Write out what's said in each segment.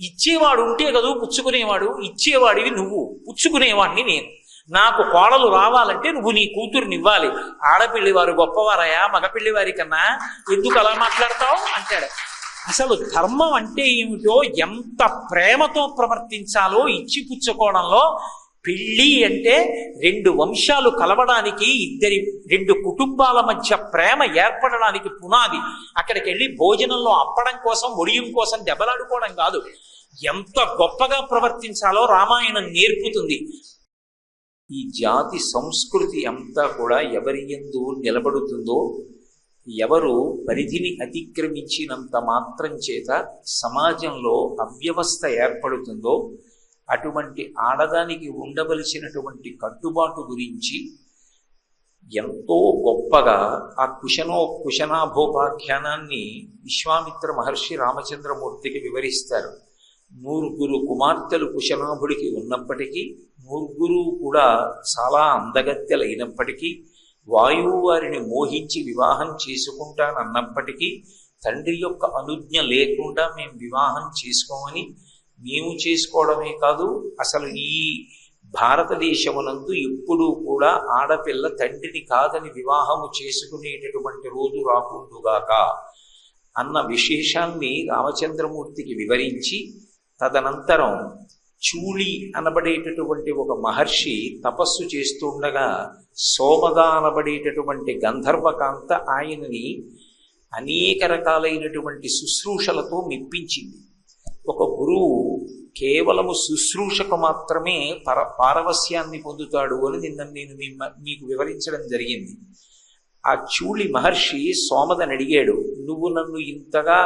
ఇచ్చేవాడు ఉంటే కదూ పుచ్చుకునేవాడు. ఇచ్చేవాడివి నువ్వు, పుచ్చుకునేవాడిని నేను. నాకు కోడలు రావాలంటే నువ్వు నీ కూతురునివ్వాలి. ఆడపిల్లి వారు గొప్పవారయా మగపిల్లి వారి కన్నా, ఎందుకు అలా మాట్లాడతావు అంటాడు. అసలు ధర్మం అంటే ఏమిటో, ఎంత ప్రేమతో ప్రవర్తించాలో ఇచ్చి పుచ్చుకోవడంలో. పెళ్ళి అంటే రెండు వంశాలు కలవడానికి, రెండు కుటుంబాల మధ్య ప్రేమ ఏర్పడడానికి పునాది. అక్కడికి వెళ్ళి భోజనంలో అప్పడం కోసం, ఒడియం కోసం దెబ్బలాడుకోవడం కాదు. ఎంత గొప్పగా ప్రవర్తించాలో రామాయణం నేర్పుతుంది. ఈ జాతి సంస్కృతి అంతా కూడా ఎవరి యందు నిలబడుతుందో, ఎవరు పరిధిని అతిక్రమించినంత మాత్రం చేత సమాజంలో అవ్యవస్థ ఏర్పడుతుందో, అటువంటి ఆడదానికి ఉండవలసినటువంటి కట్టుబాటు గురించి ఎంతో గొప్పగా ఆ కుశనాభోపాఖ్యానాన్ని విశ్వామిత్ర మహర్షి రామచంద్రమూర్తికి వివరిస్తారు. 9 కుమార్తెలు కుశనాభుడికి ఉన్నప్పటికీ, 9 కూడా చాలా అందగత్తెలైనప్పటికీ, వాయువు వారిని మోహించి వివాహం చేసుకుంటానన్నప్పటికీ, తండ్రి యొక్క అనుజ్ఞ లేకుండా మేము వివాహం చేసుకోమని, మేము చేసుకోవడమే కాదు అసలు ఈ భారతదేశమునందు ఎప్పుడూ కూడా ఆడపిల్ల తండ్రిని కాదని వివాహము చేసుకునేటటువంటి రోజు రాకుండుగాక అన్న విశేషాన్ని రామచంద్రమూర్తికి వివరించి, తదనంతరం చూళి అనబడేటటువంటి ఒక మహర్షి తపస్సు చేస్తుండగా సోమద అనబడేటటువంటి గంధర్వకాంత ఆయనని అనేక రకాలైనటువంటి శుశ్రూషలతో మెప్పించింది. ఒక గురువు కేవలము శుశ్రూషకు మాత్రమే పారవస్యాన్ని పొందుతాడు అని నేను మీకు వివరించడం జరిగింది. ఆ చూళి మహర్షి సోమదని అడిగాడు, నువ్వు నన్ను ఇంతగా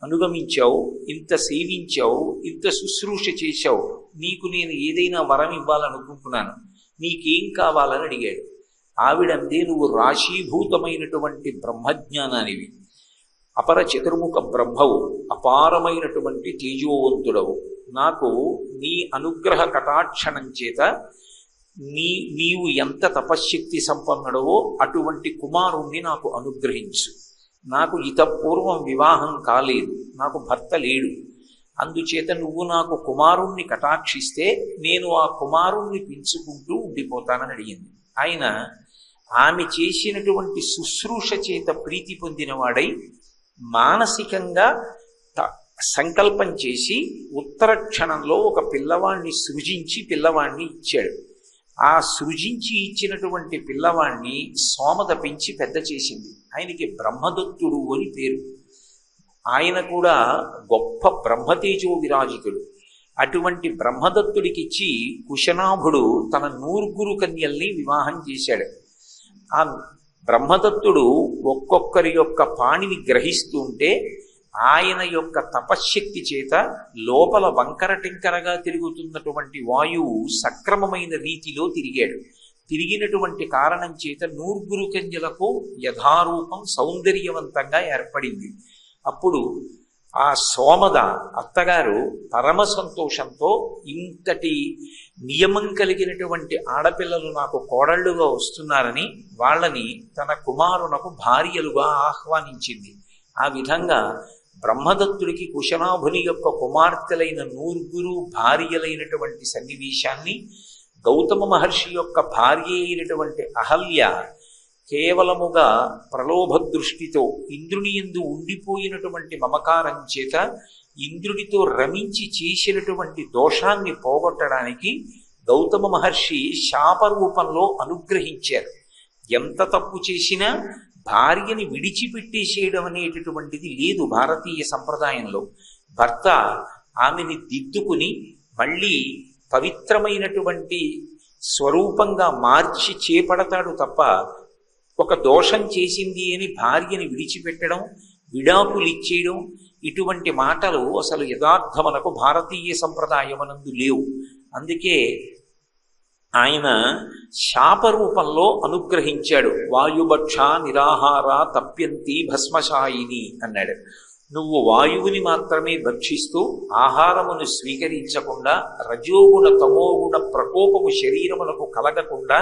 అనుగమించావు, ఇంత సేవించావు, ఇంత శుశ్రూష చేశావు, నీకు నేను ఏదైనా వరం ఇవ్వాలనుకుంటున్నాను, నీకేం కావాలని అడిగాడు. ఆవిడందే, నువ్వు రాశీభూతమైనటువంటి బ్రహ్మజ్ఞానానివి, అపర చతుర్ముఖ బ్రహ్మవు, అపారమైనటువంటి తేజోవంతుడవు. నాకు నీ అనుగ్రహ కటాక్షణం చేత నీవు ఎంత తపశ్శక్తి సంపన్నుడవో అటువంటి కుమారుణ్ణి నాకు అనుగ్రహించు. నాకు ఇతపూర్వం వివాహం కాలేదు, నాకు భర్త లేడు, అందుచేత నువ్వు నాకు కుమారుణ్ణి కటాక్షిస్తే నేను ఆ కుమారుణ్ణి పెంచుకుంటూ ఉండిపోతానని అడిగింది. ఆయన ఆమె చేసినటువంటి శుశ్రూష చేత ప్రీతి పొందినవాడై మానసికంగా సంకల్పం చేసి ఉత్తర క్షణంలో ఒక పిల్లవాణ్ణి సృజించి పిల్లవాణ్ణి ఇచ్చాడు. ఆ సృజించి ఇచ్చినటువంటి పిల్లవాణ్ణి సోమద పెంచి పెద్ద చేసింది. ఆయనకి బ్రహ్మదత్తుడు అని పేరు. ఆయన కూడా గొప్ప బ్రహ్మతేజో విరాజితుడు. అటువంటి బ్రహ్మదత్తుడికిచ్చి కుశనాభుడు తన 9 కన్యల్ని వివాహం చేశాడు. ఆ బ్రహ్మదత్తుడు ఒక్కొక్కరి యొక్క పాణిని గ్రహిస్తూ ఉంటే ఆయన యొక్క తపశ్శక్తి చేత లోపల వంకర టింకరగా తిరుగుతున్నటువంటి వాయువు సక్రమమైన రీతిలో తిరిగాడు. తిరిగినటువంటి కారణం చేత 9 కన్యలకు యథారూపం సౌందర్యవంతంగా ఏర్పడింది. అప్పుడు ఆ సోమద అత్తగారు పరమ సంతోషంతో, ఇంతటి నియమం కలిగినటువంటి ఆడపిల్లలు నాకు కోడళ్ళుగా వస్తున్నారని వాళ్ళని తన కుమారునకు భార్యలుగా ఆహ్వానించింది. ఆ విధంగా బ్రహ్మదత్తుడికి కుశనాభుని యొక్క కుమార్తెలైన 9 భార్యలైనటువంటి సన్నివేశాన్ని, గౌతమ మహర్షి యొక్క భార్య అయినటువంటి అహల్య కేవలముగా ప్రలోభ దృష్టితో ఇంద్రుని యందు ఉండిపోయినటువంటి మమకారం చేత ఇంద్రుడితో రమించి చేసినటువంటి దోషాన్ని పోగొట్టడానికి గౌతమ మహర్షి శాపరూపంలో అనుగ్రహించారు. ఎంత తప్పు చేసినా భార్యని విడిచిపెట్టేసేయడం అనేటటువంటిది లేదు భారతీయ సంప్రదాయంలో. భర్త ఆమెని దిద్దుకుని మళ్ళీ పవిత్రమైనటువంటి స్వరూపంగా మార్చి చేపడతాడు తప్ప, ఒక దోషం చేసింది అని భార్యని విడిచిపెట్టడం, విడాకులు ఇచ్చేయడం, ఇటువంటి మాటలు అసలు యథార్థమునకు భారతీయ సంప్రదాయమునందు లేవు. అందుకే ఆయన శాపరూపంలో అనుగ్రహించాడు. వాయుభక్ష నిరాహార తప్యంతి భస్మశాయిని అన్నాడు. నువ్వు వాయువుని మాత్రమే భక్షిస్తూ ఆహారమును స్వీకరించకుండా, రజోగుణ తమోగుణ ప్రకోపము శరీరములకు కలగకుండా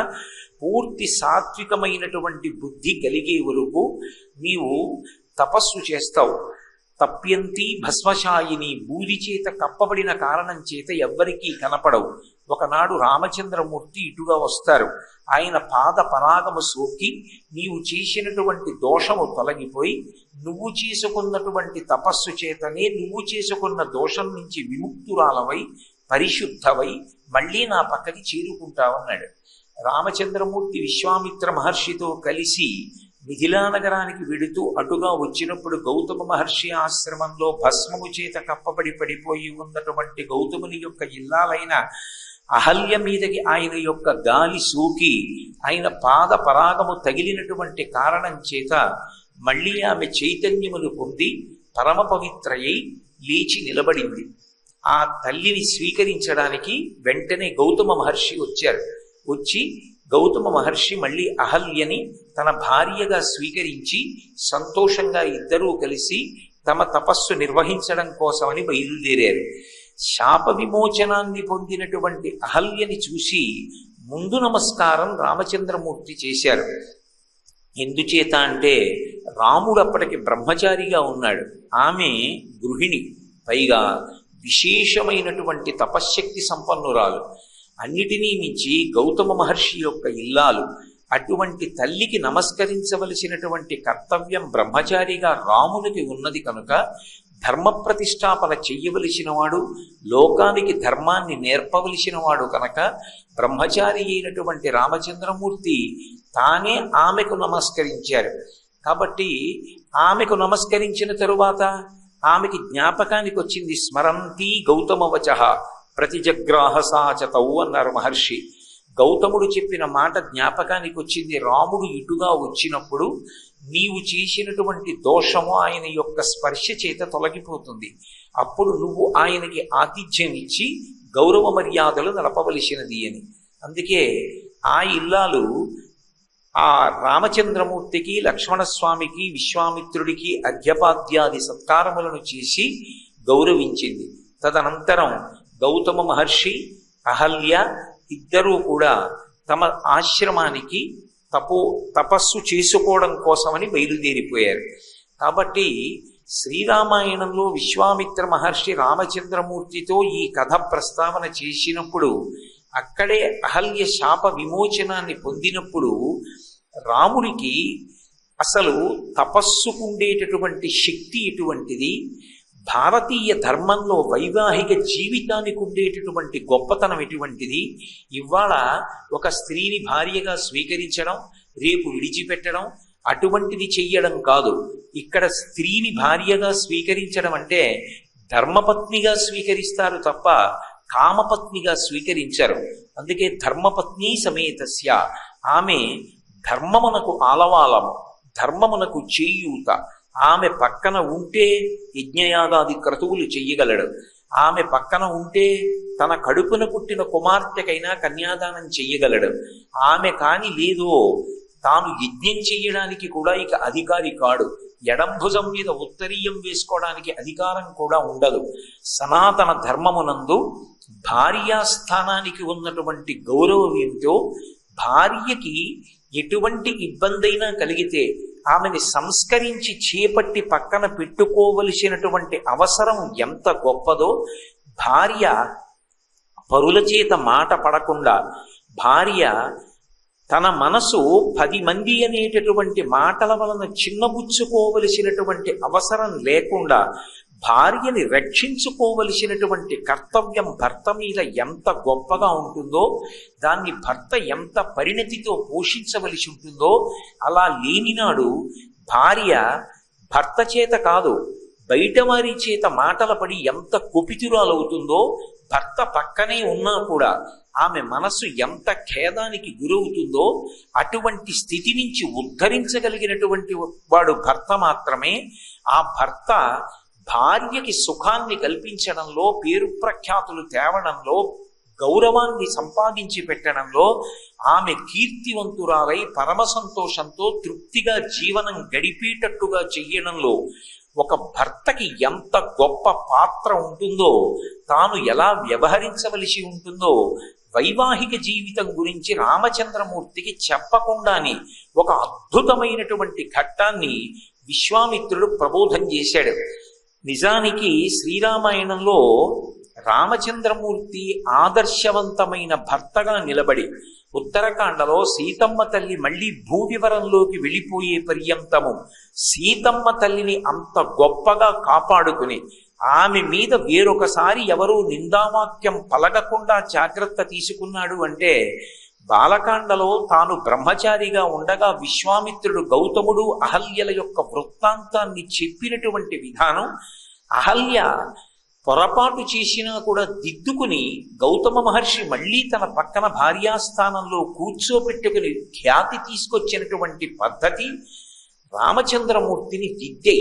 పూర్తి సాత్వికమైనటువంటి బుద్ధి కలిగే వరకు నీవు తపస్సు చేస్తావు. తప్యంతి భస్మశాయిని, బూది చేత కప్పబడిన కారణం చేత ఎవ్వరికీ కనపడవు. ఒకనాడు రామచంద్రమూర్తి ఇటుగా వస్తారు. ఆయన పాద పరాగము సోకి నీవు చేసినటువంటి దోషము తొలగిపోయి నువ్వు చేసుకున్నటువంటి తపస్సు చేతనే నువ్వు చేసుకున్న దోషం నుంచి విముక్తురాలవై పరిశుద్ధవై మళ్ళీ నా పక్కకి చేరుకుంటావన్నాడు. రామచంద్రమూర్తి విశ్వామిత్ర మహర్షితో కలిసి మిథిలా నగరానికి వెడుతూ అటుగా వచ్చినప్పుడు గౌతమ మహర్షి ఆశ్రమంలో భస్మము చేత కప్పబడి పడిపోయి ఉన్నటువంటి గౌతముని యొక్క ఇల్లాలైన అహల్య మీదకి ఆయన యొక్క గాలి సోకి ఆయన పాద పరాగము తగిలినటువంటి కారణం చేత మళ్ళీ ఆమె చైతన్యమును పొంది పరమ పవిత్రయై లేచి నిలబడింది. ఆ తల్లిని స్వీకరించడానికి వెంటనే గౌతమ మహర్షి వచ్చారు. వచ్చి గౌతమ మహర్షి మళ్ళీ అహల్యని తన భార్యగా స్వీకరించి సంతోషంగా ఇద్దరూ కలిసి తమ తపస్సు నిర్వహించడం కోసమని బయలుదేరారు. శాప విమోచనాన్ని పొందినటువంటి అహల్యని చూసి ముందు నమస్కారం రామచంద్రమూర్తి చేశారు. ఎందుచేత అంటే రాముడు అప్పటికి బ్రహ్మచారిగా ఉన్నాడు, ఆమె గృహిణి, పైగా విశేషమైనటువంటి తపశ్శక్తి సంపన్నురాలు, అన్నిటినీ మించి గౌతమ మహర్షి యొక్క ఇల్లాలు. అటువంటి తల్లికి నమస్కరించవలసినటువంటి కర్తవ్యం బ్రహ్మచారిగా రామునికి ఉన్నది కనుక ధర్మ ప్రతిష్టాపన చెయ్యవలసిన వాడు, లోకానికి ధర్మాన్ని నేర్పవలసిన వాడు కనుక బ్రహ్మచారి అయినటువంటి రామచంద్రమూర్తి తానే ఆమెకు నమస్కరించారు. కాబట్టి ఆమెకు నమస్కరించిన తరువాత ఆమెకి జ్ఞాపకానికి వచ్చింది. స్మరంతి గౌతమవచ ప్రతిజగ్రాహ సాచతౌ అన్నారు మహర్షి. గౌతముడు చెప్పిన మాట జ్ఞాపకానికి వచ్చింది. రాముడు ఇటుగా వచ్చినప్పుడు నీవు చేసినటువంటి దోషము ఆయన యొక్క స్పర్శ చేత తొలగిపోతుంది. అప్పుడు నువ్వు ఆయనకి ఆతిథ్యం ఇచ్చి గౌరవ మర్యాదలు నడపవలసినది అని. అందుకే ఆ ఇల్లాలు ఆ రామచంద్రమూర్తికి, లక్ష్మణస్వామికి, విశ్వామిత్రుడికి అర్ఘ్యపాద్యాది సత్కారములను చేసి గౌరవించింది. తదనంతరం గౌతమ మహర్షి, అహల్య ఇద్దరూ కూడా తమ ఆశ్రమానికి తపస్సు చేసుకోవడం కోసమని బయలుదేరిపోయారు. కాబట్టి శ్రీరామాయణంలో విశ్వామిత్ర మహర్షి రామచంద్రమూర్తితో ఈ కథ ప్రస్తావన చేసినప్పుడు అక్కడే అహల్య శాప విమోచనాన్ని పొందినప్పుడు రాముడికి అసలు తపస్సుకుండేటటువంటి శక్తి ఎటువంటిది, భారతీయ ధర్మంలో వైవాహిక జీవితానికి ఉండేటటువంటి గొప్పతనం ఎటువంటిది, ఇవాళ ఒక స్త్రీని భార్యగా స్వీకరించడం, రేపు విడిచిపెట్టడం అటువంటిది చెయ్యడం కాదు. ఇక్కడ స్త్రీని భార్యగా స్వీకరించడం అంటే ధర్మపత్నిగా స్వీకరిస్తారు తప్ప కామపత్నిగా స్వీకరించరు. అందుకే ధర్మపత్ని సమేతస్య, ఆమె ధర్మమునకు ఆలవాలము, ధర్మమునకు చేయూత. ఆమె పక్కన ఉంటే యజ్ఞయాగాది క్రతువులు చెయ్యగలడు. ఆమె పక్కన ఉంటే తన కడుపున పుట్టిన కుమార్తెకైనా కన్యాదానం చెయ్యగలడు. ఆమె కాని లేదో తాను యజ్ఞం చెయ్యడానికి కూడా ఇక అధికారి కాడు. ఎడంభుజం మీద ఉత్తరీయం వేసుకోవడానికి అధికారం కూడా ఉండదు. సనాతన ధర్మమునందు భార్యాస్థానానికి ఉన్నటువంటి గౌరవం ఏమిటో, భార్యకి ఎటువంటి ఇబ్బంది అయినా కలిగితే ఆమెని సంస్కరించి చేపట్టి పక్కన పెట్టుకోవలసినటువంటి అవసరం ఎంత గొప్పదో, భార్య పరుల చేత మాట పడకుండా, భార్య తన మనసు 10 మంది అనేటటువంటి మాటల వలన చిన్నబుచ్చుకోవలసినటువంటి అవసరం లేకుండా భార్యని రక్షించుకోవలసినటువంటి కర్తవ్యం భర్త మీద ఎంత గొప్పగా ఉంటుందో, దాన్ని భర్త ఎంత పరిణతితో పోషించవలసి ఉంటుందో, అలా లేనినాడు భార్య భర్త చేత కాదు బయట వారి చేత మాటల పడి ఎంత కుపితురాలవుతుందో, భర్త పక్కనే ఉన్నా కూడా ఆమె మనస్సు ఎంత ఖేదానికి గురవుతుందో, అటువంటి స్థితి నుంచి ఉద్ధరించగలిగినటువంటి వాడు భర్త మాత్రమే. ఆ భర్త భార్యకి సుఖాన్ని కల్పించడంలో, పేరు ప్రఖ్యాతులు తేవడంలో, గౌరవాన్ని సంపాదించి పెట్టడంలో, ఆమె కీర్తివంతురాలై పరమ సంతోషంతో తృప్తిగా జీవనం గడిపేటట్టుగా చెయ్యడంలో ఒక భర్తకి ఎంత గొప్ప పాత్ర ఉంటుందో, తాను ఎలా వ్యవహరించవలసి ఉంటుందో వైవాహిక జీవితం గురించి రామచంద్రమూర్తికి చెప్పకుండానే ఒక అద్భుతమైనటువంటి ఘట్టాన్ని విశ్వామిత్రుడు ప్రబోధం చేశాడు. నిజానికి శ్రీరామాయణంలో రామచంద్రమూర్తి ఆదర్శవంతమైన భర్తగా నిలబడి ఉత్తరాఖండలో సీతమ్మ తల్లి మళ్ళీ భూవివరంలోకి వెళ్ళిపోయే పర్యంతము సీతమ్మ తల్లిని అంత గొప్పగా కాపాడుకుని ఆమె మీద వేరొకసారి ఎవరూ నిందావాక్యం పలగకుండా జాగ్రత్త తీసుకున్నాడు అంటే బాలకాండలో తాను బ్రహ్మచారిగా ఉండగా విశ్వామిత్రుడు గౌతముడు అహల్యల యొక్క వృత్తాంతాన్ని చెప్పినటువంటి విధానం, అహల్య పొరపాటు చేసినా కూడా దిద్దుకుని గౌతమ మహర్షి మళ్ళీ తన పక్కన భార్యాస్థానంలో కూర్చోపెట్టుకుని ఖ్యాతి తీసుకొచ్చినటువంటి పద్ధతి, రామచంద్రమూర్తిని దిద్దే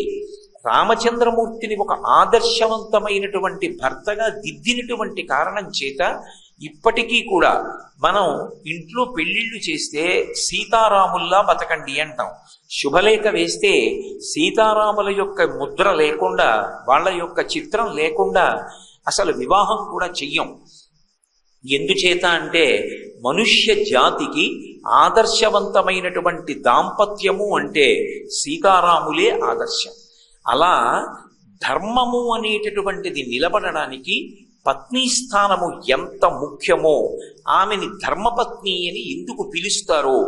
రామచంద్రమూర్తిని ఒక ఆదర్శవంతమైనటువంటి భర్తగా దిద్దినటువంటి కారణం చేత ఇప్పటికీ కూడా మనం ఇంట్లో పెళ్లిళ్ళు చేస్తే సీతారాముల్లా బతకండి అంటాం. శుభలేఖ వేస్తే సీతారాముల యొక్క ముద్ర లేకుండా, వాళ్ళ యొక్క చిత్రం లేకుండా అసలు వివాహం కూడా చెయ్యం. ఎందుచేత అంటే మనుష్య జాతికి ఆదర్శవంతమైనటువంటి దాంపత్యము అంటే సీతారాములే ఆదర్శం. అలా ధర్మము అనేటటువంటిది నిలబడడానికి పత్ని స్థానము ఎంత ముఖ్యమో, ఆమెని ధర్మపత్ని అని ఎందుకు పిలుస్తారో,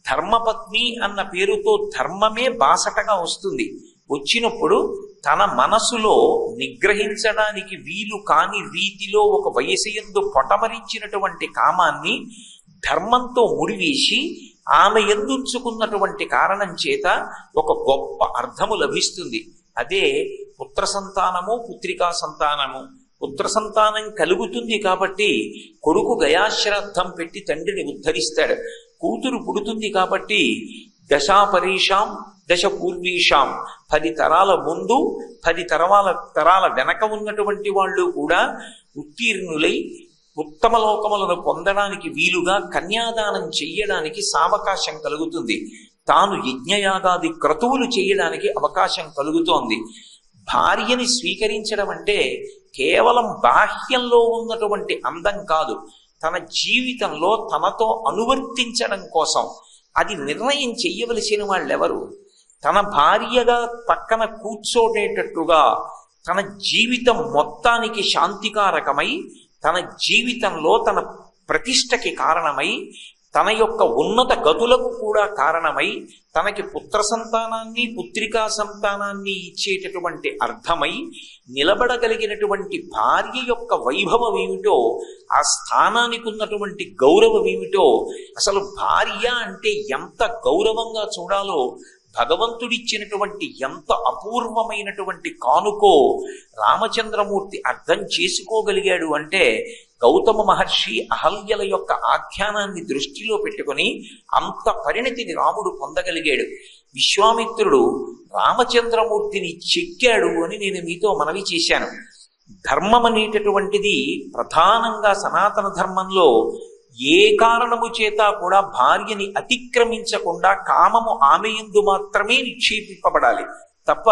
ధర్మపత్ని అన్న పేరుతో ధర్మమే బాసటగా వస్తుంది. వచ్చినప్పుడు తన మనసులో నిగ్రహించడానికి వీలు కాని రీతిలో ఒక వయసుయందు పొటమరించినటువంటి కామాన్ని ధర్మంతో ముడివేసి ఆమె ఎందుంచుకున్నటువంటి కారణం చేత ఒక గొప్ప అర్థము లభిస్తుంది. అదే పుత్ర సంతానము, పుత్రికా సంతానము. పుత్ర సంతానం కలుగుతుంది కాబట్టి కొడుకు గయాశ్రాద్ధం పెట్టి తండ్రిని ఉద్ధరిస్తాడు. కూతురు పుడుతుంది కాబట్టి దశాపరీషాం దశ పూర్వీషాం, 10 తరాల ముందు 10 తరాల వెనక ఉన్నటువంటి వాళ్ళు కూడా ఉత్తీర్ణులై ఉత్తమ లోకములను పొందడానికి వీలుగా కన్యాదానం చెయ్యడానికి సావకాశం కలుగుతుంది. తాను యజ్ఞయాగాది క్రతువులు చేయడానికి అవకాశం కలుగుతోంది. భార్యని స్వీకరించడం అంటే కేవలం బాహ్యంలో ఉన్నటువంటి అందం కాదు, తన జీవితంలో తనతో అనువర్తించడం కోసం. అది నిర్ణయం చెయ్యవలసిన వాళ్ళెవరు? తన భార్యగా పక్కన కూర్చోనేటట్టుగా తన జీవితం మొత్తానికి శాంతికారకమై, తన జీవితంలో తన ప్రతిష్టకి కారణమై, తన యొక్క ఉన్నత గతులకు కూడా కారణమై, తనకి పుత్ర సంతానాన్ని పుత్రికా సంతానాన్ని ఇచ్చేటటువంటి అర్థమై నిలబడగలిగినటువంటి భార్య యొక్క వైభవం ఏమిటో, ఆ స్థానానికి ఉన్నటువంటి గౌరవం ఏమిటో, అసలు భార్య అంటే ఎంత గౌరవంగా చూడాలో భగవంతుడిచ్చినటువంటి ఎంత అపూర్వమైనటువంటి కానుకో రామచంద్రమూర్తి అర్థం చేసుకోగలిగాడు అంటే గౌతమ మహర్షి అహల్యల యొక్క ఆఖ్యానాన్ని దృష్టిలో పెట్టుకుని అంత పరిణతిని రాముడు పొందగలిగాడు. విశ్వామిత్రుడు రామచంద్రమూర్తిని చెక్కాడు అని నేను మీతో మనవి చేశాను. ధర్మం అనేటటువంటిది ప్రధానంగా సనాతన ధర్మంలో ఏ కారణము చేత కూడా భార్యని అతిక్రమించకుండా కామము ఆమె యందు మాత్రమే నిక్షేపింపబడాలి తప్ప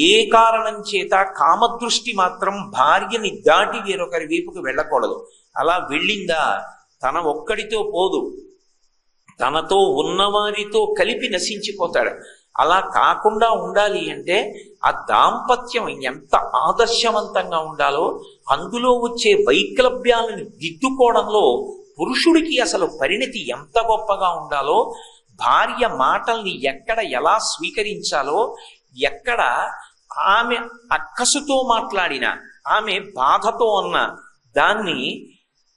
ఏ కారణం చేత కామదృష్టి మాత్రం భార్యని దాటి వేరొకరి వైపుకు వెళ్ళకూడదు. అలా వెళ్ళిందా తన ఒక్కడితో పోదు, తనతో ఉన్నవారితో కలిపి నశించిపోతాడు. అలా కాకుండా ఉండాలి అంటే ఆ దాంపత్యం ఎంత ఆదర్శవంతంగా ఉండాలో, అందులో వచ్చే వైక్లభ్యాలను దిద్దుకోవడంలో పురుషుడికి అసలు పరిణతి ఎంత గొప్పగా ఉండాలో, భార్య మాటల్ని ఎక్కడ ఎలా స్వీకరించాలో, ఎక్కడ ఆమె అక్కసుతో మాట్లాడినా, ఆమె బాధతో అన్న దాన్ని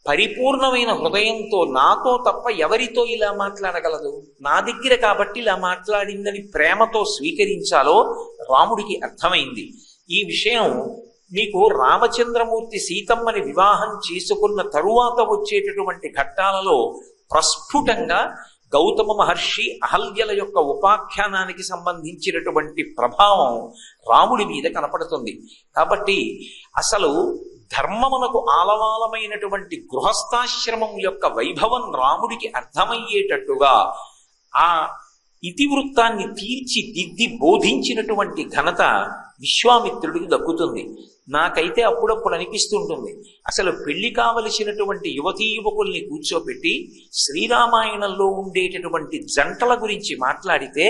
పరిపూర్ణమైన హృదయంతో నాతో తప్ప ఎవరితో ఇలా మాట్లాడగలదు, నా దగ్గర కాబట్టి ఇలా మాట్లాడిందని ప్రేమతో స్వీకరించాలో రాముడికి అర్థమైంది. ఈ విషయం మీకు రామచంద్రమూర్తి సీతమ్మని వివాహం చేసుకున్న తరువాత వచ్చేటటువంటి ఘట్టాలలో ప్రస్ఫుటంగా గౌతమ మహర్షి అహల్యల యొక్క ఉపాఖ్యానానికి సంబంధించినటువంటి ప్రభావం రాముడి మీద కనపడుతుంది. కాబట్టి అసలు ధర్మమునకు ఆలవాలమైనటువంటి గృహస్థాశ్రమం యొక్క వైభవం రాముడికి అర్థమయ్యేటట్టుగా ఆ ఇతివృత్తాన్ని తీర్చిదిద్ది బోధించినటువంటి ఘనత విశ్వామిత్రుడికి దక్కుతుంది. నాకైతే అప్పుడప్పుడు అనిపిస్తుంటుంది, అసలు పెళ్లి కావలసినటువంటి యువతీ యువకుల్ని కూర్చోపెట్టి శ్రీరామాయణంలో ఉండేటటువంటి జంటల గురించి మాట్లాడితే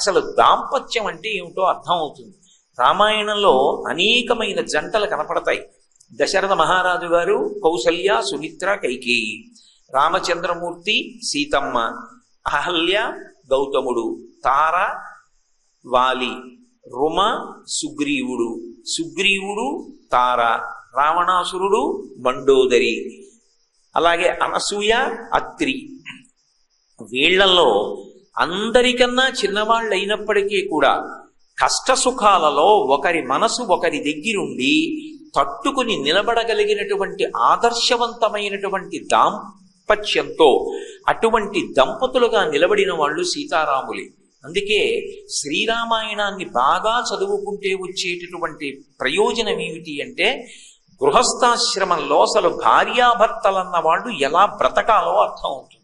అసలు దాంపత్యం అంటే ఏమిటో అర్థం అవుతుంది. రామాయణంలో అనేకమైన జంటలు కనపడతాయి. దశరథ మహారాజు గారు, కౌసల్య, సుమిత్ర, కైకేయి, రామచంద్రమూర్తి, సీతమ్మ, అహల్య, గౌతముడు, తార, వాలి, రుమ, సుగ్రీవుడు, సుగ్రీవుడు, తార, రావణాసురుడు, మండోదరి, అలాగే అనసూయ, అత్రి. వీళ్లలో అందరికన్నా చిన్నవాళ్ళు అయినప్పటికీ కూడా కష్టసుఖాలలో ఒకరి మనసు ఒకరి దగ్గరుండి తట్టుకుని నిలబడగలిగినటువంటి ఆదర్శవంతమైనటువంటి దాంపత్యంతో అటువంటి దంపతులుగా నిలబడిన వాళ్ళు సీతారాములే. అందుకే శ్రీరామాయణాన్ని బాగా చదువుకుంటే వచ్చేటటువంటి ప్రయోజనం ఏమిటి అంటే, గృహస్థాశ్రమంలో అసలు భార్యాభర్తలన్న వాళ్ళు ఎలా బ్రతకాలో అర్థం అవుతుంది.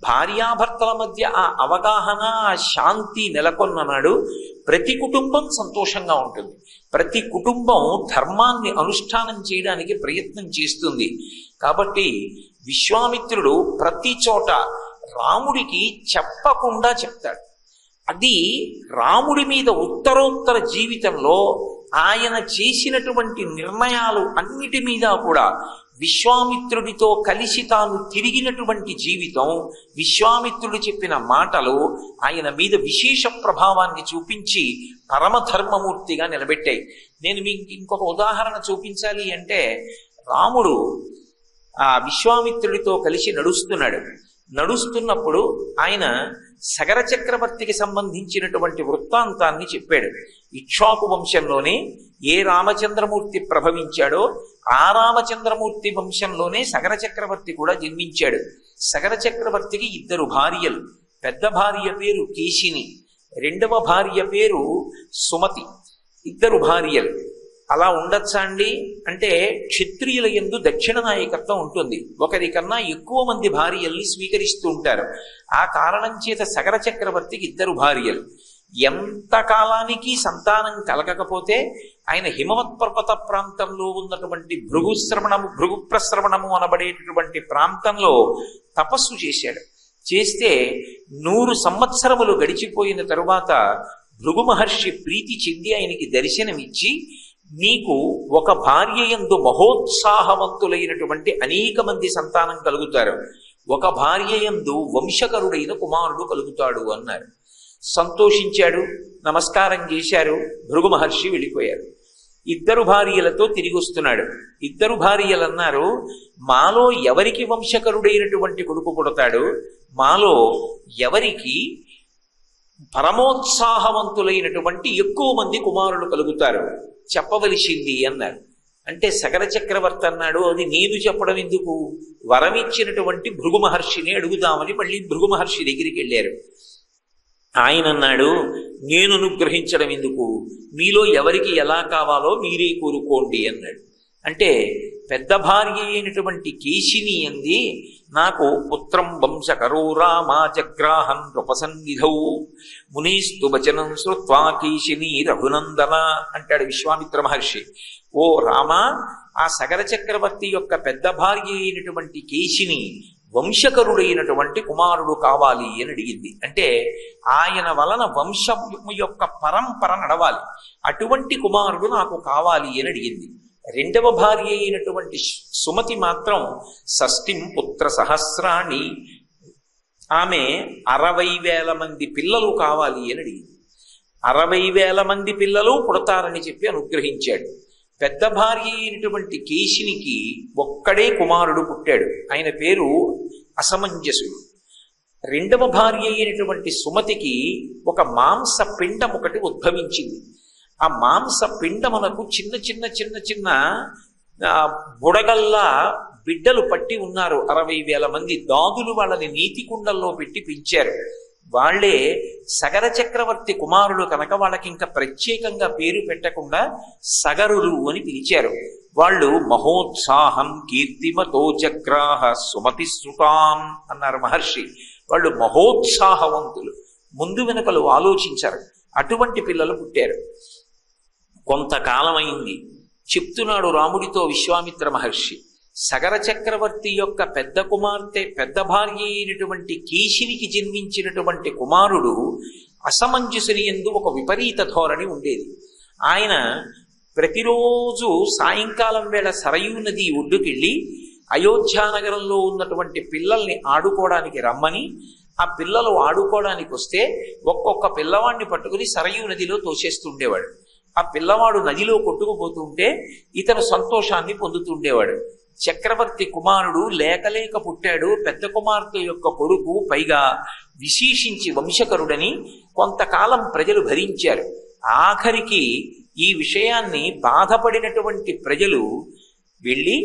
భార్యాభర్తల మధ్య ఆ అవగాహన, ఆ శాంతి నెలకొన్ననాడు ప్రతి కుటుంబం సంతోషంగా ఉంటుంది. ప్రతి కుటుంబం ధర్మాన్ని అనుష్ఠానం చేయడానికి ప్రయత్నం చేస్తుంది. కాబట్టి విశ్వామిత్రుడు ప్రతి చోట రాముడికి చెప్పకుండా చెప్తాడు. అది రాముడి మీద ఉత్తరోత్తర జీవితంలో ఆయన చేసినటువంటి నిర్ణయాలు అన్నిటి మీద కూడా విశ్వామిత్రుడితో కలిసి తాను తిరిగినటువంటి జీవితం, విశ్వామిత్రుడు చెప్పిన మాటలు ఆయన మీద విశేష ప్రభావాన్ని చూపించి పరమధర్మమూర్తిగా నిలబెట్టాయి. నేను మీకు ఇంకొక ఉదాహరణ చూపించాలి అంటే, రాముడు ఆ విశ్వామిత్రుడితో కలిసి నడుస్తున్నప్పుడు ఆయన సగర చక్రవర్తికి సంబంధించినటువంటి వృత్తాంతాన్ని చెప్పాడు. ఇక్ష్వాకు వంశంలోనే ఏ రామచంద్రమూర్తి ప్రభవించాడో ఆ రామచంద్రమూర్తి వంశంలోనే సగర చక్రవర్తి కూడా జన్మించాడు. సగర చక్రవర్తికి 2 భార్యలు. పెద్ద భార్య పేరు కేశిని, రెండవ భార్య పేరు సుమతి. 2 భార్యలు. అలా ఉండొచ్చా అండి అంటే, క్షత్రియుల యందు దక్షిణ నాయకత్వం ఉంటుంది. ఒకరికన్నా ఎక్కువ మంది భార్యల్ని స్వీకరిస్తూ ఉంటారు. ఆ కారణం చేత సగర చక్రవర్తికి 2 భార్యలు. ఎంత కాలానికి సంతానం కలగకపోతే ఆయన హిమవత్ పర్వత ప్రాంతంలో ఉన్నటువంటి భృగుప్రశ్రవణము అనబడేటటువంటి ప్రాంతంలో తపస్సు చేశాడు. చేస్తే 100 సంవత్సరములు గడిచిపోయిన తరువాత భృగు మహర్షి ప్రీతి చెంది ఆయనకి దర్శనమిచ్చి, నీకు ఒక భార్య యందు మహోత్సాహవంతులైనటువంటి అనేక మంది సంతానం కలుగుతారు, ఒక భార్య యందు వంశకరుడైన కుమారుడు కలుగుతాడు అన్నారు. సంతోషించాడు, నమస్కారం చేశారు. భృగు మహర్షి వెళ్ళిపోయారు. 2 భార్యలతో తిరిగి వస్తున్నాడు. 2 భార్యలు అన్నారు, మాలో ఎవరికి వంశకరుడైనటువంటి కొడుకు పుడతాడు, మాలో ఎవరికి పరమోత్సాహవంతులైనటువంటి ఎక్కువ మంది కుమారులు కలుగుతారు చెప్పవలసింది అన్నారు. అంటే సగర చక్రవర్తి అన్నాడు, అది నేను చెప్పడం ఎందుకు, వరమిచ్చినటువంటి భృగు మహర్షిని అడుగుదామని మళ్ళీ భృగు మహర్షి దగ్గరికి వెళ్ళారు. ఆయన అన్నాడు, నేను అనుగ్రహించడం ఎందుకు, మీలో ఎవరికి ఎలా కావాలో మీరే కోరుకోండి అన్నాడు. అంటే పెద్ద భార్య అయినటువంటి కేశిని అంది, నాకు పుత్రం వంశకరో రామా జగ్రాహన్ నృపసన్నిధౌ మునీస్తు వచనం శ్రుత్వా కేశిని రఘునందన అంటాడు విశ్వామిత్ర మహర్షి. ఓ రామ, ఆ సగర చక్రవర్తి యొక్క పెద్ద భార్య అయినటువంటి కేశిని వంశకరుడైనటువంటి కుమారుడు కావాలి అని అడిగింది. అంటే ఆయన వలన వంశము యొక్క పరంపర నడవాలి, అటువంటి కుమారుడు నాకు కావాలి అని అడిగింది. రెండవ భార్య అయినటువంటి సుమతి మాత్రం షష్ఠిం పుత్ర సహస్రాణి, ఆమె 60,000 మంది పిల్లలు కావాలి అని అడిగింది. 60,000 మంది పిల్లలు పుడతారని చెప్పి అనుగ్రహించాడు. పెద్ద భార్య అయినటువంటి కేశినికి ఒక్కడే కుమారుడు పుట్టాడు, ఆయన పేరు అసమంజసుడు. రెండవ భార్య అయినటువంటి సుమతికి ఒక మాంస పిండం ఒకటి ఉద్భవించింది. ఆ మాంస పిండమునకు చిన్న చిన్న చిన్న చిన్న బుడగల్లా బిడ్డలు పట్టి ఉన్నారు. 60,000 మంది దాదులు వాళ్ళని నీతి కుండల్లో పెట్టి పెంచారు. వాళ్లే సగర చక్రవర్తి కుమారులు కనుక వాళ్ళకి ఇంకా ప్రత్యేకంగా పేరు పెట్టకుండా సగరులు అని పిలిచారు. వాళ్ళు మహోత్సాహం కీర్తిమతో జగ్రాహ సుమతి శృతాం అన్నారు మహర్షి. వాళ్ళు మహోత్సాహవంతులు, ముందు వెనుకలు ఆలోచించారు. అటువంటి పిల్లలు పుట్టారు. కొంతకాలం అయింది. చెప్తున్నాడు రాముడితో విశ్వామిత్ర మహర్షి, సగర చక్రవర్తి యొక్క పెద్ద కుమార్తె పెద్ద భార్య అయినటువంటి కేశినికి జన్మించినటువంటి కుమారుడు అసమంజసుని యందు ఒక విపరీత ధోరణి ఉండేది. ఆయన ప్రతిరోజు సాయంకాలం వేళ సరయూ నది ఒడ్డుకెళ్ళి అయోధ్యానగరంలో ఉన్నటువంటి పిల్లల్ని ఆడుకోవడానికి రమ్మని, ఆ పిల్లలు ఆడుకోవడానికి వస్తే ఒక్కొక్క పిల్లవాడిని పట్టుకుని సరయూ నదిలో తోసేస్తుండేవాడు. ఆ పిల్లవాడు నదిలో కొట్టుకుపోతుంటే ఇతను సంతోషాన్ని పొందుతుండేవాడు. చక్రవర్తి కుమారుడు లేక పుట్టాడు, పెద్ద కుమార్తె యొక్క కొడుకు, పైగా విశేషించి వంశకరుడని కొంతకాలం ప్రజలు భరించారు. ఆఖరికి ఈ విషయాన్ని బాధపడినటువంటి ప్రజలు వెళ్ళి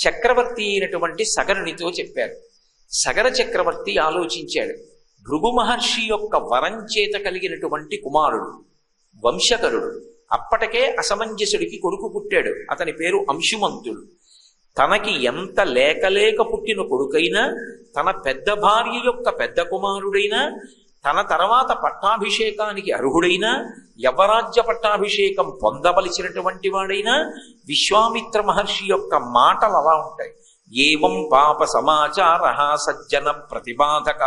చక్రవర్తి అయినటువంటి సగరునితో చెప్పారు. సగర చక్రవర్తి ఆలోచించాడు. భృగు మహర్షి యొక్క వరం చేత కలిగినటువంటి కుమారుడు, వంశకరుడు, అప్పటికే అసమంజసుడికి కొడుకు పుట్టాడు. అతని పేరు అంశుమంతుడు. తనకి ఎంత లేక పుట్టిన కొడుకైనా, తన పెద్ద భార్య యొక్క పెద్ద కుమారుడైనా, తన తర్వాత పట్టాభిషేకానికి అర్హుడైనా, యవరాజ్య పట్టాభిషేకం పొందవలసినటువంటి వాడైనా విశ్వామిత్ర మహర్షి యొక్క మాటలు అలా ఉంటాయి. ఏవం పాప సమాచార సజ్జన ప్రతిబాధక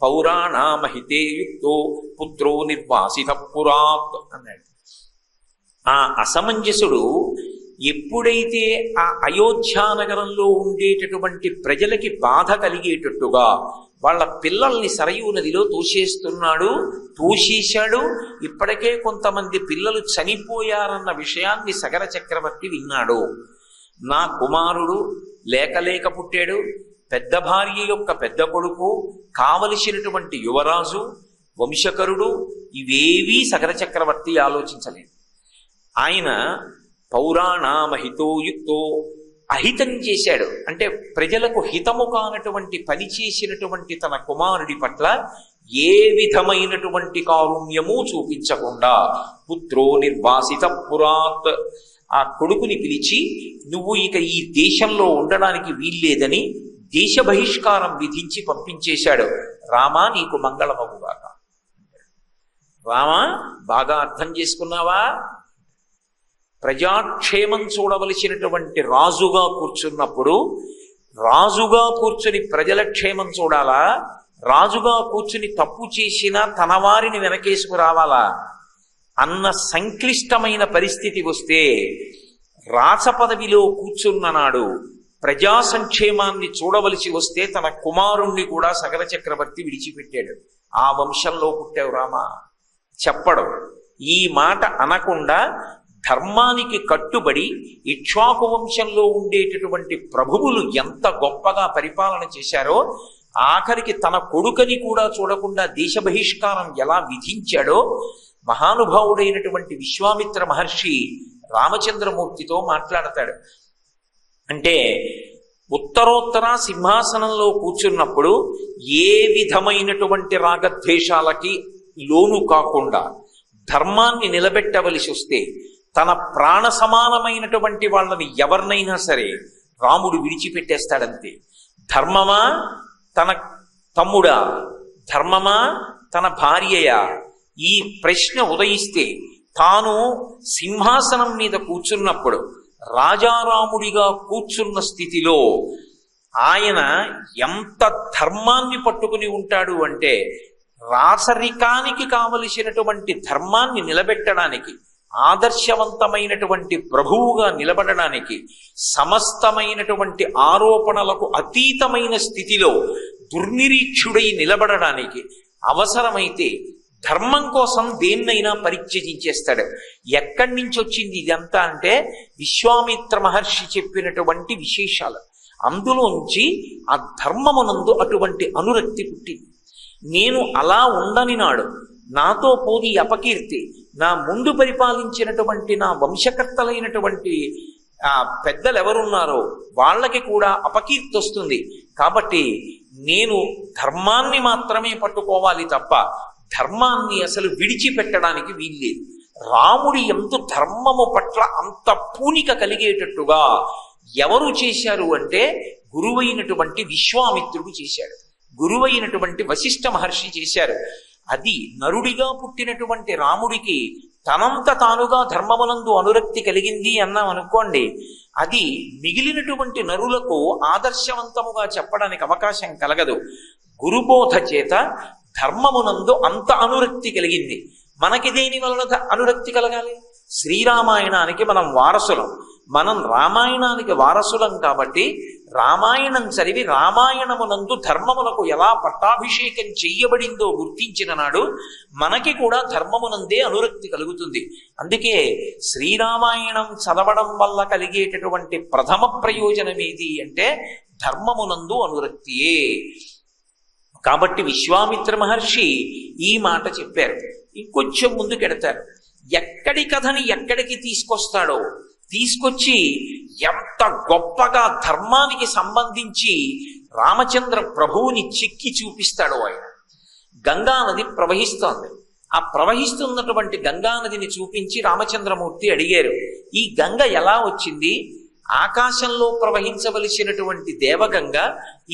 పౌరాణామహితే యుక్తో పుత్రో నిర్వాసిత పురాత్ అన్నాడు. ఆ అసమంజసుడు ఎప్పుడైతే ఆ అయోధ్యానగరంలో ఉండేటటువంటి ప్రజలకి బాధ కలిగేటట్టుగా వాళ్ళ పిల్లల్ని సరయూ నదిలో తోసేశాడు. ఇప్పటికే కొంతమంది పిల్లలు చనిపోయారన్న విషయాన్ని సగర చక్రవర్తి విన్నాడు. నా కుమారుడు లేక పుట్టాడు, పెద్ద భార్య యొక్క పెద్ద కొడుకు, కావలసినటువంటి యువరాజు, వంశకరుడు, ఇవేవీ సగర చక్రవర్తి ఆలోచించలేదు. ఆయన పౌరాణామహితోయుక్తో అహితం చేశాడు. అంటే ప్రజలకు హితము కానటువంటి పని చేసినటువంటి తన కుమారుడి పట్ల ఏ విధమైనటువంటి కారుణ్యము చూపించకుండా పుత్రో నిర్వాసిత పురాత్, ఆ కొడుకుని పిలిచి నువ్వు ఇక ఈ దేశంలో ఉండడానికి వీల్లేదని దేశ బహిష్కారం విధించి పంపించేశాడు. రామా నీకు మంగళమగుగాక. రామా బాగా అర్థం చేసుకున్నావా? ప్రజాక్షేమం చూడవలసినటువంటి రాజుగా కూర్చున్నప్పుడు రాజుగా కూర్చుని ప్రజల క్షేమం చూడాలా? రాజుగా కూర్చుని తప్పు చేసినా తన వారిని వెనకేసుకురావాలా అన్న సంక్లిష్టమైన పరిస్థితి వస్తే రాచ పదవిలో కూర్చున్న నాడు ప్రజా సంక్షేమాన్ని చూడవలసి వస్తే తన కుమారుణ్ణి కూడా సగర చక్రవర్తి విడిచిపెట్టాడు. ఆ వంశంలో పుట్టావు రామా చెప్పడం. ఈ మాట అనకుండా ధర్మానికి కట్టుబడి ఇక్ష్వాకు వంశంలో ఉండేటటువంటి ప్రభువులు ఎంత గొప్పగా పరిపాలన చేశారో, ఆఖరికి తన కొడుకని కూడా చూడకుండా దేశ బహిష్కారం ఎలా విధించాడో మహానుభావుడైనటువంటి విశ్వామిత్ర మహర్షి రామచంద్రమూర్తితో మాట్లాడతాడు. అంటే ఉత్తరోత్తర సింహాసనంలో కూర్చున్నప్పుడు ఏ విధమైనటువంటి రాగద్వేషాలకి లోను కాకుండా ధర్మాన్ని నిలబెట్టవలసి వస్తే తన ప్రాణ సమానమైనటువంటి వాళ్ళని ఎవరినైనా సరే రాముడు విడిచిపెట్టేస్తాడంతే. ధర్మమా తన తమ్ముడా, ధర్మమా తన భార్యయా, ఈ ప్రశ్న ఉదయిస్తే తాను సింహాసనం మీద కూర్చున్నప్పుడు రాజారాముడిగా కూర్చున్న స్థితిలో ఆయన ఎంత ధర్మాన్ని పట్టుకుని ఉంటాడు అంటే, రాచరికానికి కావలసినటువంటి ధర్మాన్ని నిలబెట్టడానికి, ఆదర్శవంతమైనటువంటి ప్రభువుగా నిలబడడానికి, సమస్తమైనటువంటి ఆరోపణలకు అతీతమైన స్థితిలో దుర్నిరీక్షుడై నిలబడడానికి అవసరమైతే ధర్మం కోసం దేన్నైనా పరిత్యజించేస్తాడు. ఎక్కడి నుంచి వచ్చింది ఇదంతా అంటే విశ్వామిత్ర మహర్షి చెప్పినటువంటి విశేషాలు. అందులోంచి ఆ ధర్మమునందు అటువంటి అనురక్తి పుట్టింది. నేను అలా ఉండని నాడు నాతో పోది అపకీర్తి, నా ముందు పరిపాలించినటువంటి నా వంశకర్తలైనటువంటి పెద్దలు ఎవరున్నారో వాళ్ళకి కూడా అపకీర్తి వస్తుంది. కాబట్టి నేను ధర్మాన్ని మాత్రమే పట్టుకోవాలి తప్ప ధర్మాన్ని అసలు విడిచిపెట్టడానికి వీల్లేదు. రాముడి ఎంత ధర్మము పట్ల అంత పూనిక కలిగేటట్టుగా ఎవరు చేశారు అంటే గురువైనటువంటి విశ్వామిత్రుడు చేశాడు, గురువైనటువంటి వశిష్ఠ మహర్షి చేశారు. అది నరుడిగా పుట్టినటువంటి రాముడికి తనంత తానుగా ధర్మమునందు అనురక్తి కలిగింది అన్నాం అనుకోండి, అది మిగిలినటువంటి నరులకు ఆదర్శవంతముగా చెప్పడానికి అవకాశం కలగదు. గురుబోధ చేత ధర్మమునందు అంత అనురక్తి కలిగింది. మనకి దేని వలన అనురక్తి కలగాలి? శ్రీరామాయణానికి మనం వారసులం. మనం రామాయణానికి వారసులం కాబట్టి రామాయణం చదివి రామాయణమునందు ధర్మమునకు ఎలా పట్టాభిషేకం చెయ్యబడిందో గుర్తించిన నాడు మనకి కూడా ధర్మమునందే అనురక్తి కలుగుతుంది. అందుకే శ్రీరామాయణం చదవడం వల్ల కలిగేటటువంటి ప్రథమ ప్రయోజనం ఏది అంటే ధర్మమునందు అనురక్తియే. కాబట్టి విశ్వామిత్ర మహర్షి ఈ మాట చెప్పారు. ఇంకొంచెం ముందుకెడతారు. ఎక్కడి కథని ఎక్కడికి తీసుకొస్తాడో తీసుకొచ్చి ఎంత గొప్పగా ధర్మానికి సంబంధించి రామచంద్ర ప్రభువుని చిక్కి చూపిస్తాడో ఆయన. గంగానది ప్రవహిస్తోంది. ఆ ప్రవహిస్తున్నటువంటి గంగానదిని చూపించి రామచంద్రమూర్తి అడిగారు, ఈ గంగ ఎలా వచ్చింది? ఆకాశంలో ప్రవహించవలసినటువంటి దేవగంగ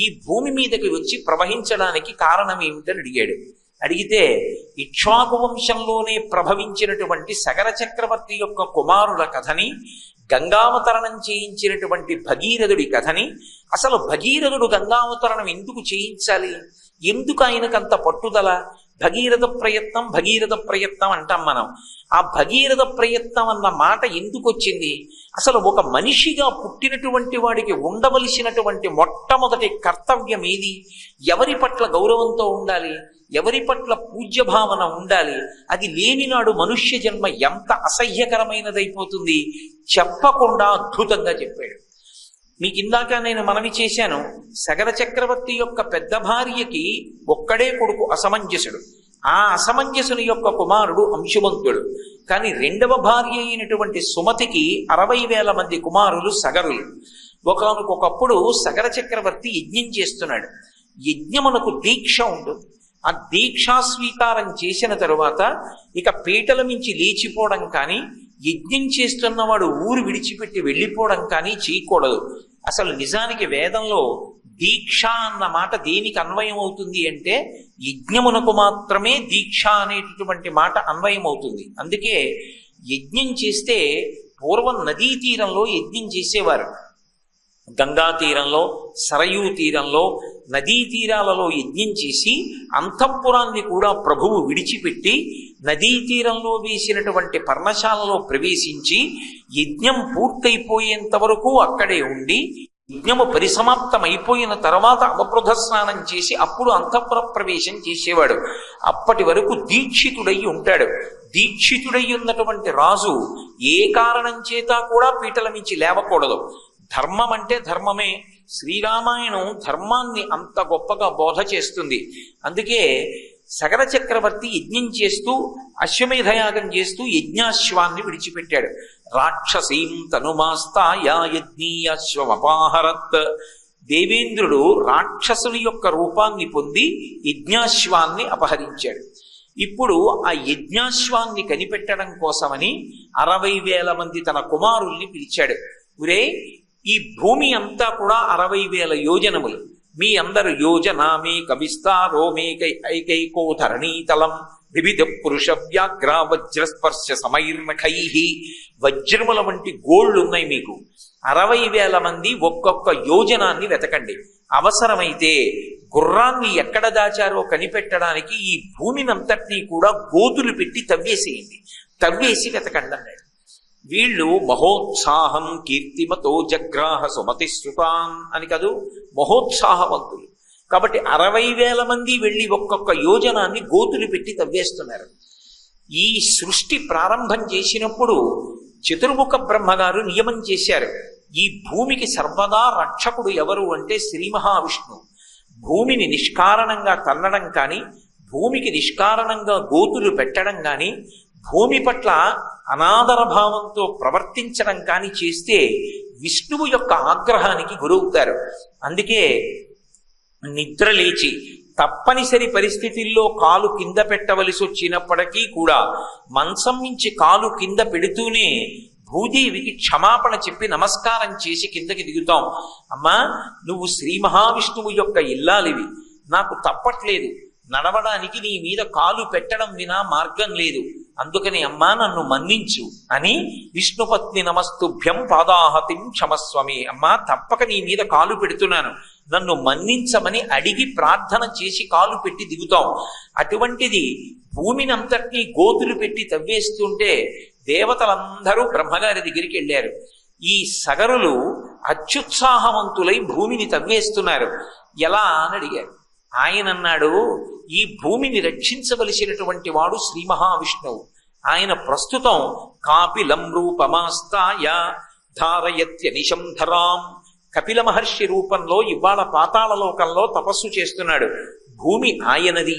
ఈ భూమి మీదకి వచ్చి ప్రవహించడానికి కారణం ఏమిటని అడిగాడు. అడిగితే ఇక్ష్వాకు వంశంలోనే ప్రభవించినటువంటి సగర చక్రవర్తి యొక్క కుమారుల కథని, గంగావతరణం చేయించినటువంటి భగీరథుడి కథని, అసలు భగీరథుడు గంగావతరణం ఎందుకు చేయించాలి, ఎందుకు ఆయనకంత పట్టుదల, భగీరథ ప్రయత్నం అంటాం మనం. ఆ భగీరథ ప్రయత్నం అన్న మాట ఎందుకు వచ్చింది? అసలు ఒక మనిషిగా పుట్టినటువంటి వాడికి ఉండవలసినటువంటి మొట్టమొదటి కర్తవ్యం ఏది? ఎవరి పట్ల గౌరవంతో ఉండాలి, ఎవరి పట్ల పూజ్య భావన ఉండాలి. అది లేనినాడు మనుష్య జన్మ ఎంత అసహ్యకరమైనదైపోతుంది. చెప్పకుండా అద్భుతంగా చెప్పాడు. మీకు ఇందాక నేను మనవి చేశాను, సగర చక్రవర్తి యొక్క పెద్ద భార్యకి ఒక్కడే కొడుకు అసమంజసుడు. ఆ అసమంజసుని యొక్క కుమారుడు అంశుమంతుడు. కానీ రెండవ భార్య అయినటువంటి సుమతికి 60,000 మంది కుమారులు సగరులు. ఒకనకొకప్పుడు సగర చక్రవర్తి యజ్ఞం చేస్తున్నాడు. యజ్ఞమునకు దీక్ష ఉంటుంది. ఆ దీక్షా స్వీకారం చేసిన తరువాత ఇక పీటల మించి లేచిపోవడం కానీ, యజ్ఞం చేస్తున్నవాడు ఊరు విడిచిపెట్టి వెళ్ళిపోవడం కానీ చేయకూడదు. అసలు నిజానికి వేదంలో దీక్ష అన్న మాట దేనికి అన్వయం అవుతుంది అంటే యజ్ఞమునకు మాత్రమే దీక్ష అనేటటువంటి మాట అన్వయం అవుతుంది. అందుకే యజ్ఞం చేస్తే పూర్వం నదీ తీరంలో యజ్ఞం చేసేవారు. గంగా తీరంలో, సరయూ తీరంలో, నదీ తీరాలలో యజ్ఞం చేసి అంతఃపురాన్ని కూడా ప్రభువు విడిచిపెట్టి నదీ తీరంలో వేసినటువంటి పర్ణశాలలో ప్రవేశించి యజ్ఞం పూర్తయిపోయేంత వరకు అక్కడే ఉండి యజ్ఞము పరిసమాప్తం అయిపోయిన తర్వాత అవబృధ స్నానం చేసి అప్పుడు అంతఃపుర ప్రవేశం చేసేవాడు. అప్పటి వరకు దీక్షితుడై ఉంటాడు. దీక్షితుడై ఉన్నటువంటి రాజు ఏ కారణం చేత కూడా పీటల మించి లేవకూడదు. ధర్మం అంటే ధర్మమే. శ్రీరామాయణం ధర్మాన్ని అంత గొప్పగా బోధ చేస్తుంది. అందుకే సగర చక్రవర్తి యజ్ఞం చేస్తూ అశ్వమేధయాగం చేస్తూ యజ్ఞాశ్వాన్ని విడిచిపెట్టాడు. రాక్షసీం తనుమాస్తాయా యజ్ఞీయాశ్వమపాహరత్. దేవేంద్రుడు రాక్షసుని యొక్క రూపాన్ని పొంది యజ్ఞాశ్వాన్ని అపహరించాడు. ఇప్పుడు ఆ యజ్ఞాశ్వాన్ని కనిపెట్టడం కోసమని 60,000 మంది తన కుమారుల్ని పిలిచాడు. ఒరే, ఈ భూమి అంతా కూడా 60,000 యోజనములు. మీ అందరు యోజనామే కవిస్తారో మేకైకైకో ధరణీతలం వివిధ పురుష వ్యాఘ్ర వజ్రస్పర్శ సమైర్మఖై. వజ్రముల వంటి గోళ్ళు ఉన్నాయి మీకు. 60,000 మంది ఒక్కొక్క యోజనాన్ని వెతకండి. అవసరమైతే గుర్రాన్ని ఎక్కడ దాచారో కనిపెట్టడానికి ఈ భూమిని అంతటినీ కూడా గోతులు పెట్టి తవ్వేసేయండి, తవ్వేసి వెతకండి అన్నాడు. వీళ్ళు మహోత్సాహం కీర్తిమతో జగ్రాహ సుమతి శ్రుతాన్ అని కదూ, మహోత్సాహవంతులు. కాబట్టి 60,000 మంది వెళ్ళి ఒక్కొక్క యోజనాన్ని గోతులు పెట్టి తవ్వేస్తున్నారు. ఈ సృష్టి ప్రారంభం చేసినప్పుడు చతుర్ముఖ బ్రహ్మగారు నియమం చేశారు, ఈ భూమికి సర్వదా రక్షకుడు ఎవరు అంటే శ్రీ మహావిష్ణువు. భూమిని నిష్కారణంగా తన్నడం కానీ, భూమికి నిష్కారణంగా గోతులు పెట్టడం కానీ, భూమి పట్ల అనాదర భావంతో ప్రవర్తించడం కానీ చేస్తే విష్ణువు యొక్క ఆగ్రహానికి గురవుతారు. అందుకే నిద్ర లేచి తప్పనిసరి పరిస్థితుల్లో కాలు కింద పెట్టవలసి వచ్చినప్పటికీ కూడా మంచం నుంచి కాలు కింద పెడుతూనే భూదేవికి క్షమాపణ చెప్పి నమస్కారం చేసి కిందకి దిగుతాం. అమ్మా, నువ్వు శ్రీ మహావిష్ణువు యొక్క ఇల్లాలివి, నాకు తప్పట్లేదు, నడవడానికి నీ మీద కాలు పెట్టడం వినా మార్గం లేదు, అందుకని అమ్మా నన్ను మన్నించు అని విష్ణుపత్ని నమస్తుభ్యం పాదాహతిం క్షమస్వమి, అమ్మా తప్పక నీ మీద కాలు పెడుతున్నాను, నన్ను మన్నించమని అడిగి ప్రార్థన చేసి కాలు పెట్టి దిగుతాం. అటువంటిది భూమిని అంతటినీ గోతులు పెట్టి తవ్వేస్తుంటే దేవతలందరూ బ్రహ్మగారి దగ్గరికి వెళ్ళారు. ఈ సగరులు అత్యుత్సాహవంతులై భూమిని తవ్వేస్తున్నారు. ఎలా అని అడిగారు. ఆయన అన్నాడు, ఈ భూమిని రక్షించవలసినటువంటి వాడు శ్రీ మహావిష్ణువు. ఆయన ప్రస్తుతం కాపిలం రూపమాస్తాయ ధారయత్యనిశం ధరాం, కపిల మహర్షి రూపంలో ఇవాళ పాతాళలోకంలో తపస్సు చేస్తున్నాడు. భూమి ఆయనది,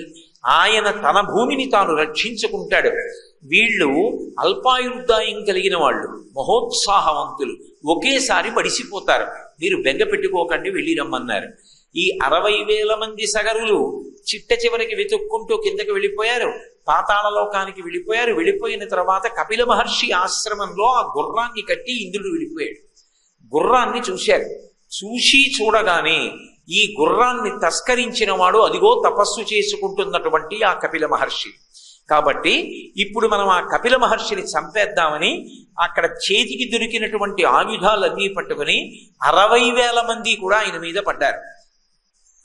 ఆయన తన భూమిని తాను రక్షించుకుంటాడు. వీళ్ళు అల్పాయుర్దాయం కలిగిన వాళ్ళు, మహోత్సాహవంతులు, ఒకేసారి మడిసిపోతారు. మీరు బెంగ పెట్టుకోకండి, వెళ్ళి రమ్మన్నారు. ఈ 60,000 మంది సగరులు చిట్ట చివరికి వెతుక్కుంటూ కిందకి వెళ్ళిపోయారు, పాతాళలోకానికి వెళ్ళిపోయారు. వెళ్ళిపోయిన తర్వాత కపిల మహర్షి ఆశ్రమంలో ఆ గుర్రాన్ని కట్టి ఇంద్రుడు వెళ్ళిపోయాడు. గుర్రాన్ని చూశారు. చూసి చూడగానే ఈ గుర్రాన్ని తస్కరించిన వాడు అదిగో తపస్సు చేసుకుంటున్నటువంటి ఆ కపిల మహర్షి. కాబట్టి ఇప్పుడు మనం ఆ కపిల మహర్షిని చంపేద్దామని అక్కడ చేతికి దొరికినటువంటి ఆయుధాలన్నీ పట్టుకుని 60,000 మంది కూడా ఆయన మీద పడ్డారు.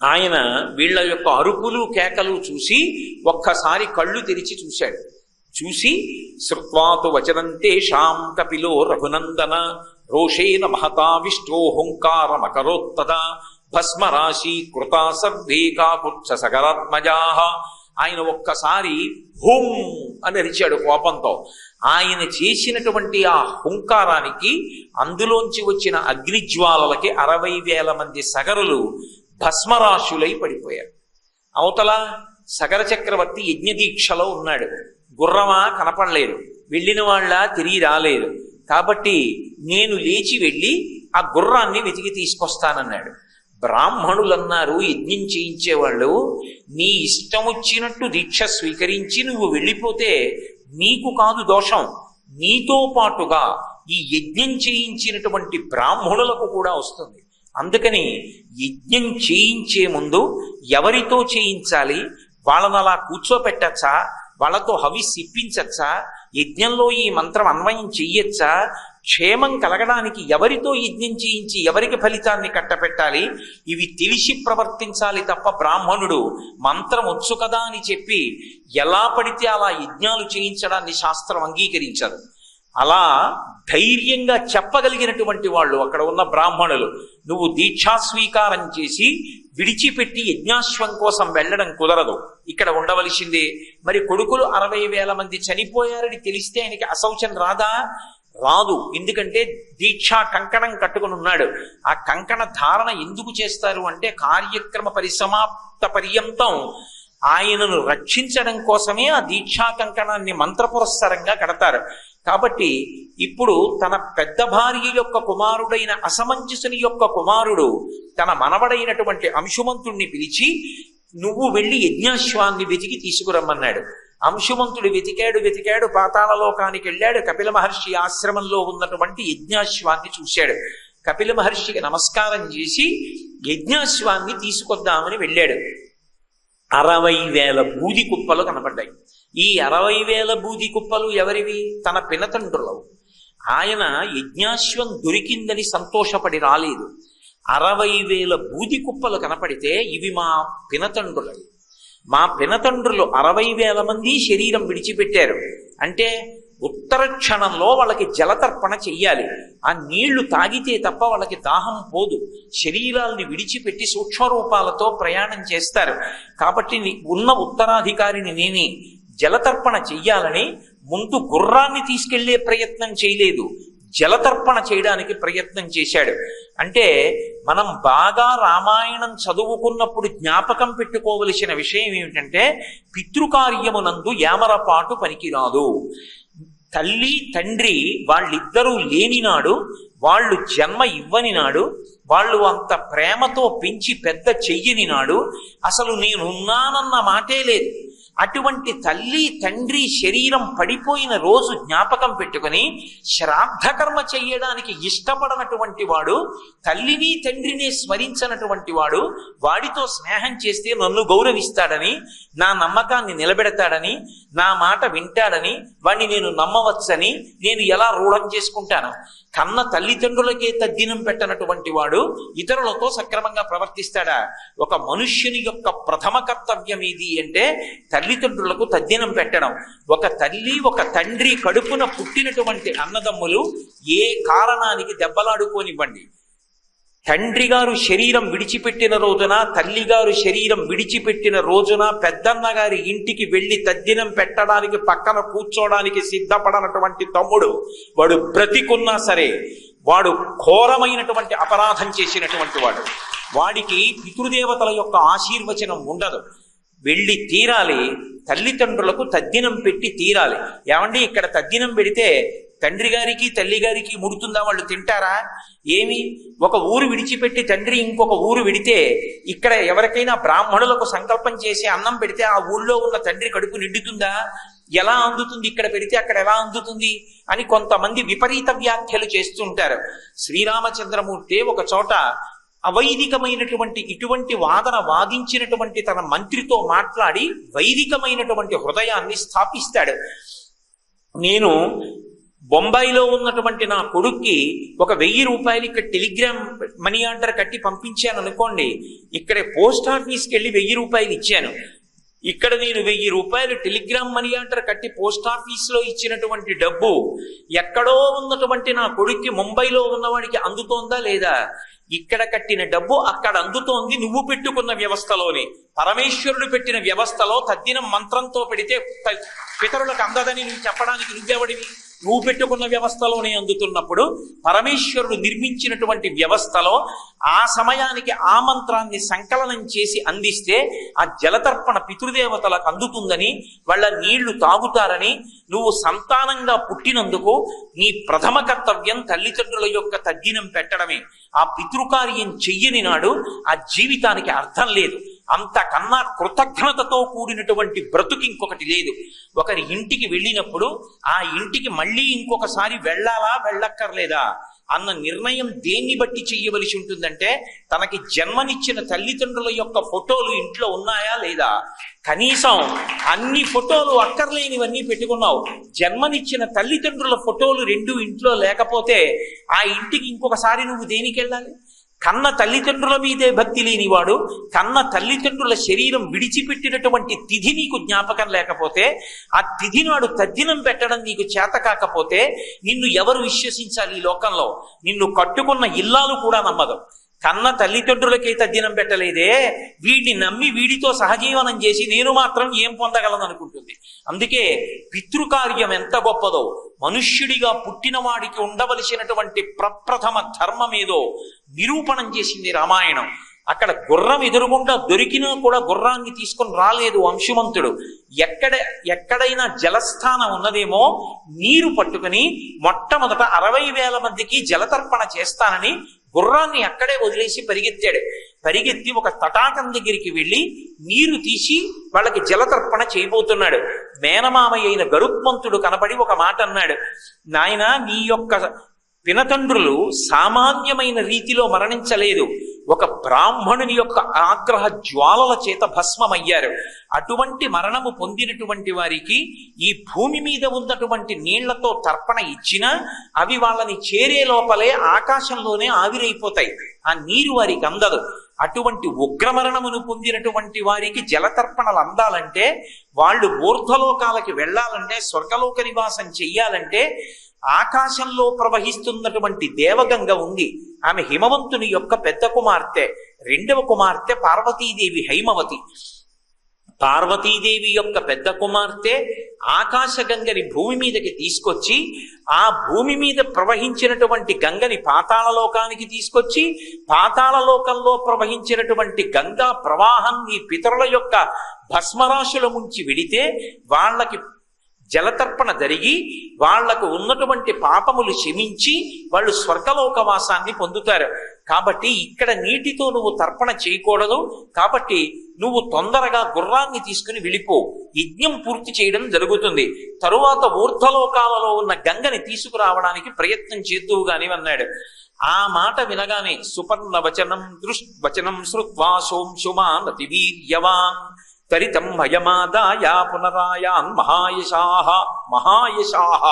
ఆయన వీళ్ళ యొక్క అరుపులు కేకలు చూసి ఒక్కసారి కళ్ళు తెరిచి చూశాడు. చూసి శ్రుత్వాతు వచనంతేషాం కపిలో రఘునందన రోషేన మహతావిష్టో హుంకారమకరోత్తదా భస్మరాశి కృతా సర్వే కాకుత్స సగరాత్మజాః. ఆయన ఒక్కసారి హుం అని అరిచాడు కోపంతో. ఆయన చేసినటువంటి ఆ హుంకారానికి, అందులోంచి వచ్చిన అగ్నిజ్వాలలకి 60,000 మంది సగరులు భస్మరాశులై పడిపోయారు. అవతల సగర చక్రవర్తి యజ్ఞదీక్షలో ఉన్నాడు. గుర్రమా కనపడలేదు, వెళ్ళిన వాళ్ళ తిరిగి రాలేదు. కాబట్టి నేను లేచి వెళ్ళి ఆ గుర్రాన్ని వెతికి తీసుకొస్తానన్నాడు. బ్రాహ్మణులన్నారు, యజ్ఞం చేయించేవాళ్ళు, నీ ఇష్టం వచ్చినట్టు దీక్ష స్వీకరించి నువ్వు వెళ్ళిపోతే నీకు కాదు దోషం, నీతో పాటుగా ఈ యజ్ఞం చేయించినటువంటి బ్రాహ్మణులకు కూడా వస్తుంది. అందుకని యజ్ఞం చేయించే ముందు ఎవరితో చేయించాలి, వాళ్ళని అలా కూర్చోపెట్టచ్చా, వాళ్ళతో హవిస్ ఇప్పించచ్చా, యజ్ఞంలో ఈ మంత్రం అన్వయం చెయ్యొచ్చా, క్షేమం కలగడానికి ఎవరితో యజ్ఞం చేయించి ఎవరికి ఫలితాన్ని కట్టపెట్టాలి, ఇవి తెలిసి ప్రవర్తించాలి తప్ప బ్రాహ్మణుడు మంత్రం వచ్చు కదా అని చెప్పి ఎలా పడితే అలా యజ్ఞాలు చేయించడాన్ని శాస్త్రం అంగీకరించదు. అలా ధైర్యంగా చెప్పగలిగినటువంటి వాళ్ళు అక్కడ ఉన్న బ్రాహ్మణులు, నువ్వు దీక్షా స్వీకారం చేసి విడిచిపెట్టి యజ్ఞాశ్వం కోసం వెళ్ళడం కుదరదు, ఇక్కడ ఉండవలసిందే. మరి కొడుకులు 60,000 మంది చనిపోయారని తెలిస్తే ఆయనకి అశౌచం రాదా? రాదు. ఎందుకంటే దీక్షా కంకణం కట్టుకుని ఉన్నాడు. ఆ కంకణ ధారణ ఎందుకు చేస్తారు అంటే కార్యక్రమ పరిసమాప్త పర్యంతం ఆయనను రక్షించడం కోసమే ఆ దీక్షా కంకణాన్ని మంత్రపురస్సరంగా కడతారు. కాబట్టి ఇప్పుడు తన పెద్ద భార్య యొక్క కుమారుడైన అసమంజసుని యొక్క కుమారుడు తన మనవడైనటువంటి అంశుమంతుణ్ణి పిలిచి, నువ్వు వెళ్ళి యజ్ఞాశ్వాన్ని వెతికి తీసుకురమ్మన్నాడు. అంశుమంతుడు వెతికాడు, పాతాళలోకానికి వెళ్ళాడు. కపిల మహర్షి ఆశ్రమంలో ఉన్నటువంటి యజ్ఞాశ్వాన్ని చూశాడు. కపిల మహర్షికి నమస్కారం చేసి యజ్ఞాశ్వాన్ని తీసుకొద్దామని వెళ్ళాడు. 60,000 బూది కుప్పలు కనపడ్డాయి. ఈ 60,000 బూది కుప్పలు ఎవరివి? తన పినతండ్రులవు. ఆయన యజ్ఞాశ్వం దొరికిందని సంతోషపడి రాలేదు. 60,000 బూది కుప్పలు కనపడితే ఇవి మా పినతండ్రులవి. మా పినతండ్రులు 60,000 మంది శరీరం విడిచిపెట్టారు అంటే ఉత్తర క్షణంలో వాళ్ళకి జలతర్పణ చెయ్యాలి. ఆ నీళ్లు తాగితే తప్ప వాళ్ళకి దాహం పోదు. శరీరాల్ని విడిచిపెట్టి సూక్ష్మరూపాలతో ప్రయాణం చేస్తారు. కాబట్టి ఉన్న ఉత్తరాధికారిని నేనే. జలతర్పణ చెయ్యాలని ముందు గుర్రాన్ని తీసుకెళ్లే ప్రయత్నం చేయలేదు, జలతర్పణ చేయడానికి ప్రయత్నం చేశాడు. అంటే మనం బాగా రామాయణం చదువుకున్నప్పుడు జ్ఞాపకం పెట్టుకోవలసిన విషయం ఏమిటంటే, పితృకార్యమునందు యామరపాటు పనికిరాదు. తల్లి తండ్రి వాళ్ళిద్దరూ లేనినాడు, వాళ్ళు జన్మ ఇవ్వని నాడు, వాళ్ళు అంత ప్రేమతో పెంచి పెద్ద చెయ్యని నాడు అసలు నేనున్నానన్న మాటే లేదు. అటువంటి తల్లి తండ్రి శరీరం పడిపోయిన రోజు జ్ఞాపకం పెట్టుకుని శ్రాద్ధకర్మ చెయ్యడానికి ఇష్టపడనటువంటి వాడు, తల్లిని తండ్రిని స్మరించినటువంటి వాడు, వాడితో స్నేహం చేస్తే నన్ను గౌరవిస్తాడని, నా నమ్మకాన్ని నిలబెడతాడని, నా మాట వింటాడని, వాడిని నేను నమ్మవచ్చని నేను ఎలా రూఢం చేసుకుంటాను? కన్న తల్లిదండ్రులకే తద్దినం పెట్టనటువంటి వాడు ఇతరులతో సక్రమంగా ప్రవర్తిస్తాడా? ఒక మనుష్యుని యొక్క ప్రథమ కర్తవ్యం ఏది అంటే తల్లి తల్లిదండ్రులకు తద్దినం పెట్టడం. ఒక తల్లి ఒక తండ్రి కడుపున పుట్టినటువంటి అన్నదమ్ములు ఏ కారణానికి దెబ్బలాడుకోనివ్వండి, తండ్రి గారు శరీరం విడిచిపెట్టిన రోజున, తల్లిగారు శరీరం విడిచిపెట్టిన రోజున పెద్దన్న గారి ఇంటికి వెళ్ళి తద్దినం పెట్టడానికి పక్కన కూర్చోడానికి సిద్ధపడనటువంటి తమ్ముడు, వాడు బ్రతికున్నా సరే వాడు ఘోరమైనటువంటి అపరాధం చేసినటువంటి వాడు. వాడికి పితృదేవతల యొక్క ఆశీర్వచనం ఉండదు. వెళ్ళి తీరాలి, తల్లిదండ్రులకు తద్దినం పెట్టి తీరాలి. ఏమండి, ఇక్కడ తద్దినం పెడితే తండ్రి గారికి తల్లి గారికి ముడుతుందా? వాళ్ళు తింటారా? ఏమి, ఒక ఊరు విడిచిపెట్టి తండ్రి ఇంకొక ఊరు విడితే ఇక్కడ ఎవరికైనా బ్రాహ్మణులకు సంకల్పం చేసి అన్నం పెడితే ఆ ఊళ్ళో ఉన్న తండ్రి కడుపు నిండుతుందా? ఎలా అందుతుంది? ఇక్కడ పెడితే అక్కడ ఎలా అందుతుంది అని కొంతమంది విపరీత వ్యాఖ్యలు చేస్తుంటారు. శ్రీరామచంద్రమూర్తి ఒక చోట అవైదికమైనటువంటి ఇటువంటి వాదన వాదించినటువంటి తన మంత్రితో మాట్లాడి వైదికమైనటువంటి హృదయాన్ని స్థాపిస్తాడు. నేను బొంబాయిలో ఉన్నటువంటి నా కొడుక్కి ఒక 1000 రూపాయలు ఇక్కడ టెలిగ్రామ్ మనీ ఆర్డర్ కట్టి పంపించాను అనుకోండి, ఇక్కడ పోస్ట్ ఆఫీస్కి వెళ్ళి 1000 రూపాయలు ఇచ్చాను. ఇక్కడ నేను 1000 రూపాయలు టెలిగ్రామ్ మనీ ఆర్డర్ కట్టి పోస్ట్ ఆఫీస్లో ఇచ్చినటువంటి డబ్బు ఎక్కడో ఉన్నటువంటి నా కొడుక్కి ముంబైలో ఉన్నవాడికి అందుతోందా లేదా? ఇక్కడ కట్టిన డబ్బు అక్కడ అందుతోంది. నువ్వు పెట్టుకున్న వ్యవస్థలోనే, పరమేశ్వరుడు పెట్టిన వ్యవస్థలో తద్దినం మంత్రంతో పెడితే పితరులకు అందదని నువ్వు చెప్పడానికి నువ్వెవడివి? నువ్వు పెట్టుకున్న వ్యవస్థలోనే అందుతున్నప్పుడు పరమేశ్వరుడు నిర్మించినటువంటి వ్యవస్థలో ఆ సమయానికి ఆ మంత్రాన్ని సంకలనం చేసి అందిస్తే ఆ జలతర్పణ పితృదేవతలకు అందుతుందని, వాళ్ళ నీళ్లు తాగుతారని, నువ్వు సంతానంగా పుట్టినందుకు నీ ప్రథమ కర్తవ్యం తల్లిదండ్రుల యొక్క తద్దినం పెట్టడమే. ఆ పితృకార్యం చెయ్యని నాడు ఆ జీవితానికి అర్థం లేదు. అంతకన్నా కృతజ్ఞతతో కూడినటువంటి బ్రతుకు ఇంకొకటి లేదు. ఒకరి ఇంటికి వెళ్ళినప్పుడు ఆ ఇంటికి మళ్ళీ ఇంకొకసారి వెళ్ళాలా వెళ్ళక్కర్లేదా అన్న నిర్ణయం దేన్ని బట్టి చెయ్యవలసి ఉంటుందంటే, తనకి జన్మనిచ్చిన తల్లిదండ్రుల యొక్క ఫోటోలు ఇంట్లో ఉన్నాయా లేదా? కనీసం అన్ని ఫోటోలు అక్కర్లేనివన్నీ పెట్టుకున్నావు, జన్మనిచ్చిన తల్లిదండ్రుల ఫోటోలు 2 ఇంట్లో లేకపోతే ఆ ఇంటికి ఇంకొకసారి నువ్వు దేనికి వెళ్ళాలి? కన్న తల్లిదండ్రుల మీదే భక్తి లేనివాడు, కన్న తల్లిదండ్రుల శరీరం విడిచిపెట్టినటువంటి తిథి నీకు జ్ఞాపకం లేకపోతే, ఆ తిథి నాడు తద్దినం పెట్టడం నీకు చేత కాకపోతే నిన్ను ఎవరు విశ్వసించాలి ఈ లోకంలో? నిన్ను కట్టుకున్న ఇల్లాలు కూడా నమ్మదు. కన్న తల్లిదండ్రులకే తద్దినం పెట్టలేదే, వీడిని నమ్మి వీడితో సహజీవనం చేసి నేను మాత్రం ఏం పొందగలను అనుకుంటుంది. అందుకే పితృకార్యం ఎంత గొప్పదో, మనుష్యుడిగా పుట్టిన వాడికి ఉండవలసినటువంటి ప్రప్రథమ ధర్మం ఏదో నిరూపణం చేసింది రామాయణం. అక్కడ గుర్రం ఎదురుగుండా దొరికినా కూడా గుర్రాన్ని తీసుకొని రాలేదు అంశుమంతుడు. ఎక్కడైనా జలస్థానం ఉన్నదేమో నీరు పట్టుకుని మొట్టమొదట 60,000 మందికి జలతర్పణ చేస్తానని గుర్రాన్ని అక్కడే వదిలేసి పరిగెత్తాడు. పరిగెత్తి ఒక తటాకం దగ్గరికి వెళ్ళి నీరు తీసి వాళ్ళకి జలతర్పణ చేయబోతున్నాడు. మేనమామయ్య అయిన గరుత్మంతుడు కనబడి ఒక మాట అన్నాడు, నాయన, నీ యొక్క పినతండ్రులు సామాన్యమైన రీతిలో మరణించలేదు, ఒక బ్రాహ్మణుని యొక్క ఆగ్రహ జ్వాలల చేత భస్మమయ్యారు. అటువంటి మరణము పొందినటువంటి వారికి ఈ భూమి మీద ఉన్నటువంటి నీళ్లతో తర్పణ ఇచ్చినా అవి వాళ్ళని చేరే లోపలే ఆకాశంలోనే ఆవిరైపోతాయి, ఆ నీరు వారికి అందదు. అటువంటి ఉగ్రమరణమును పొందినటువంటి వారికి జలతర్పణలు అందాలంటే, వాళ్ళు ఊర్ధ్వలోకాలకి వెళ్ళాలంటే, స్వర్గలోక నివాసం చెయ్యాలంటే ఆకాశంలో ప్రవహిస్తున్నటువంటి దేవగంగ ఉంది. ఆమె హిమవంతుని యొక్క పెద్ద కుమార్తె. 2వ కుమార్తె పార్వతీదేవి హైమవతి. పార్వతీదేవి యొక్క పెద్ద కుమార్తె ఆకాశగంగని భూమి మీదకి తీసుకొచ్చి, ఆ భూమి మీద ప్రవహించినటువంటి గంగని పాతాళలోకానికి తీసుకొచ్చి, పాతాళలోకంలో ప్రవహించినటువంటి గంగా ప్రవాహాన్ని పితరుల యొక్క భస్మరాశుల ముంచి విడితే వాళ్ళకి జలతర్పణ జరిగి వాళ్లకు ఉన్నటువంటి పాపములు క్షమించి వాళ్ళు స్వర్గలోకవాసాన్ని పొందుతారు. కాబట్టి ఇక్కడ నీటితో నువ్వు తర్పణ చేయకూడదు. కాబట్టి నువ్వు తొందరగా గుర్రాన్ని తీసుకుని వెళ్ళిపో, యజ్ఞం పూర్తి చేయడం జరుగుతుంది. తరువాత ఊర్ధ్వలోకాలలో ఉన్న గంగని తీసుకురావడానికి ప్రయత్నం చేద్దువు గాని అన్నాడు. ఆ మాట వినగానే సుపర్ణ వచనం శ్రుత్వా సోంశుమాన్ అతి వీర్యవాన్ తరితం భయమాదాయ పునరాయాన్ మహాయశాహ.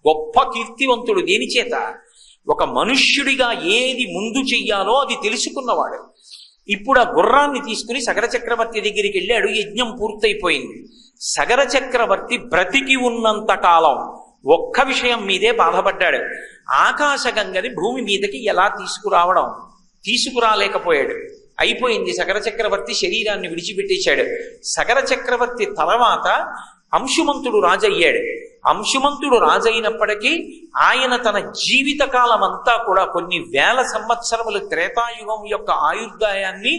గొప్ప కీర్తివంతుడు దేని చేత? ఒక మనుష్యుడిగా ఏది ముందు చెయ్యాలో అది తెలుసుకున్నవాడు. ఇప్పుడు ఆ గుర్రాన్ని తీసుకుని సగర చక్రవర్తి దగ్గరికి వెళ్ళాడు. యజ్ఞం పూర్తయిపోయింది. సగర చక్రవర్తి బ్రతికి ఉన్నంత కాలం ఒక్క విషయం మీదే బాధపడ్డాడు. ఆకాశగంగని భూమి మీదకి ఎలా తీసుకురాలేకపోయాడు. అయిపోయింది. సగర చక్రవర్తి శరీరాన్ని విడిచిపెట్టేశాడు. సగర చక్రవర్తి తర్వాత అంశుమంతుడు రాజయ్యాడు. అంశుమంతుడు రాజైనప్పటికీ ఆయన తన జీవితకాలం అంతా కూడా కొన్ని వేల సంవత్సరములు త్రేతాయుగం యొక్క ఆయుర్దాయాన్ని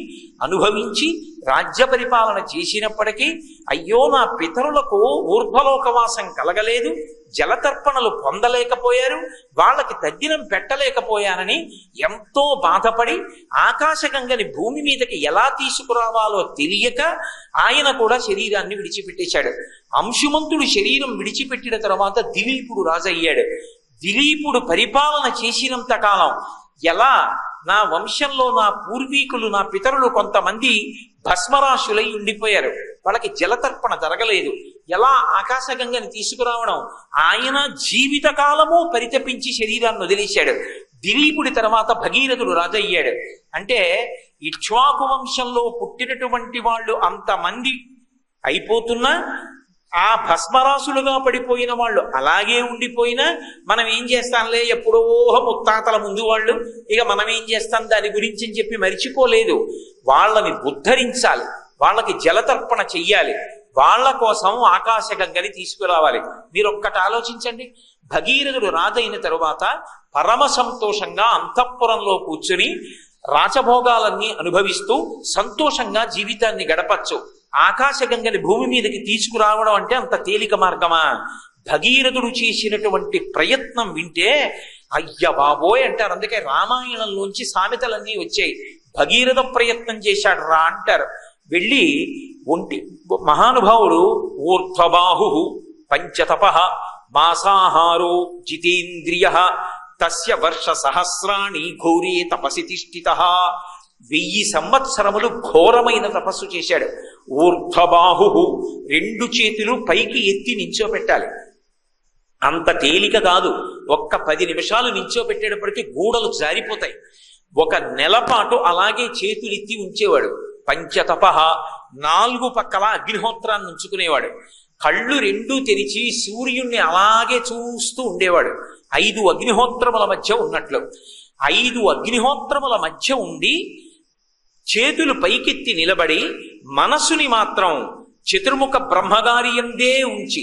అనుభవించి రాజ్య పరిపాలన చేసినప్పటికీ అయ్యో నా పితరులకు ఊర్ధ్వలోకవాసం కలగలేదు, జలతర్పణలు పొందలేకపోయారు, వాళ్ళకి తద్దినం పెట్టలేకపోయానని ఎంతో బాధపడి ఆకాశగంగని భూమి మీదకి ఎలా తీసుకురావాలో తెలియక ఆయన కూడా శరీరాన్ని విడిచిపెట్టేశాడు. అంశుమంతుడు శరీరం విడిచిపెట్టిన తర్వాత దిలీపుడు రాజయ్యాడు. దిలీపుడు పరిపాలన చేసినంత కాలం ఎలా నా వంశంలో నా పూర్వీకులు నా పితరులు కొంతమంది భస్మరాశులై ఉండిపోయారు, వాళ్ళకి జలతర్పణ జరగలేదు, ఎలా ఆకాశగంగని తీసుకురావడం, ఆయన జీవితకాలము పరితపించి శరీరాన్ని వదిలేశాడు. దిలీపుడి తర్వాత భగీరథుడు రాజయ్యాడు. అంటే ఇక్ష్వాకు వంశంలో పుట్టినటువంటి వాళ్ళు అంతమంది అయిపోతున్నా ఆ భస్మరాసులుగా పడిపోయిన వాళ్ళు అలాగే ఉండిపోయినా మనం ఏం చేస్తాంలే, ఎప్పుడో ముత్తాతల ముందు వాళ్ళు, ఇక మనం ఏం చేస్తాం దాని గురించి అని చెప్పి మరిచిపోలేదు. వాళ్ళని ఉద్ధరించాలి, వాళ్ళకి జలతర్పణ చెయ్యాలి, వాళ్ళ కోసం ఆకాశగంగని తీసుకురావాలి. మీరు ఒక్కటి ఆలోచించండి. భగీరథుడు రాజైన తరువాత పరమ సంతోషంగా అంతఃపురంలో కూర్చుని రాజభోగాలన్నీ అనుభవిస్తూ సంతోషంగా జీవితాన్ని గడపచ్చు. ఆకాశగంగని భూమి మీదకి తీసుకురావడం అంటే అంత తేలిక మార్గమా? భగీరథుడు చేసినటువంటి ప్రయత్నం వింటే అయ్య బాబోయ్ అంటారు. అందుకే రామాయణంలోంచి సామెతలన్నీ వచ్చాయి. భగీరథ ప్రయత్నం చేశాడు రా అంటారు. వెళ్ళి మహానుభావుడు ఊర్ధ్వబాహు పంచతప మాసాహారో జితేంద్రియ తస్య వర్ష సహస్రాణి ఘోరే తపసి తిష్ఠిత. 1000 సంవత్సరములు ఘోరమైన తపస్సు చేశాడు. ఊర్ధ్వబాహు 2 చేతులు పైకి ఎత్తి నించోపెట్టాలి. అంత తేలిక కాదు. ఒక్క 10 నిమిషాలు నించోపెట్టేటప్పటికీ గూడలు జారిపోతాయి. 1 నెల పాటు అలాగే చేతులెత్తి ఉంచేవాడు. పంచతప 4 పక్కల అగ్నిహోత్రాన్ని ఉంచుకునేవాడు. కళ్ళు 2 తెరిచి సూర్యుణ్ణి అలాగే చూస్తూ ఉండేవాడు. 5 అగ్నిహోత్రముల మధ్య ఉన్నట్లు. 5 అగ్నిహోత్రముల మధ్య ఉండి చేతులు పైకెత్తి నిలబడి మనసుని మాత్రం చతుర్ముఖ బ్రహ్మగారి యందే ఉంచి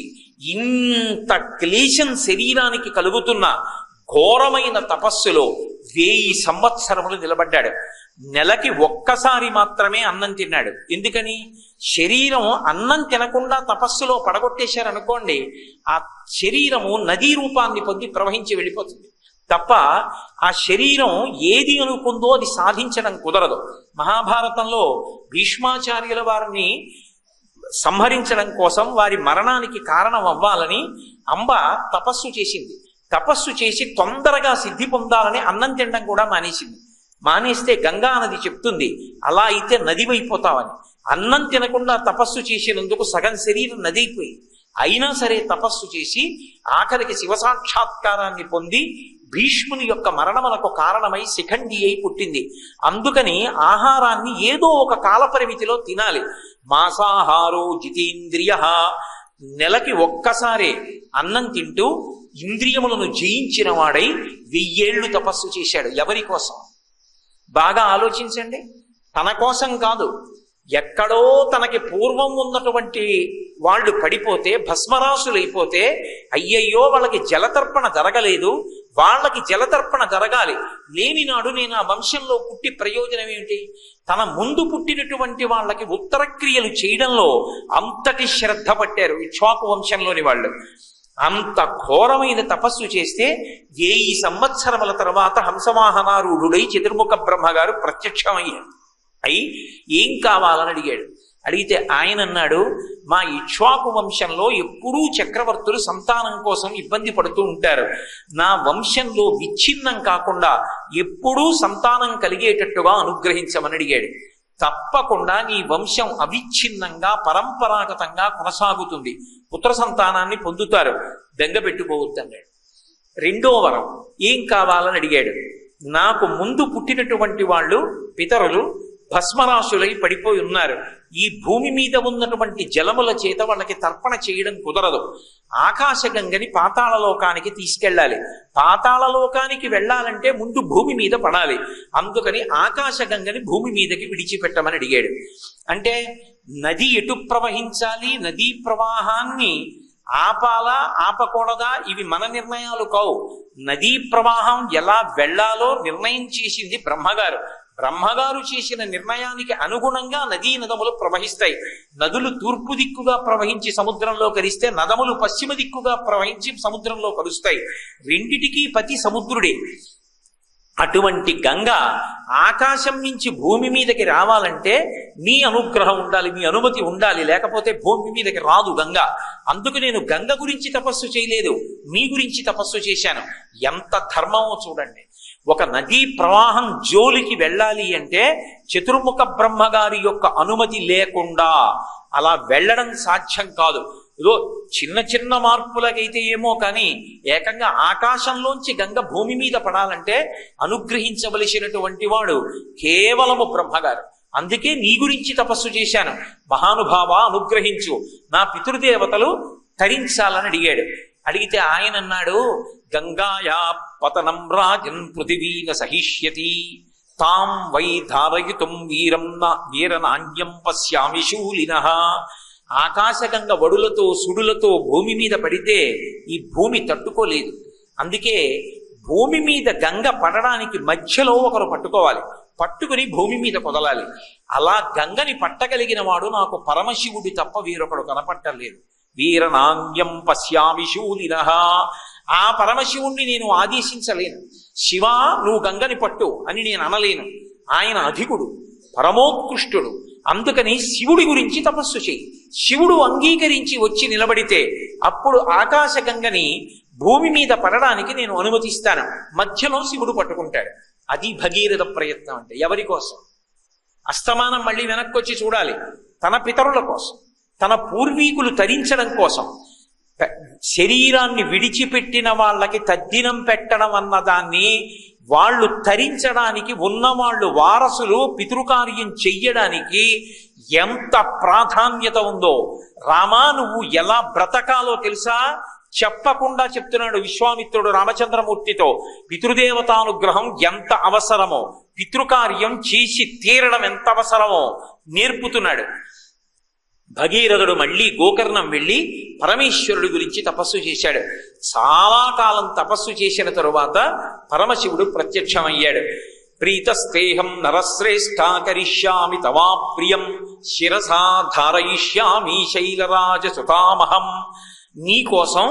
ఇంత క్లేశం శరీరానికి కలుగుతున్న ఘోరమైన తపస్సులో 1000 సంవత్సరములు నిలబడ్డాడు. నెలకి ఒక్కసారి మాత్రమే అన్నం తిన్నాడు. ఎందుకని? శరీరం అన్నం తినకుండా తపస్సులో పడగొట్టేశారనుకోండి, ఆ శరీరము నదీ రూపాన్ని పొంది ప్రవహించి వెళ్ళిపోతుంది తప్ప ఆ శరీరం ఏది అనుకుందో అది సాధించడం కుదరదు. మహాభారతంలో భీష్మాచార్యుల వారిని సంహరించడం కోసం, వారి మరణానికి కారణం అవ్వాలని అంబ తపస్సు చేసింది. తపస్సు చేసి తొందరగా సిద్ధి పొందాలని అన్నం తినడం కూడా మానేసింది. మానేస్తే గంగా నది చెప్తుంది, అలా అయితే నదివైపోతావని. అన్నం తినకుండా తపస్సు చేసినందుకు సగం శరీరం నదైపోయింది. అయినా సరే తపస్సు చేసి ఆఖరికి శివసాక్షాత్కారాన్ని పొంది భీష్ముని యొక్క మరణములకు కారణమై శిఖండి అయి పుట్టింది. అందుకని ఆహారాన్ని ఏదో ఒక కాలపరిమితిలో తినాలి. మాసాహారో జితేంద్రియ, నెలకి ఒక్కసారే అన్నం తింటూ ఇంద్రియములను జయించిన వాడై 1000 ఏళ్ళు తపస్సు చేశాడు. ఎవరి కోసం? బాగా ఆలోచించండి. తన కోసం కాదు. ఎక్కడో తనకి పూర్వం ఉన్నటువంటి వాళ్ళు పడిపోతే, భస్మరాసులైపోతే, అయ్యయ్యో వాళ్ళకి జలతర్పణ జరగలేదు, వాళ్ళకి జలతర్పణ జరగాలి, లేనినాడు నేను ఆ వంశంలో పుట్టి ప్రయోజనం ఏమిటి? తన ముందు పుట్టినటువంటి వాళ్ళకి ఉత్తర క్రియలు చేయడంలో అంతటి శ్రద్ధ పట్టారు ఇక్ష్వాకు వంశంలోని వాళ్ళు. అంత ఘోరమైన తపస్సు చేస్తే 1000 సంవత్సరముల తర్వాత హంసవాహనారూఢుడై చతుర్ముఖ బ్రహ్మగారు ప్రత్యక్షమయ్యారు. అయి ఏం కావాలని అడిగాడు. అడిగితే ఆయన అన్నాడు, మా ఇక్ష్వాకు వంశంలో ఎప్పుడూ చక్రవర్తులు సంతానం కోసం ఇబ్బంది పడుతూ ఉంటారు. నా వంశంలో విచ్ఛిన్నం కాకుండా ఎప్పుడూ సంతానం కలిగేటట్టుగా అనుగ్రహించమని అడిగాడు. తప్పకుండా నీ వంశం అవిచ్ఛిన్నంగా పరంపరాగతంగా కొనసాగుతుంది, పుత్ర సంతానాన్ని పొందుతారు, బెంగ పెట్టుకోవద్దన్నాడు. 2వ వరం ఏం కావాలని అడిగాడు. నాకు ముందు పుట్టినటువంటి వాళ్ళు పితరులు భస్మరాశులై పడిపోయి ఉన్నారు. ఈ భూమి మీద ఉన్నటువంటి జలముల చేత వాళ్ళకి తర్పణ చేయడం కుదరదు. ఆకాశగంగని పాతాళలోకానికి తీసుకెళ్ళాలి. పాతాళలోకానికి వెళ్ళాలంటే ముందు భూమి మీద పడాలి. అందుకని ఆకాశగంగని భూమి మీదకి విడిచిపెట్టమని అడిగాడు. అంటే నది ఎటు ప్రవహించాలి, నదీ ప్రవాహాన్ని ఆపాలా ఆపకూడదా ఇవి మన నిర్ణయాలు కావు. నదీ ప్రవాహం ఎలా వెళ్ళాలో నిర్ణయం చేసింది బ్రహ్మగారు. బ్రహ్మగారు చేసిన నిర్ణయానికి అనుగుణంగా నదీ నదములు ప్రవహిస్తాయి. నదులు తూర్పు దిక్కుగా ప్రవహించి సముద్రంలో కలిస్తే నదములు పశ్చిమ దిక్కుగా ప్రవహించి సముద్రంలో కలుస్తాయి. రెండిటికీ పతి సముద్రుడే. అటువంటి గంగ ఆకాశం నుంచి భూమి మీదకి రావాలంటే మీ అనుగ్రహం ఉండాలి, మీ అనుమతి ఉండాలి, లేకపోతే భూమి మీదకి రాదు గంగ. అందుకు నేను గంగ గురించి తపస్సు చేయలేదు, మీ గురించి తపస్సు చేశాను. ఎంత ధర్మమో చూడండి. ఒక నదీ ప్రవాహం జోలికి వెళ్ళాలి అంటే చతుర్ముఖ బ్రహ్మగారి యొక్క అనుమతి లేకుండా అలా వెళ్ళడం సాధ్యం కాదు. ఏదో చిన్న చిన్న మార్పులకైతే ఏమో కానీ ఏకంగా ఆకాశంలోంచి గంగ భూమి మీద పడాలంటే అనుగ్రహించవలసినటువంటి వాడు కేవలము బ్రహ్మగారు. అందుకే నీ గురించి తపస్సు చేశాను. మహానుభావ అనుగ్రహించు, నా పితృదేవతలు తరించాలని అడిగాడు. అడిగితే ఆయన అన్నాడు, గంగాయా పతనం రాజన్ పృథివీన సహిష్యతి తాం వై ధారయితుం వీరనాణ్యం పశ్యామి శూలినః. ఆకాశగంగ వడులతో సుడులతో భూమి మీద పడితే ఈ భూమి తట్టుకోలేదు. అందుకే భూమి మీద గంగ పడడానికి మధ్యలో ఒకరు పట్టుకోవాలి, పట్టుకుని భూమి మీద కొదలాలి. అలా గంగని పట్టగలిగిన వాడు నాకు పరమశివుడి తప్ప వీరొకడు కనపట్టలేదు. వీరనాంగ్యం పశ్యామి శూలినః. ఆ పరమశివుణ్ణి నేను ఆదేశించలేను. శివ నువ్వు గంగని పట్టు అని నేను అనలేను. ఆయన అధికుడు, పరమోత్కృష్టుడు. అందుకని శివుడి గురించి తపస్సు చేయి. శివుడు అంగీకరించి వచ్చి నిలబడితే అప్పుడు ఆకాశగంగని భూమి మీద పడడానికి నేను అనుమతిస్తాను. మధ్యలో శివుడు పట్టుకుంటాడు. అది భగీరథ ప్రయత్నం. అంటే ఎవరి కోసం? అస్తమానం మళ్ళీ వెనక్కి వచ్చి చూడాలి. తన పితరుల కోసం, తన పూర్వీకులు తరించడం కోసం. శరీరాన్ని విడిచిపెట్టిన వాళ్ళకి తద్దినం పెట్టడం అన్నదాన్ని వాళ్ళు తరించడానికి ఉన్నవాళ్ళు వారసులు పితృకార్యం చెయ్యడానికి ఎంత ప్రాధాన్యత ఉందో. రామా నువ్వు ఎలా బ్రతకాలో తెలుసా? చెప్పకుండా చెప్తున్నాడు విశ్వామిత్రుడు రామచంద్రమూర్తితో. పితృదేవతానుగ్రహం ఎంత అవసరమో, పితృకార్యం చేసి తీరడం ఎంత అవసరమో నేర్పుతున్నాడు. భగీరథుడు మళ్ళీ గోకర్ణం వెళ్ళి పరమేశ్వరుడి గురించి తపస్సు చేశాడు. చాలా కాలం తపస్సు చేసిన తరువాత పరమశివుడు ప్రత్యక్షమయ్యాడు. ప్రీతస్తేహం నరశ్రేష్ఠ కరిష్యామి తవా ప్రియం శిరసా ధారయిష్యామి శైలరాజ సుతామహం. నీకోసం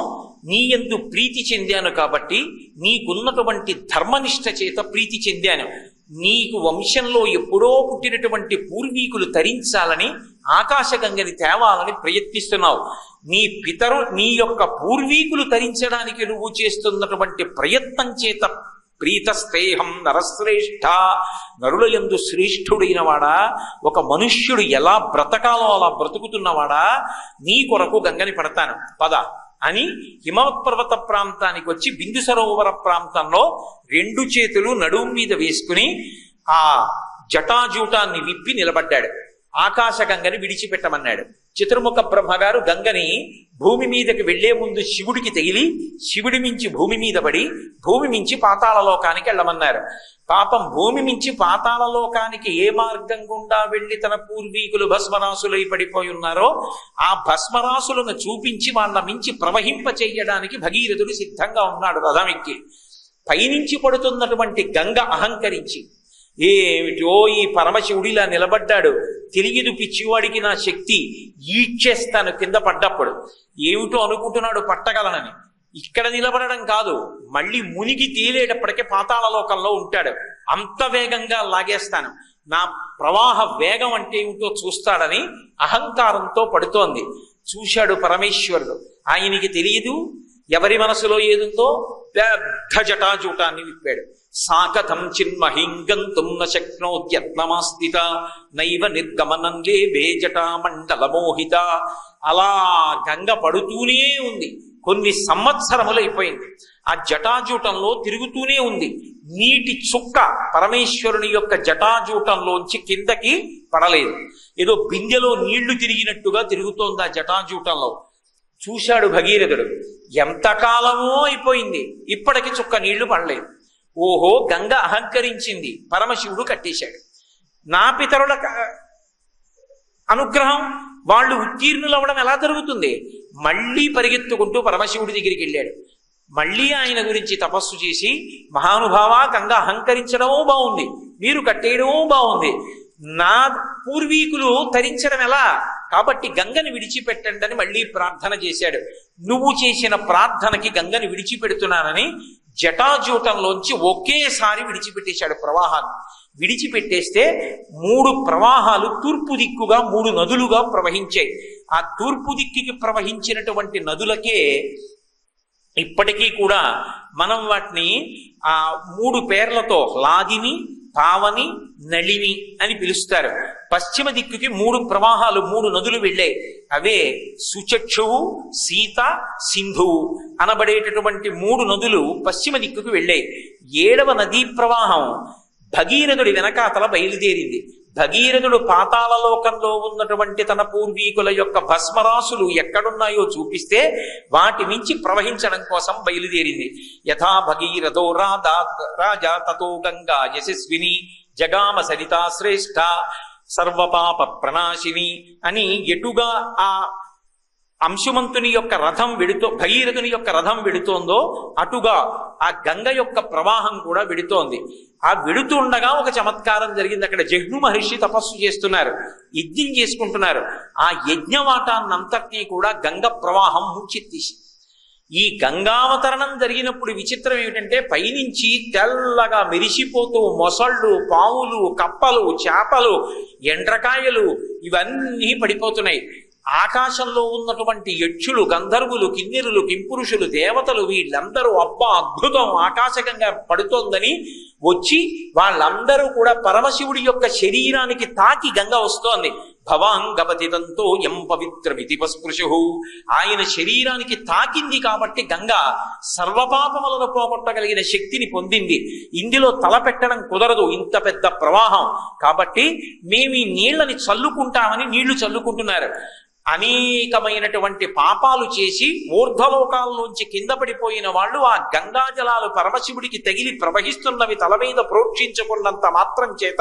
నీ యందు ప్రీతి చెందాను కాబట్టి నీకున్నటువంటి ధర్మనిష్ట చేత ప్రీతి చెందాను. నీకు వంశంలో ఎప్పుడో పుట్టినటువంటి పూర్వీకులు తరించాలని ఆకాశగంగని తేవాలని ప్రయత్నిస్తున్నావు. నీ యొక్క పూర్వీకులు తరించడానికి నువ్వు చేస్తున్నటువంటి ప్రయత్నం చేత ప్రీతస్తేహం నరశ్రేష్ఠ, నరుల యందు శ్రేష్ఠుడైన వాడా, ఒక మనుష్యుడు ఎలా బ్రతకాలో అలా బ్రతుకుతున్నవాడా, నీ కొరకు గంగని పడతాను పద అని హిమవత్పర్వత ప్రాంతానికి వచ్చి బిందు సరోవర ప్రాంతంలో 2 చేతులు నడుము మీద వేసుకుని ఆ జటాజూటాన్ని విప్పి నిలబడ్డాడు. ఆకాశగంగని విడిచిపెట్టమన్నాడు. చతుర్ముఖ బ్రహ్మగారు గంగని భూమి మీదకి వెళ్లే ముందు శివుడికి తగిలి, శివుడి మించి భూమి మీద పడి, భూమి మించి పాతాళలోకానికి వెళ్ళమన్నారు. పాపం భూమి మించి పాతాళలోకానికి ఏ మార్గం గుండా వెళ్లి తన పూర్వీకులు భస్మరాసులై పడిపోయి ఉన్నారో ఆ భస్మరాసులను చూపించి వాళ్ళ మించి ప్రవహింప చెయ్యడానికి భగీరథుడు సిద్ధంగా ఉన్నాడు రథం ఎక్కి. పైనుంచి పడుతున్నటువంటి గంగ అహంకరించి, ఏమిటో ఈ పరమశివుడిలా నిలబడ్డాడు, తెలియదు పిచ్చివాడికి నా శక్తి, ఈడ్చేస్తాను కింద పడ్డప్పుడు. ఏమిటో అనుకుంటున్నాడు పట్టగలనని. ఇక్కడ నిలబడడం కాదు, మళ్ళీ మునిగి తేలేటప్పటికే పాతాళలోకంలో ఉంటాడు. అంత వేగంగా లాగేస్తాను, నా ప్రవాహ వేగం అంటే ఏమిటో చూస్తాడని అహంకారంతో పడుతోంది. చూశాడు పరమేశ్వరుడు. ఆయనకి తెలియదు ఎవరి మనసులో ఏదుందో. పెద్ద జటాజూటాన్ని విప్పాడు. సాకథం చిన్మహింగంతుం న శక్నోద్యత్నమాస్థిత నైవ నిర్గమనం లేవే జటామండల మోహిత. అలా గంగ పడుతూనే ఉంది. కొన్ని సంవత్సరములు అయిపోయింది. ఆ జటాజూటంలో తిరుగుతూనే ఉంది. నీటి చుక్క పరమేశ్వరుని యొక్క జటాజూటంలోంచి కిందకి పడలేదు. ఏదో బిందెలో నీళ్లు తిరిగినట్టుగా తిరుగుతోంది ఆ జటాజూటంలో. చూశాడు భగీరథుడు, ఎంతకాలమో అయిపోయింది, ఇప్పటికి చుక్క నీళ్లు పడలేదు. ఓహో, గంగ అహంకరించింది, పరమశివుడు కట్టేశాడు. నా పితరుల అనుగ్రహం, వాళ్ళు ఉత్తీర్ణులవ్వడం ఎలా జరుగుతుంది? మళ్ళీ పరిగెత్తుకుంటూ పరమశివుడి దగ్గరికి వెళ్ళాడు. మళ్ళీ ఆయన గురించి తపస్సు చేసి, మహానుభావ, గంగ అహంకరించడమూ బాగుంది, మీరు కట్టేయడమూ బాగుంది, నా పూర్వీకులు తరించడం ఎలా? కాబట్టి గంగని విడిచిపెట్టండి అని మళ్ళీ ప్రార్థన చేశాడు. నువ్వు చేసిన ప్రార్థనకి గంగని విడిచిపెడుతున్నానని జటాజూటంలోంచి ఒకేసారి విడిచిపెట్టేశాడు ప్రవాహాన్ని. విడిచిపెట్టేస్తే 3 ప్రవాహాలు తూర్పు దిక్కుగా 3 నదులుగా ప్రవహించాయి. ఆ తూర్పు దిక్కుకి ప్రవహించినటువంటి నదులకే ఇప్పటికీ కూడా మనం వాటిని ఆ 3 పేర్లతో లాదిని, పావని, నళిని అని పిలుస్తారు. పశ్చిమ దిక్కుకి 3 ప్రవాహాలు, 3 నదులు వెళ్ళాయి. అవే సుచక్షువు, సీత, సింధువు అనబడేటటువంటి 3 నదులు పశ్చిమ దిక్కుకు వెళ్ళాయి. 7వ నదీ ప్రవాహం భగీరథుడి వెనకాతల బయలుదేరింది. భగీరథుడు పాతాళలోకంలో ఉన్నటువంటి తన పూర్వీకుల యొక్క భస్మరాశులు ఎక్కడున్నాయో చూపిస్తే వాటి మించి ప్రవహించడం కోసం బయలుదేరింది. యథా భగీరథో రాజా తతో గంగా యశస్విని జగామ సరితా శ్రేష్ఠ సర్వపాప ప్రణాశిని అని ఎటుగా ఆ అంశుమంతుని యొక్క రథం భగీరథుని యొక్క రథం వెడుతోందో అటుగా ఆ గంగ యొక్క ప్రవాహం కూడా వెడుతోంది. ఆ వెడుతుండగా ఒక చమత్కారం జరిగింది. అక్కడ జహ్ను మహర్షి తపస్సు చేస్తున్నారు, యజ్ఞం చేసుకుంటున్నారు. ఆ యజ్ఞవాటాన్నంతటినీ కూడా గంగ ప్రవాహం ముంచెత్తేసి, ఈ గంగావతరణం జరిగినప్పుడు విచిత్రం ఏమిటంటే పైనుంచి తెల్లగా మెరిసిపోతూ మొసళ్ళు, పావులు, కప్పలు, చేపలు, ఎండ్రకాయలు ఇవన్నీ పడిపోతున్నాయి. ఆకాశంలో ఉన్నటువంటి యక్షులు, గంధర్వులు, కిన్నెరులు, కింపురుషులు, దేవతలు వీళ్ళందరూ అబ్బా అద్భుతం, ఆకాశగంగా పడుతోందని వచ్చి వాళ్ళందరూ కూడా పరమశివుడి యొక్క శరీరానికి తాకి గంగ వస్తోంది. భవాంగపతితంతో ఎం పవిత్రమితి పస్పృశు, ఆయన శరీరానికి తాకింది కాబట్టి గంగ సర్వపాపములను పోగొట్టగలిగిన శక్తిని పొందింది. ఇందులో తలపెట్టడం కుదరదు, ఇంత పెద్ద ప్రవాహం. కాబట్టి మేము ఈ నీళ్లని చల్లుకుంటామని నీళ్లు చల్లుకుంటున్నారు. అనేకమైనటువంటి పాపాలు చేసి ఊర్ధ్వలోకాల్లోంచి కింద పడిపోయిన వాళ్ళు ఆ గంగాజలాలు పరమశివుడికి తగిలి ప్రవహిస్తున్నవి తల మీద ప్రోక్షించుకున్నంత మాత్రం చేత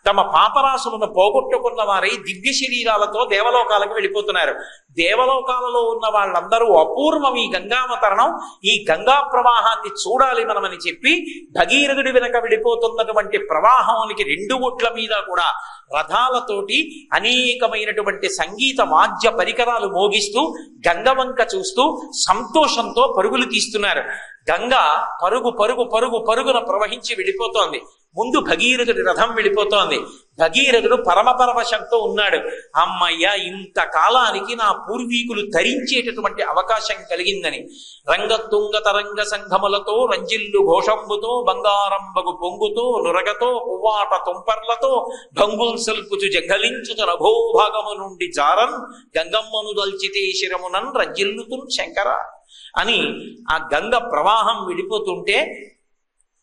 తమ పాపరాశులను పోగొట్టుకున్న వారై దివ్య శరీరాలతో దేవలోకాలకు వెళ్ళిపోతున్నారు. దేవలోకాలలో ఉన్న వాళ్ళందరూ అపూర్వం ఈ గంగావతరణం, ఈ గంగా ప్రవాహాన్ని చూడాలి మనమని చెప్పి భగీరథుడి వెనక వెళ్ళిపోతున్నటువంటి ప్రవాహానికి 2 ఒట్ల మీద కూడా రథాలతోటి అనేకమైనటువంటి సంగీత వాద్య పరికరాలు మోగిస్తూ గంగవంక చూస్తూ సంతోషంతో పరుగులు తీస్తున్నారు. గంగ పరుగు పరుగు పరుగు పరుగున ప్రవహించి వెళ్ళిపోతోంది. ముందు భగీరథుడి రథం వెళ్ళిపోతోంది. భగీరథుడు పరమపరవశంతో ఉన్నాడు. అమ్మయ్య, ఇంతకాలానికి నా పూర్వీకులు తరించేటటువంటి అవకాశం కలిగిందని రంగతుంగ తరంగ సంఘములతో రంజిల్లు ఘోషంబుతో బంగారంబగు పొంగుతో నురగతో పువ్వాట తుంపర్లతో భంగుల్ సల్పుచు జంగలించుత నభోభాగము నుండి జారన్ గంగమ్మను దల్చితే శిరమునన్ రంజిల్లుతున్ శంకర అని ఆ గంగ ప్రవాహం వెళ్ళిపోతుంటే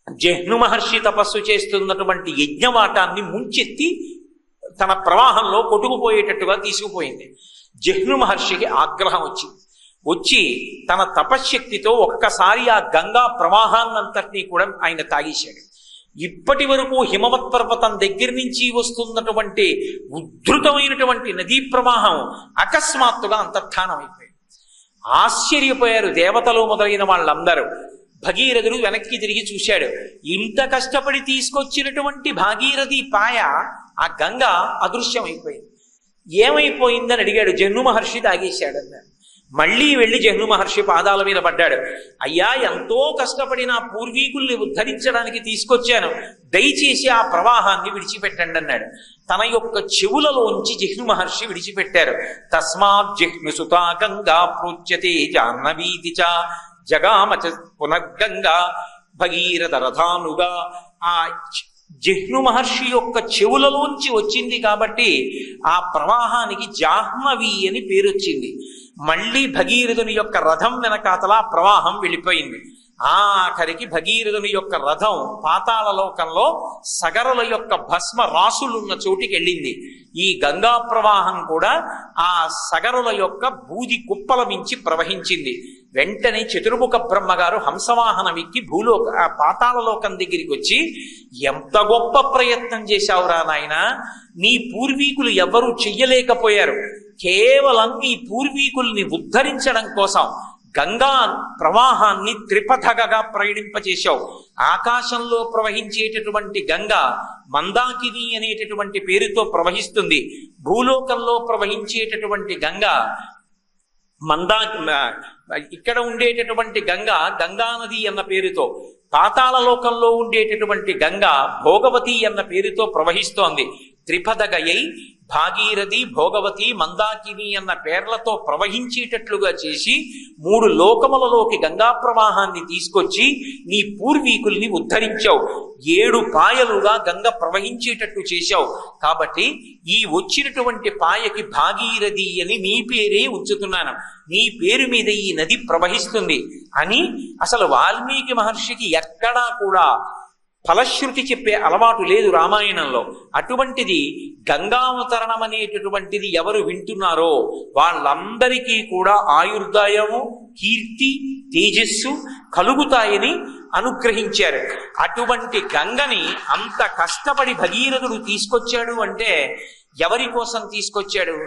జహ్ను మహర్షి తపస్సు చేస్తున్నటువంటి యజ్ఞవాటాన్ని ముంచెత్తి తన ప్రవాహంలో కొట్టుకుపోయేటట్టుగా తీసుకుపోయింది. జహ్ను మహర్షికి ఆగ్రహం వచ్చి తన తపశ్శక్తితో ఒక్కసారి ఆ గంగా ప్రవాహాన్నంతటినీ కూడా ఆయన తాగేశాడు. ఇప్పటి వరకు హిమవత్ పర్వతం దగ్గర నుంచి వస్తున్నటువంటి ఉద్ధృతమైనటువంటి నదీ ప్రవాహం అకస్మాత్తుగా అంతర్ధానం అయిపోయింది. ఆశ్చర్యపోయారు దేవతలు మొదలైన వాళ్ళందరూ. భగీరథుడు వెనక్కి తిరిగి చూశాడు. ఇంత కష్టపడి తీసుకొచ్చినటువంటి భాగీరథి పాయ ఆ గంగ అదృశ్యమైపోయింది. ఏమైపోయిందని అడిగాడు. జహ్ను మహర్షి తాగేశాడన్నారు. మళ్ళీ వెళ్ళి జహ్ను మహర్షి పాదాల మీద పడ్డాడు. అయ్యా, ఎంతో కష్టపడి నా పూర్వీకుల్ని ఉద్ధరించడానికి తీసుకొచ్చాను, దయచేసి ఆ ప్రవాహాన్ని విడిచిపెట్టండి అన్నాడు. తన యొక్క చెవులలోంచి జహ్ను మహర్షి విడిచిపెట్టారు. తస్మాత్ జహ్ను సుతా గంగా ప్రోచ్యతే జాహ్నవీతి చ జగామచ పునర్గంగా భగీరథ రథానుగా. ఆ జహ్ను మహర్షి యొక్క చెవులలోంచి వచ్చింది కాబట్టి ఆ ప్రవాహానికి జాహ్నవి అని పేరు వచ్చింది. మళ్ళీ భగీరథుని యొక్క రథం వెనకాతలా ప్రవాహం వెళ్ళిపోయింది. ఆఖరికి భగీరథుని యొక్క రథం పాతాళ లోకంలో సగరుల యొక్క భస్మ రాసులున్న చోటికి వెళ్ళింది. ఈ గంగా ప్రవాహం కూడా ఆ సగరుల యొక్క బూది కుప్పల మించి ప్రవహించింది. వెంటనే చతుర్ముఖ బ్రహ్మగారు హంసవాహనం ఎక్కి పాతాళ లోకం దగ్గరికి వచ్చి, ఎంత గొప్ప ప్రయత్నం చేశావురా నాయన, నీ పూర్వీకులు ఎవరూ చెయ్యలేకపోయారు. కేవలం నీ పూర్వీకుల్ని ఉద్ధరించడం కోసం గంగా ప్రవాహాన్ని త్రిపథగగా ప్రయాణింపచేశావు. ఆకాశంలో ప్రవహించేటటువంటి గంగా మందాకిని అనేటటువంటి పేరుతో ప్రవహిస్తుంది. భూలోకంలో ప్రవహించేటటువంటి గంగా ఇక్కడ ఉండేటటువంటి గంగా గంగానది అన్న పేరుతో, పాతాళ లోకంలో ఉండేటటువంటి గంగా భోగవతి అన్న పేరుతో ప్రవహిస్తోంది. త్రిపదగయై భాగీరథి, భోగవతి, మందాకిని అన్న పేర్లతో ప్రవహించేటట్లుగా చేసి 3 లోకములలోకి గంగా ప్రవాహాన్ని తీసుకొచ్చి నీ పూర్వీకుల్ని ఉద్ధరించావు. 7 పాయలుగా గంగ ప్రవహించేటట్టు చేశావు. కాబట్టి ఈ వచ్చినటువంటి పాయకి భాగీరథి అని నీ పేరే ఉంచుతున్నాను, నీ పేరు మీద ఈ నది ప్రవహిస్తుంది అని అసలు వాల్మీకి మహర్షికి ఎక్కడా కూడా ఫలశ్రుతి చెప్పే అలవాటు లేదు రామాయణంలో. అటువంటిది గంగావతరణం అనేటటువంటిది ఎవరు వింటున్నారో వాళ్ళందరికీ కూడా ఆయుర్దాయము, కీర్తి, తేజస్సు కలుగుతాయని అనుగ్రహించారు. అటువంటి గంగని అంత కష్టపడి భగీరథుడు తీసుకొచ్చాడు అంటే ఎవరి కోసం తీసుకొచ్చాడు?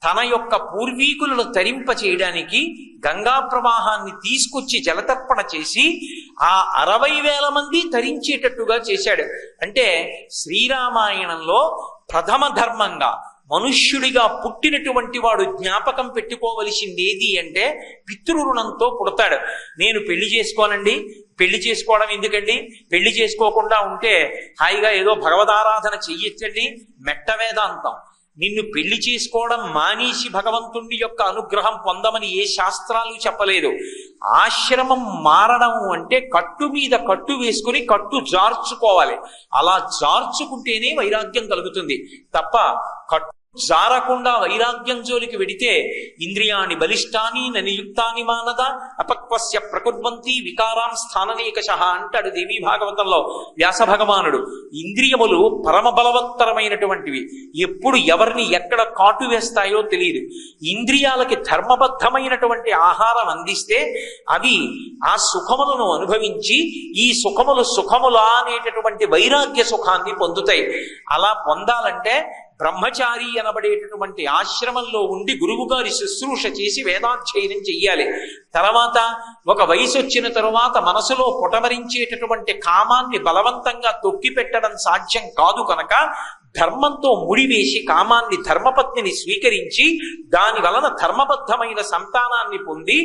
తన యొక్క పూర్వీకులను తరింప చేయడానికి గంగా ప్రవాహాన్ని తీసుకొచ్చి జలతర్పణ చేసి ఆ 60,000 మంది తరించేటట్టుగా చేశాడు. అంటే శ్రీరామాయణంలో ప్రథమ ధర్మంగా మనుష్యుడిగా పుట్టినటువంటి వాడు జ్ఞాపకం పెట్టుకోవలసింది ఏది అంటే పితృరుణంతో పుడతాడు. నేను పెళ్లి చేసుకోనండి, పెళ్లి చేసుకోవడం ఎందుకండి, పెళ్లి చేసుకోకుండా ఉంటే హాయిగా ఏదో భగవదారాధన చెయ్యొచ్చండి, మెట్ట వేదాంతం. నిన్ను పెళ్లి చేసుకోవడం మానేసి భగవంతుడి యొక్క అనుగ్రహం పొందమని ఏ శాస్త్రాలు చెప్పలేదు. ఆశ్రమం మారడం అంటే కట్టు మీద కట్టు వేసుకుని కట్టు జార్చుకోవాలి. అలా జార్చుకుంటేనే వైరాగ్యం కలుగుతుంది తప్ప కట్టు జారకుండా వైరాగ్యం జోలికి వెడితే ఇంద్రియాణి బలిష్టాని ననియుక్తాని మానద అపక్వస్య ప్రకుర్వంతి వికారాం స్థాననేకశః అంటాడు దేవీ భాగవతంలో వ్యాస భగవానుడు. ఇంద్రియములు పరమ బలవత్తరమైనటువంటివి, ఎప్పుడు ఎవరిని ఎక్కడ కాటు వేస్తాయో తెలియదు. ఇంద్రియాలకి ధర్మబద్ధమైనటువంటి ఆహారం అందిస్తే అవి ఆ సుఖములను అనుభవించి ఈ సుఖములు సుఖములా అనేటటువంటి వైరాగ్య సుఖాన్ని పొందుతాయి. అలా పొందాలంటే బ్రహ్మచారి అనబడేటటువంటి ఆశ్రమంలో ఉండి గురువు గారి శుశ్రూష చేసి వేదాధ్యయనం చెయ్యాలి. తర్వాత ఒక వయసు వచ్చిన తరువాత మనసులో పొటమరించేటటువంటి కామాన్ని బలవంతంగా తొక్కి పెట్టడం సాధ్యం కాదు కనుక ధర్మంతో ముడివేసి కామాన్ని ధర్మపత్నిని స్వీకరించి దాని వలన ధర్మబద్ధమైన సంతానాన్ని పొంది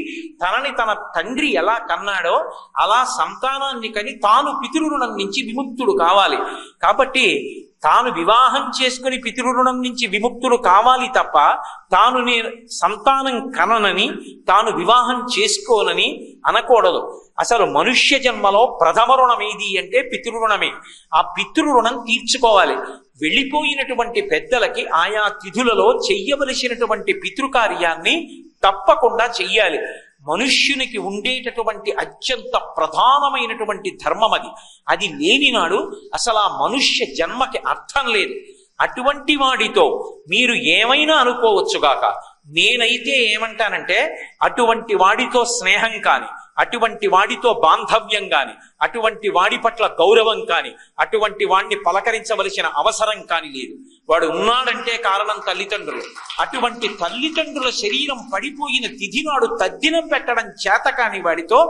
తనని తన తండ్రి ఎలా కన్నాడో అలా సంతానాన్ని కని తాను పితృరుణం నుంచి విముక్తుడు కావాలి. కాబట్టి తాను వివాహం చేసుకుని పితృరుణం నుంచి విముక్తుడు కావాలి తప్ప తాను నేను సంతానం కననని తాను వివాహం చేసుకోనని అనకూడదు. అసలు మనుష్య జన్మలో ప్రథమ రుణం ఏది అంటే పితృరుణమే. ఆ పితృరుణం తీర్చుకోవాలి. వెళ్ళిపోయినటువంటి పెద్దలకి ఆయా తిథులలో చెయ్యవలసినటువంటి పితృకార్యాన్ని తప్పకుండా చెయ్యాలి. మనుష్యునికి ఉండేటటువంటి అత్యంత ప్రధానమైనటువంటి ధర్మం అది. అది లేనినాడు అసలు ఆ మనుష్య జన్మకి అర్థం లేదు. అటువంటి వాడితో మీరు ఏమైనా అనుకోవచ్చుగాక, నేనైతే ఏమంటానంటే అటువంటి వాడితో స్నేహం కాని, అటువంటి వాడితో బాంధవ్యం కాని, అటువంటి వాడి పట్ల గౌరవం కాని, అటువంటి వాడిని పలకరించవలసిన అవసరం కాని లేదు. వాడు ఉన్నాడంటే కారణం తల్లిదండ్రులు. అటువంటి తల్లిదండ్రుల శరీరం పడిపోయిన తిథి నాడు తద్దినం పెట్టడం చేత కాని వాడితో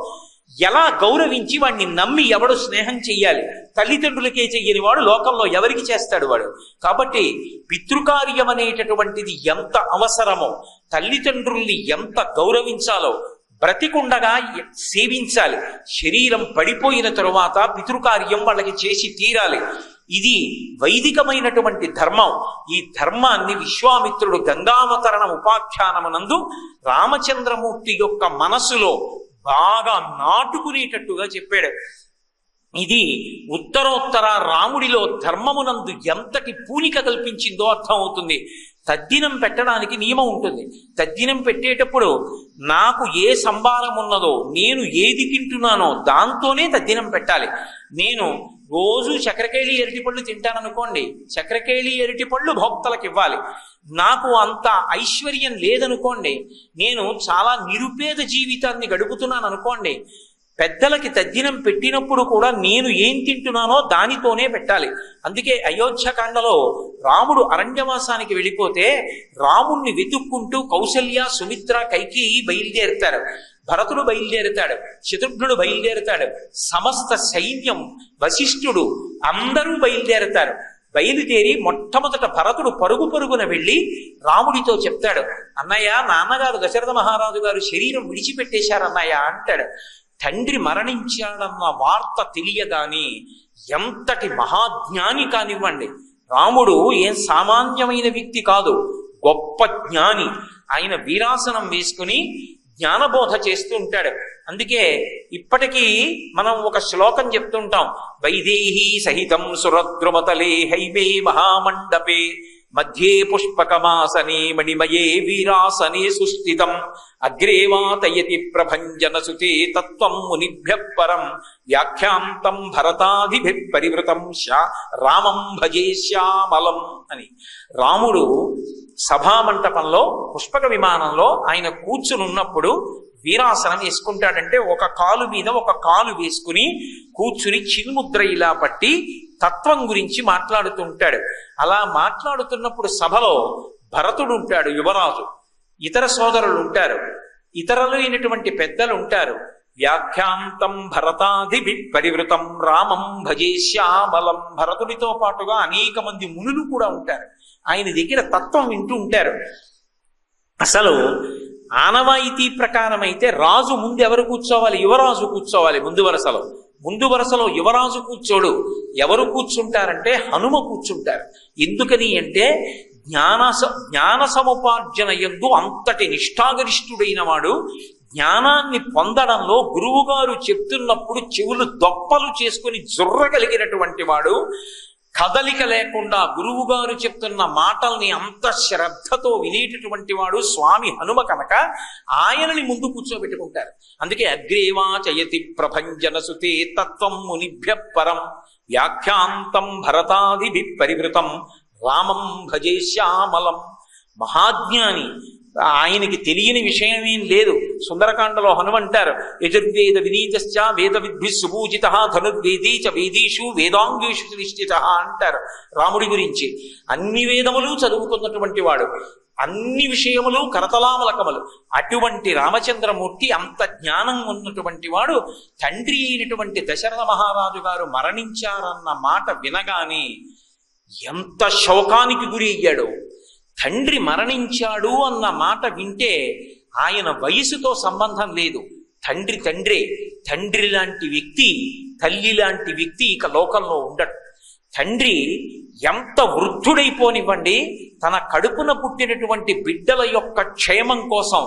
ఎలా గౌరవించి వాడిని నమ్మి ఎవడు స్నేహం చెయ్యాలి? తల్లిదండ్రులకే చెయ్యని వాడు లోకంలో ఎవరికి చేస్తాడు వాడు? కాబట్టి పితృకార్యం అనేటటువంటిది ఎంత అవసరమో, తల్లిదండ్రుల్ని ఎంత గౌరవించాలో బ్రతికుండగా సేవించాలి. శరీరం పడిపోయిన తరువాత పితృకార్యం వాళ్ళకి చేసి తీరాలి. ఇది వైదికమైనటువంటి ధర్మం. ఈ ధర్మాన్ని విశ్వామిత్రుడు గంగావతరణ ఉపాఖ్యానమునందు రామచంద్రమూర్తి యొక్క మనసులో బాగా నాటుకునేటట్టుగా చెప్పాడు. ఇది ఉత్తరోత్తర రాముడిలో ధర్మమునందు ఎంతటి పూనిక కల్పించిందో అర్థమవుతుంది. తద్దినం పెట్టడానికి నియమం ఉంటుంది. తద్దినం పెట్టేటప్పుడు నాకు ఏ సంభారం ఉన్నదో, నేను ఏది తింటున్నానో దాంతోనే తద్దినం పెట్టాలి. నేను రోజు చక్రకేళి అరటిపళ్ళు తింటాననుకోండి, చక్రకేళి అరటిపళ్ళు భోక్తలకు ఇవ్వాలి. నాకు అంత ఐశ్వర్యం లేదనుకోండి, నేను చాలా నిరుపేద జీవితాన్ని గడుపుతున్నాను అనుకోండి, పెద్దలకి తద్దినం పెట్టినప్పుడు కూడా నేను ఏం తింటున్నానో దానితోనే పెట్టాలి. అందుకే అయోధ్యకాండలో రాముడు అరణ్యవాసానికి వెళ్ళిపోతే రాముణ్ణి వెతుక్కుంటూ కౌసల్య, సుమిత్ర, కైకేయి బయలుదేరుతారు. భరతుడు బయలుదేరుతాడు, శత్రుఘ్నుడు బయలుదేరుతాడు, సమస్త సైన్యం, వశిష్ఠుడు అందరూ బయలుదేరుతారు. బయలుదేరి మొట్టమొదట భరతుడు పరుగు పరుగున వెళ్ళి రాముడితో చెప్తాడు, అన్నయ్య, నాన్నగారు దశరథ మహారాజు గారు శరీరం విడిచిపెట్టేశారన్నయ్య అంటాడు. తండ్రి మరణించాడన్న వార్త తెలియదాని ఎంతటి మహాజ్ఞాని కానివ్వండి, రాముడు ఏం సామాన్యమైన వ్యక్తి కాదు, గొప్ప జ్ఞాని. ఆయన వీరాసనం వేసుకుని జ్ఞానబోధ చేస్తూ ఉంటాడు. అందుకే ఇప్పటికీ మనం ఒక శ్లోకం చెప్తుంటాం, వైదేహీ సహితం సురద్రుమతలే హైమే మహామండపే మధ్యే పుష్పకమాసనే మణిమయే వీరాసనే సుస్థితం అగ్రేవాతయతి ప్రభంజన సుతే తత్వం మునిభ్య పరం వ్యాఖ్యాంతం భరతాదిభి పరివృతం రామం భజే శ్యామలం అని. రాముడు సభామంటపంలో పుష్పక విమానంలో ఆయన కూర్చునున్నప్పుడు వీరాసనం వేసుకుంటాడంటే ఒక కాలు మీద ఒక కాలు వేసుకుని కూర్చుని చిన్ముద్ర ఇలా పట్టి తత్వం గురించి మాట్లాడుతుంటాడు. అలా మాట్లాడుతున్నప్పుడు సభలో భరతుడు ఉంటాడు, యువరాజు, ఇతర సోదరులు ఉంటారు, ఇతరులు అయినటువంటి పెద్దలు ఉంటారు. వ్యాఖ్యాంతం భరతాదిభి పరివృతం రామం భజే శ్యామలం. భరతుడితో పాటుగా అనేక మంది మునులు కూడా ఉంటారు. ఆయన దగ్గర తత్వం వింటూ ఉంటారు. అసలు ఆనవాయితీ ప్రకారం అయితే రాజు ముందు ఎవరు కూర్చోవాలి? యువరాజు కూర్చోవాలి ముందు వరుసలో. ముందు వరుసలో యువరాజు కూర్చోడు. ఎవరు కూర్చుంటారంటే హనుమ కూర్చుంటారు. ఎందుకని అంటే జ్ఞాన సముపార్జన యందు అంతటి నిష్ఠాగరిష్ఠుడైన వాడు. జ్ఞానాన్ని పొందడంలో గురువుగారు చెప్తున్నప్పుడు చెవులు దొప్పలు చేసుకుని జుర్రగలిగినటువంటి వాడు. కదలిక లేకుండా గురువుగారు చెప్తున్న మాటల్ని అంత శ్రద్ధతో వినేటటువంటి వాడు స్వామి హనుమ కనుక ఆయనని ముందు కూర్చోబెట్టుకుంటారు. అందుకే అగ్రేవాచయతి ప్రభంజన సుతే తత్వం మునిభ్య పరం వ్యాఖ్యాంతం భరతాదిభి పరివృతం రామం భజే శ్యామలం. మహాజ్ఞాని, ఆయనకి తెలియని విషయమేం లేదు. సుందరకాండలో హనుమంటారు, యజుర్వేద వినీతశ్చ వేద విద్భి సుపూజిత ధనుర్వేదీ చ వేదీషు వేదాంగేషు నిష్ఠిత అంటారు రాముడి గురించి. అన్ని వేదములు చదువుకున్నటువంటి వాడు, అన్ని విషయములు కరతలామలకములు. అటువంటి రామచంద్రమూర్తి అంత జ్ఞానం ఉన్నటువంటి వాడు. తండ్రి అయినటువంటి దశరథ మహారాజు గారు మరణించారన్న మాట వినగానే ఎంత శోకానికి గురి అయ్యాడు. తండ్రి మరణించాడు అన్న మాట వింటే ఆయన వయసుతో సంబంధం లేదు. తండ్రి తండ్రే. తండ్రి లాంటి వ్యక్తి, తల్లి లాంటి వ్యక్తి ఇక లోకంలో ఉండడు. తండ్రి ఎంత వృద్ధుడైపోనివ్వండి, తన కడుపున పుట్టినటువంటి బిడ్డల యొక్క క్షేమం కోసం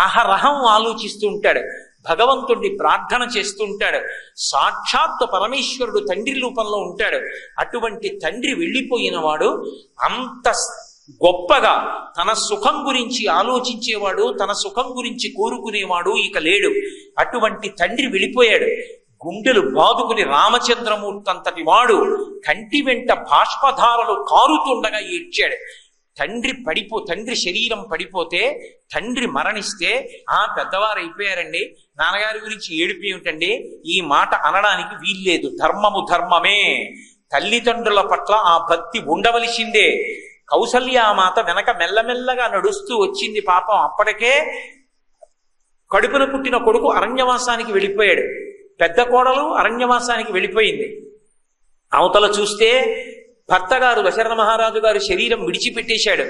అహరహం ఆలోచిస్తూ ఉంటాడు. భగవంతుడిని ప్రార్థన చేస్తూ ఉంటాడు. సాక్షాత్ పరమేశ్వరుడు తండ్రి రూపంలో ఉంటాడు. అటువంటి తండ్రి వెళ్ళిపోయిన వాడు అంత గొప్పగా తన సుఖం గురించి ఆలోచించేవాడు, తన సుఖం గురించి కోరుకునేవాడు ఇక లేడు. అటువంటి తండ్రి వెళ్ళిపోయాడు. గుండెలు బాదుకుని రామచంద్రమూర్తి అంతటి వాడు కంటి వెంట బాష్పధారలు కారుతుండగా ఏడ్చాడు. తండ్రి శరీరం పడిపోతే, తండ్రి మరణిస్తే, పెద్దవారు అయిపోయారండి, నాన్నగారి గురించి ఏడుపు ఏమిటండి, ఈ మాట అనడానికి వీల్లేదు. ధర్మము ధర్మమే. తల్లిదండ్రుల పట్ల ఆ భక్తి ఉండవలసిందే. కౌసల్యామాత వెనక మెల్లమెల్లగా నడుస్తూ వచ్చింది. పాపం అప్పటికే కడుపున పుట్టిన కొడుకు అరణ్యవాసానికి వెళ్ళిపోయాడు. పెద్ద కోడలు అరణ్యవాసానికి వెళ్ళిపోయింది. అవతల చూస్తే భర్త గారు దశరథ మహారాజు గారు శరీరం విడిచిపెట్టేశాడు.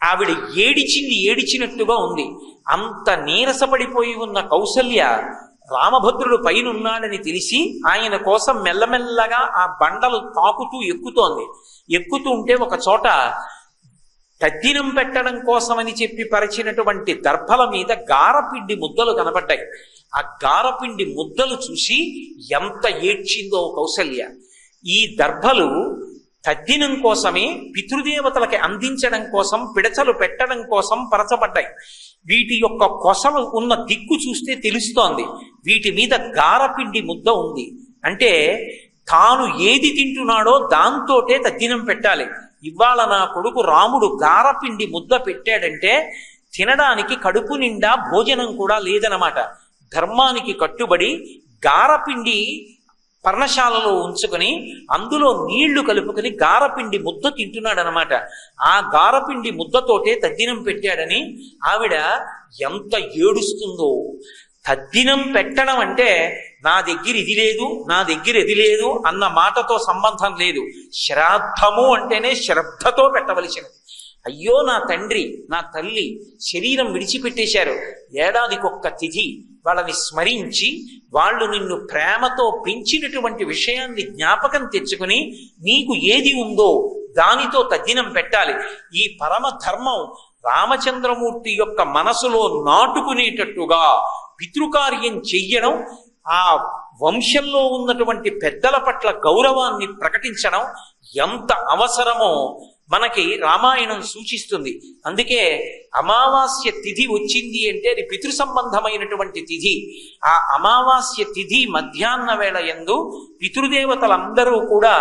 ఆవిడ ఏడిచినట్టుగా ఉంది. అంత నీరసపడిపోయి ఉన్న కౌసల్య రామభద్రుడు పైనున్నాడని తెలిసి ఆయన కోసం మెల్లమెల్లగా ఆ బండలు తాకుతూ ఎక్కుతోంది. ఎక్కుతూ ఉంటే ఒక చోట తద్దినం పెట్టడం కోసమని చెప్పి పరిచినటువంటి దర్భల మీద గారపిండి ముద్దలు కనబడ్డాయి. ఆ గారపిండి ముద్దలు చూసి ఎంత ఏడ్చిందో కౌసల్య. ఈ దర్భలు తద్దినం కోసమే పితృదేవతలకి అందించడం కోసం పిడచలు పెట్టడం కోసం పరచబడ్డాయి. వీటి యొక్క కొసలు ఉన్న దిక్కు చూస్తే తెలుస్తోంది వీటి మీద గారపిండి ముద్ద ఉంది. అంటే తాను ఏది తింటున్నాడో దాంతోటే తద్దినం పెట్టాలి. ఇవాళ నా కొడుకు రాముడు గారపిండి ముద్ద పెట్టాడంటే తినడానికి కడుపు నిండా భోజనం కూడా లేదనమాట. ధర్మానికి కట్టుబడి గారపిండి పర్ణశాలలో ఉంచుకొని అందులో నీళ్లు కలుపుకొని గారపిండి ముద్ద తింటున్నాడు అనమాట. ఆ గారపిండి ముద్దతోటే తద్దినం పెట్టాడని ఆవిడ ఎంత ఏడుస్తుందో. తద్దినం పెట్టడం అంటే నా దగ్గర ఇది లేదు నా దగ్గర ఇది లేదు అన్న మాటతో సంబంధం లేదు. శ్రాద్ధము అంటేనే శ్రద్ధతో పెట్టవలసినది. అయ్యో నా తండ్రి నా తల్లి శరీరం విడిచిపెట్టేశారు, ఏడాదికొక్క తిథి వాళ్ళని స్మరించి వాళ్ళు నిన్ను ప్రేమతో పెంచినటువంటి విషయాన్ని జ్ఞాపకం తెచ్చుకుని నీకు ఏది ఉందో దానితో తద్దినం పెట్టాలి. ఈ పరమ ధర్మం రామచంద్రమూర్తి యొక్క మనసులో నాటుకునేటట్టుగా పితృకార్యం చెయ్యడం, ఆ వంశంలో ఉన్నటువంటి పెద్దల పట్ల గౌరవాన్ని ప్రకటించడం ఎంత అవసరమో మనకి రామాయణం సూచిస్తుంది. అందుకే అమావాస్య తిథి వచ్చింది అంటే అది పితృ సంబంధమైనటువంటి తిథి. ఆ అమావాస్య తిథి మధ్యాహ్న వేళ యందు పితృదేవతలందరూ కూడా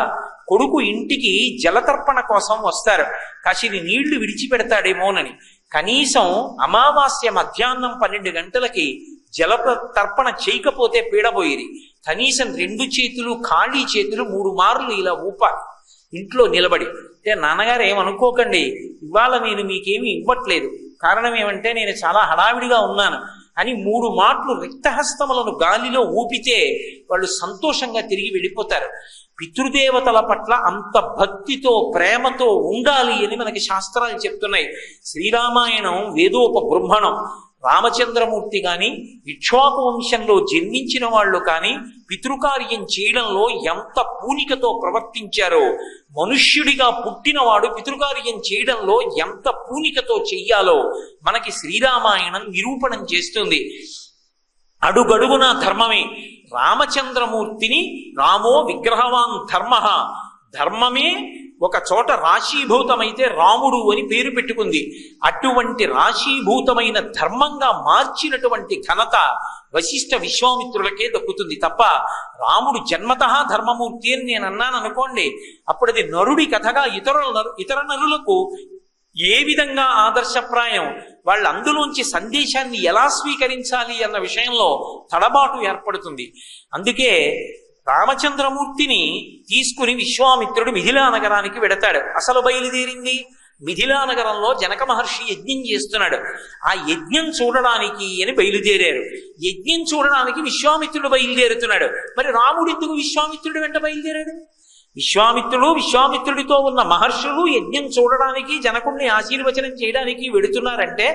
కొడుకు ఇంటికి జలతర్పణ కోసం వస్తారు. కాసిని నీళ్లు విడిచిపెడతాడేమోనని కనీసం అమావాస్య మధ్యాహ్నం 12 గంటలకి జల తర్పణ చేయకపోతే పీడబోయేది. కనీసం 2 చేతులు ఖాళీ చేతులు 3 మార్లు ఇలా ఊపాలి ఇంట్లో నిలబడి. అంటే నాన్నగారు ఏమనుకోకండి, ఇవాళ నేను మీకేమీ ఇవ్వట్లేదు, కారణం ఏమంటే నేను చాలా హడావిడిగా ఉన్నాను అని 3 మాటలు రిక్తహస్తములను గాలిలో ఊపితే వాళ్ళు సంతోషంగా తిరిగి వెళ్ళిపోతారు. పితృదేవతల పట్ల అంత భక్తితో ప్రేమతో ఉండాలి అని మనకి శాస్త్రాలు చెప్తున్నాయి. శ్రీరామాయణం వేదోపబృంహణం. రామచంద్రమూర్తి కానీ ఇక్ష్వాకు వంశంలో జన్మించిన వాళ్ళు కానీ పితృకార్యం చేయడంలో ఎంత పూనికతో ప్రవర్తించారో, మనుష్యుడిగా పుట్టినవాడు పితృకార్యం చేయడంలో ఎంత పూనికతో చెయ్యాలో మనకి శ్రీరామాయణం నిరూపణం చేస్తుంది. అడుగడుగున ధర్మమే. రామచంద్రమూర్తిని రామో విగ్రహవాన్ ధర్మ, ధర్మమే ఒక చోట రాశీభూతమైతే రాముడు అని పేరు పెట్టుకుంది. అటువంటి రాశీభూతమైన ధర్మంగా మార్చినటువంటి ఘనత వశిష్ఠ విశ్వామిత్రులకే దక్కుతుంది తప్ప రాముడు జన్మతః ధర్మమూర్తి అని నేను అన్నాను అనుకోండి, అప్పుడు అది నరుడి కథగా ఇతర నరులకు ఏ విధంగా ఆదర్శప్రాయం, వాళ్ళు అందులోంచి సందేశాన్ని ఎలా స్వీకరించాలి అన్న విషయంలో తడబాటు ఏర్పడుతుంది. అందుకే రామచంద్రమూర్తిని తీసుకుని విశ్వామిత్రుడు మిథిలా నగరానికి వెడతాడు. అసలు బయలుదేరింది మిథిలా నగరంలో జనక మహర్షి యజ్ఞం చేస్తున్నాడు. ఆ యజ్ఞం చూడడానికి అని బయలుదేరారు. యజ్ఞం చూడడానికి విశ్వామిత్రుడు బయలుదేరుతున్నాడు. మరి రాముడు ఎందుకు విశ్వామిత్రుడు వెంట బయలుదేరాడు? విశ్వామిత్రుడితో ఉన్న మహర్షులు యజ్ఞం చూడడానికి జనకుడిని ఆశీర్వచనం చేయడానికి వెడుతున్నారంటే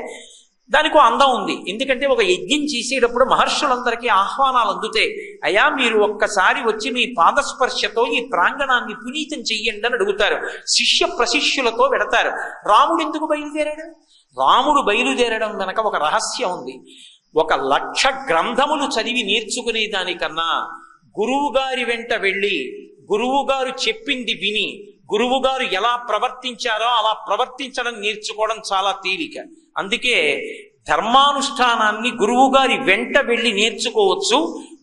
దానికి అందం ఉంది. ఎందుకంటే ఒక యజ్ఞం చేసేటప్పుడు మహర్షులందరికీ ఆహ్వానాలు అందుతాయి. అయ్యా మీరు ఒక్కసారి వచ్చి మీ పాదస్పర్శతో ఈ ప్రాంగణాన్ని పునీతం చెయ్యండి అని అడుగుతారు. శిష్య ప్రశిష్యులతో వెడతారు. రాముడు ఎందుకు బయలుదేరాడు? రాముడు బయలుదేరడం వెనక ఒక రహస్యం ఉంది. 1,00,000 గ్రంథములు చదివి నేర్చుకునే దానికన్నా గురువు గారి వెంట వెళ్ళి గురువుగారు చెప్పింది విని గురువుగారు ఎలా ప్రవర్తించారో అలా ప్రవర్తించడం నేర్చుకోవడం చాలా తేలిక. అందుకే ధర్మానుష్ఠానాన్ని గురువుగారి వెంట వెళ్ళి నేర్చుకోవచ్చు.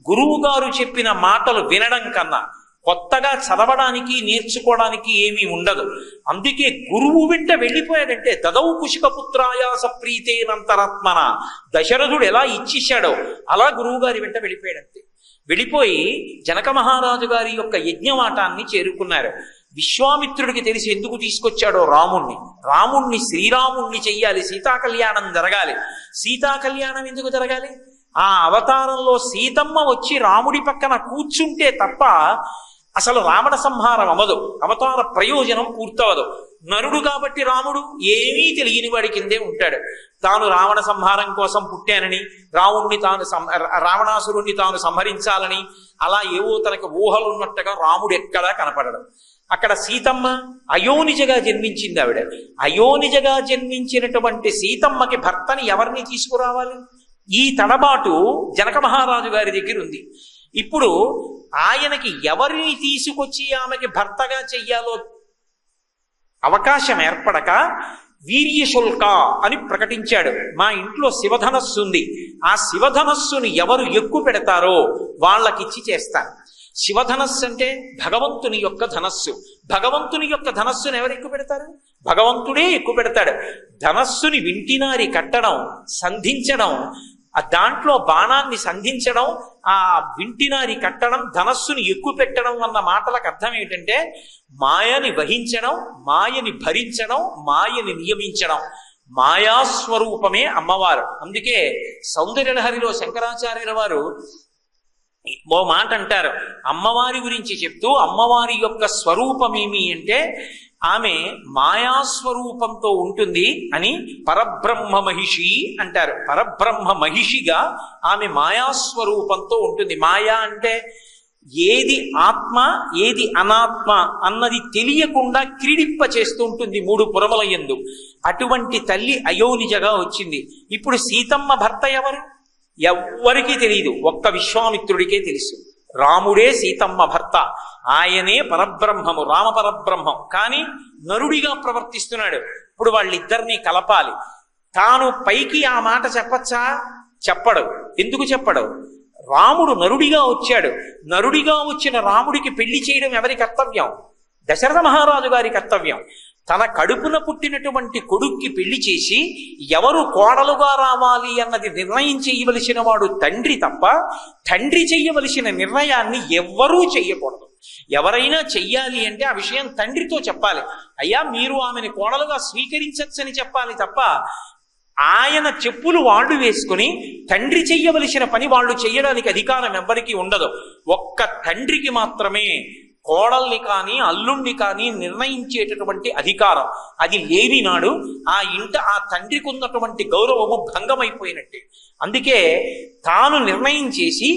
గురువుగారు చెప్పిన మాటలు వినడం కన్నా కొత్తగా చదవడానికి నేర్చుకోవడానికి ఏమీ ఉండదు. అందుకే గురువు వెంట వెళ్ళిపోయాడంటే దదౌ కుశికపుత్రాయాస ప్రీతేనంతరాత్మన, దశరథుడు ఎలా ఇచ్చేశాడో అలా గురువుగారి వెంట వెళ్ళిపోయాడంతే. వెళ్ళిపోయి జనక మహారాజు గారి యొక్క యజ్ఞవాటాన్ని చేరుకున్నారు. విశ్వామిత్రుడికి తెలిసి ఎందుకు తీసుకొచ్చాడో రాముణ్ణి శ్రీరాముణ్ణి చెయ్యాలి, సీతా కళ్యాణం జరగాలి. సీతా కళ్యాణం ఎందుకు జరగాలి? ఆ అవతారంలో సీతమ్మ వచ్చి రాముడి పక్కన కూర్చుంటే తప్ప అసలు రావణ సంహారం అవ్వదు, అవతార ప్రయోజనం పూర్తవదు. నరుడు కాబట్టి రాముడు ఏమీ తెలియని వాడి కిందే ఉంటాడు. తాను రావణ సంహారం కోసం పుట్టానని, రావణాసురుణ్ణి తాను సంహరించాలని అలా ఏవో తనకు ఊహలున్నట్టుగా రాముడు ఎక్కడా కనపడడం. అక్కడ సీతమ్మ అయోనిజగా జన్మించింది. ఆవిడ అయోనిజగా జన్మించినటువంటి సీతమ్మకి భర్తని ఎవరిని తీసుకురావాలి? ఈ తడబాటు జనక మహారాజు గారి దగ్గర ఉంది. ఇప్పుడు ఆయనకి ఎవరిని తీసుకొచ్చి ఆమెకి భర్తగా చెయ్యాలో అవకాశం ఏర్పడక వీర్యశుల్క అని ప్రకటించాడు. మా ఇంట్లో శివధనస్సు ఉంది, ఆ శివధనస్సుని ఎవరు ఎక్కువ పెడతారో వాళ్ళకిచ్చి చేస్తాను. శివధనస్సు అంటే భగవంతుని యొక్క ధనస్సు. భగవంతుని యొక్క ధనస్సును ఎవరు ఎక్కువ పెడతారు? భగవంతుడే ఎక్కువ పెడతాడు. ధనస్సుని వింటినారి కట్టడం, సంధించడం, దాంట్లో బాణాన్ని సంధించడం, ఆ వింటినారి కట్టడం, ధనస్సుని ఎక్కువ పెట్టడం అన్న మాటలకు అర్థం ఏంటంటే మాయని వహించడం, మాయని భరించడం, మాయని నియమించడం. మాయాస్వరూపమే అమ్మవారు. అందుకే సౌందర్యలహరిలో శంకరాచార్యుల వారు ఓ మాట అంటారు, అమ్మవారి గురించి చెప్తూ అమ్మవారి యొక్క స్వరూపమేమి అంటే ఆమె మాయాస్వరూపంతో ఉంటుంది అని పరబ్రహ్మ మహిషి అంటారు. పరబ్రహ్మ మహిషిగా ఆమె మాయాస్వరూపంతో ఉంటుంది. మాయా అంటే ఏది ఆత్మ ఏది అనాత్మ అన్నది తెలియకుండా క్రీడింప చేస్తూ ఉంటుంది మూడు పురముల యందు. అటువంటి తల్లి అయోనిజగా వచ్చింది. ఇప్పుడు సీతమ్మ భర్త ఎవరు? ఎవ్వరికీ తెలియదు, ఒక్క విశ్వామిత్రుడికే తెలుసు. రాముడే సీతమ్మ భర్త, ఆయనే పరబ్రహ్మము, రామ పరబ్రహ్మం. కానీ నరుడిగా ప్రవర్తిస్తున్నాడు. ఇప్పుడు వాళ్ళిద్దరినీ కలపాలి. తాను పైకి ఆ మాట చెప్పచ్చా? చెప్పడు. ఎందుకు చెప్పడు? రాముడు నరుడిగా వచ్చాడు. నరుడిగా వచ్చిన రాముడికి పెళ్లి చేయడం ఎవరి కర్తవ్యం? దశరథ మహారాజు గారి కర్తవ్యం. తన కడుపున పుట్టినటువంటి కొడుక్కి పెళ్లి చేసి ఎవరు కోడలుగా రావాలి అన్నది నిర్ణయం చేయవలసిన వాడు తండ్రి తప్ప, తండ్రి చెయ్యవలసిన నిర్ణయాన్ని ఎవ్వరూ చెయ్యకూడదు. ఎవరైనా చెయ్యాలి అంటే ఆ విషయం తండ్రితో చెప్పాలి. అయ్యా మీరు ఆమెను కోడలుగా స్వీకరించచ్చని చెప్పాలి తప్ప ఆయన చెప్పులు వాళ్ళు వేసుకుని తండ్రి చెయ్యవలసిన పని వాళ్ళు చెయ్యడానికి అధికారం ఎవ్వరికీ ఉండదు. ఒక్క తండ్రికి మాత్రమే కోడల్ని కానీ అల్లుణ్ణి కానీ నిర్ణయించేటటువంటి అధికారం. అది లేని నాడు ఆ ఇంట ఆ తండ్రికి ఉన్నటువంటి గౌరవము భంగమైపోయినట్టే. అందుకే తాను నిర్ణయం చేసి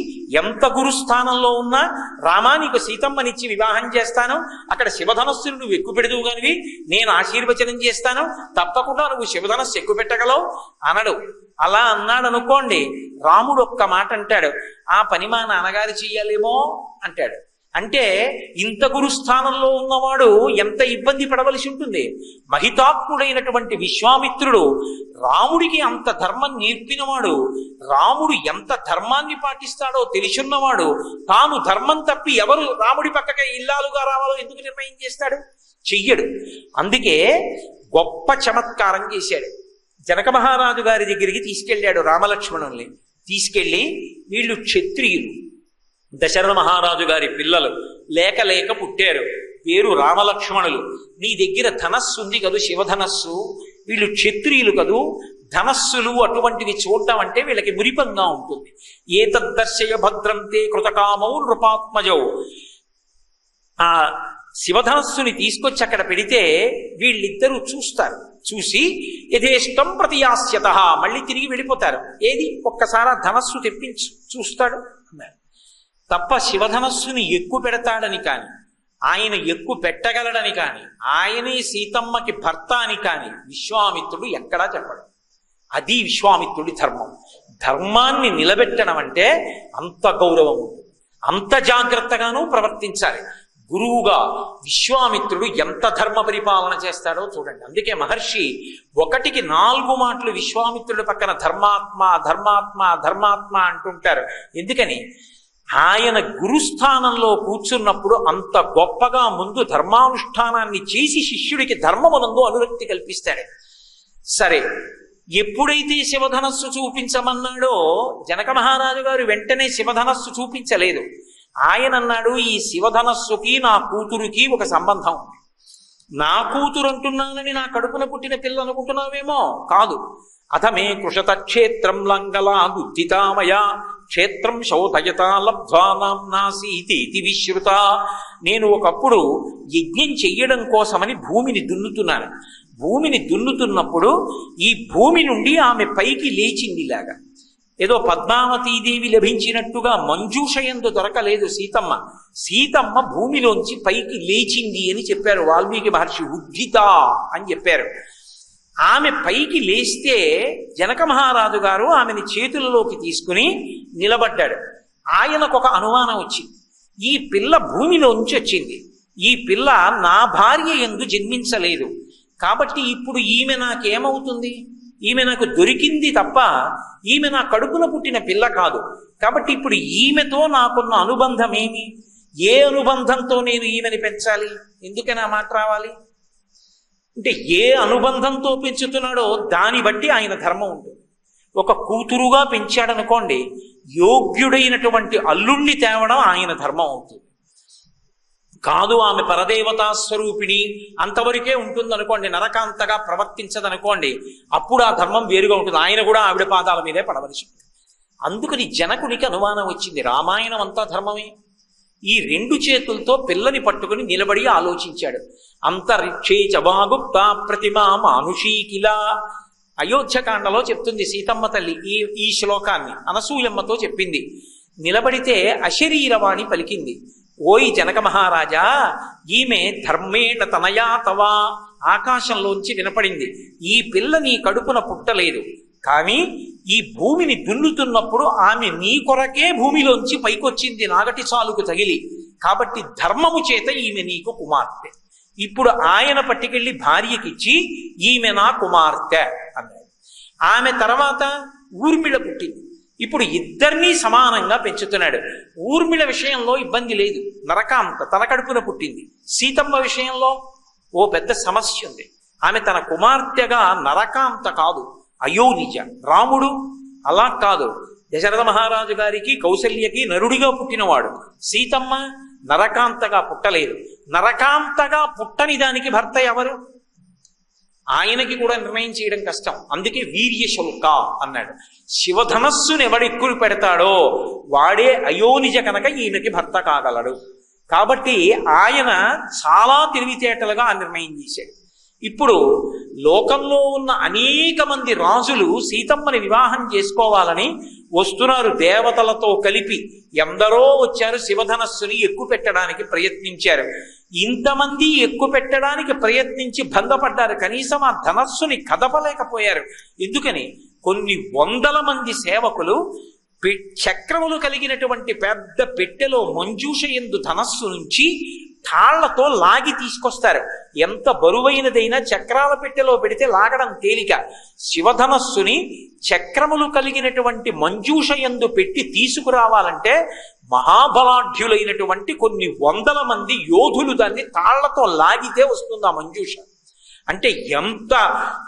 ఎంత గురుస్థానంలో ఉన్నా రామా నీకు సీతమ్మనిచ్చి వివాహం చేస్తాను, అక్కడ శివధనస్సును నువ్వు ఎక్కువ పెడదువు కానివి, నేను ఆశీర్వచనం చేస్తాను, తప్పకుండా నువ్వు శివధనస్సు ఎక్కువ పెట్టగలవు అనడు. అలా అన్నాడు అనుకోండి, రాముడు ఒక్క మాట అంటాడు, ఆ పని మా నాన్నగారు చెయ్యాలేమో అంటాడు. అంటే ఇంత గురుస్థానంలో ఉన్నవాడు ఎంత ఇబ్బంది పడవలసి ఉంటుంది. మహితాత్ముడైనటువంటి విశ్వామిత్రుడు రాముడికి అంత ధర్మం నేర్పినవాడు, రాముడు ఎంత ధర్మాన్ని పాటిస్తాడో తెలిసున్నవాడు, తాను ధర్మం తప్పి ఎవరు రాముడి పక్కకే ఇల్లాలుగా రావాలో ఎందుకు నిర్ణయం చేస్తాడు? చెయ్యడు. అందుకే గొప్ప చమత్కారం చేశాడు. జనక మహారాజు గారి దగ్గరికి తీసుకెళ్ళాడు రామలక్ష్మణుల్ని. తీసుకెళ్ళి వీళ్ళు క్షత్రియులు, దశరథ మహారాజు గారి పిల్లలు, లేక లేక పుట్టారు, పేరు రామలక్ష్మణులు. నీ దగ్గర ధనస్సు ఉంది కదూ, శివధనస్సు, వీళ్ళు క్షత్రియులు కదూ, ధనస్సులు అటువంటివి చూడటం అంటే వీళ్ళకి మురిపంగా ఉంటుంది. ఏతద్దర్శయ భద్రంతే కృతకామౌ నృపాత్మజౌ. ఆ శివధనస్సుని తీసుకొచ్చి అక్కడ పెడితే వీళ్ళిద్దరూ చూస్తారు. చూసి యథేష్టం ప్రతియాస్యత, మళ్ళీ తిరిగి వెళ్ళిపోతారు. ఏది ఒక్కసారి ఆ ధనస్సు తెప్పించు చూస్తాడు అన్నారు తప్ప శివధనస్సుని ఎక్కువ పెడతాడని కానీ, ఆయన ఎక్కువ పెట్టగలడని కానీ, ఆయనే సీతమ్మకి భర్త అని కానీ విశ్వామిత్రుడు ఎక్కడా చెప్పడు. అది విశ్వామిత్రుడి ధర్మం. ధర్మాన్ని నిలబెట్టడం అంటే అంత గౌరవం ఉంటుంది, అంత జాగ్రత్తగానూ ప్రవర్తించాలి. గురువుగా విశ్వామిత్రుడు ఎంత ధర్మ పరిపాలన చేస్తాడో చూడండి. అందుకే మహర్షి 1కి 4 మాటలు విశ్వామిత్రుడి పక్కన ధర్మాత్మ ధర్మాత్మ ధర్మాత్మ అంటుంటారు. ఎందుకని? ఆయన గురుస్థానంలో కూర్చున్నప్పుడు అంత గొప్పగా ముందు ధర్మానుష్ఠానాన్ని చేసి శిష్యుడికి ధర్మమునందు అనురక్తి కల్పిస్తాడు. సరే, ఎప్పుడైతే శివధనస్సు చూపించమన్నాడో జనక మహారాజు గారు వెంటనే శివధనస్సు చూపించలేదు. ఆయన అన్నాడు, ఈ శివధనస్సుకి నా కూతురుకి ఒక సంబంధం ఉంది. నా కూతురు అంటున్నానని నా కడుపున పుట్టిన పిల్ల అనుకుంటున్నావేమో, కాదు. అథ మే కృషత క్షేత్రం లంగలా గుద్ధితామయ క్షేత్రం శోధయత లబ్ధ్వా నామ్నాసీతి విశ్రుత. నేను ఒకప్పుడు యజ్ఞం చెయ్యడం కోసమని భూమిని దున్నుతున్నాను. భూమిని దున్నుతున్నప్పుడు ఈ భూమి నుండి ఆమె పైకి లేచిందిలాగా, ఏదో పద్మావతీదేవి లభించినట్టుగా మంజూషయందు దొరకలేదు సీతమ్మ. సీతమ్మ భూమిలోంచి పైకి లేచింది అని చెప్పారు వాల్మీకి మహర్షి. ఉద్ధిత అని చెప్పారు. ఆమె పైకి లేస్తే జనక మహారాజు గారు ఆమెని చేతులలోకి తీసుకుని నిలబడ్డాడు. ఆయనకు ఒక అనుమానం వచ్చింది, ఈ పిల్ల భూమిలోంచి వచ్చింది, ఈ పిల్ల నా భార్య యందు జన్మించలేదు, కాబట్టి ఇప్పుడు ఈమె నాకేమవుతుంది? ఈమె నాకు దొరికింది తప్ప ఈమె నా కడుపున పుట్టిన పిల్ల కాదు. కాబట్టి ఇప్పుడు ఈమెతో నాకున్న అనుబంధం ఏమి? ఏ అనుబంధంతో నేను ఈమెని పెంచాలి? ఎందుకని ఆ మాట రావాలి అంటే, ఏ అనుబంధంతో పెంచుతున్నాడో దాన్ని బట్టి ఆయన ధర్మం ఉంటుంది. ఒక కూతురుగా పెంచాడనుకోండి, యోగ్యుడైనటువంటి అల్లుణ్ణి తేవడం ఆయన ధర్మం అవుతుంది. కాదు ఆమె పరదేవతా స్వరూపిణి అంతవరకే ఉంటుంది అనుకోండి, నరకాంతగా ప్రవర్తించదనుకోండి, అప్పుడు ఆ ధర్మం వేరుగా ఉంటుంది. ఆయన కూడా ఆవిడ పాదాల మీదే పడవలసి ఉంటుంది. అందుకని జనకునికి అనుమానం వచ్చింది, రామాయణం అంతా ధర్మమే. ఈ రెండు చేతులతో పిల్లని పట్టుకుని నిలబడి ఆలోచించాడు. అంతరిక్షే చవాగుప్త ప్రతిమా మానుషీకిలా, అయోధ్యకాండలో చెప్తుంది సీతమ్మ తల్లి ఈ శ్లోకాన్ని, అనసూయమ్మతో చెప్పింది. నిలబడితే అశరీరవాణి పలికింది, ఓయి జనక మహారాజా, ఈమె ధర్మేణ తనయా తవా. ఆకాశంలోంచి వినపడింది, ఈ పిల్ల నీ కడుపున పుట్టలేదు, కానీ ఈ భూమిని దున్నుతున్నప్పుడు ఆమె నీ కొరకే భూమిలోంచి పైకొచ్చింది నాగటి చాలుకు తగిలి, కాబట్టి ధర్మము చేత ఈమె నీకు కుమార్తె. ఇప్పుడు ఆయన పట్టుకెళ్ళి భార్యకిచ్చి ఈమె నా కుమార్తె అన్నాడు. ఆమె తర్వాత ఊర్మిళ పుట్టింది. ఇప్పుడు ఇద్దరినీ సమానంగా పెంచుతున్నాడు. ఊర్మిళ విషయంలో ఇబ్బంది లేదు, నరకాంత తన కడుపున పుట్టింది. సీతమ్మ విషయంలో ఓ పెద్ద సమస్య ఉంది. ఆమె తన కుమార్తెగా నరకాంత కాదు, అయోనిజ. రాముడు అలా కాదు, దశరథ మహారాజు గారికి కౌసల్యకి నరుడిగా పుట్టినవాడు. సీతమ్మ నరకాంతగా పుట్టలేదు. నరకాంతగా పుట్టని దానికి భర్త ఎవరు? ఆయనకి కూడా నిర్ణయం చేయడం కష్టం. అందుకే వీర్యశుల్క అన్నాడు. శివధనస్సును ఎవడెక్కులు పెడతాడో వాడే అయోనిజ కనుక ఈమెకి భర్త కాగలడు. కాబట్టి ఆయన చాలా తెలివితేటలుగా ఆ నిర్ణయం చేశాడు. ఇప్పుడు లోకంలో ఉన్న అనేక మంది రాజులు సీతమ్మని వివాహం చేసుకోవాలని వస్తున్నారు, దేవతలతో కలిపి ఎందరో వచ్చారు, శివధనస్సుని ఎక్కువ పెట్టడానికి ప్రయత్నించారు. ఇంతమంది ఎక్కువ పెట్టడానికి ప్రయత్నించి భంగపడ్డారు, కనీసం ఆ ధనస్సుని కదపలేకపోయారు. ఎందుకని? కొన్ని వందల మంది సేవకులు చక్రములు కలిగినటువంటి పెద్ద పెట్టెలో మంజూష యందు ధనస్సు నుంచి తాళ్లతో లాగి తీసుకొస్తారు. ఎంత బరువైనదైనా చక్రాల పెట్టెలో పెడితే లాగడం తేలిక. శివధనస్సుని చక్రములు కలిగినటువంటి మంజూష యందు పెట్టి తీసుకురావాలంటే మహాబలాఢ్యులైనటువంటి కొన్ని వందల మంది యోధులు దాన్ని తాళ్లతో లాగితే వస్తుంది ఆ మంజూష. అంటే ఎంత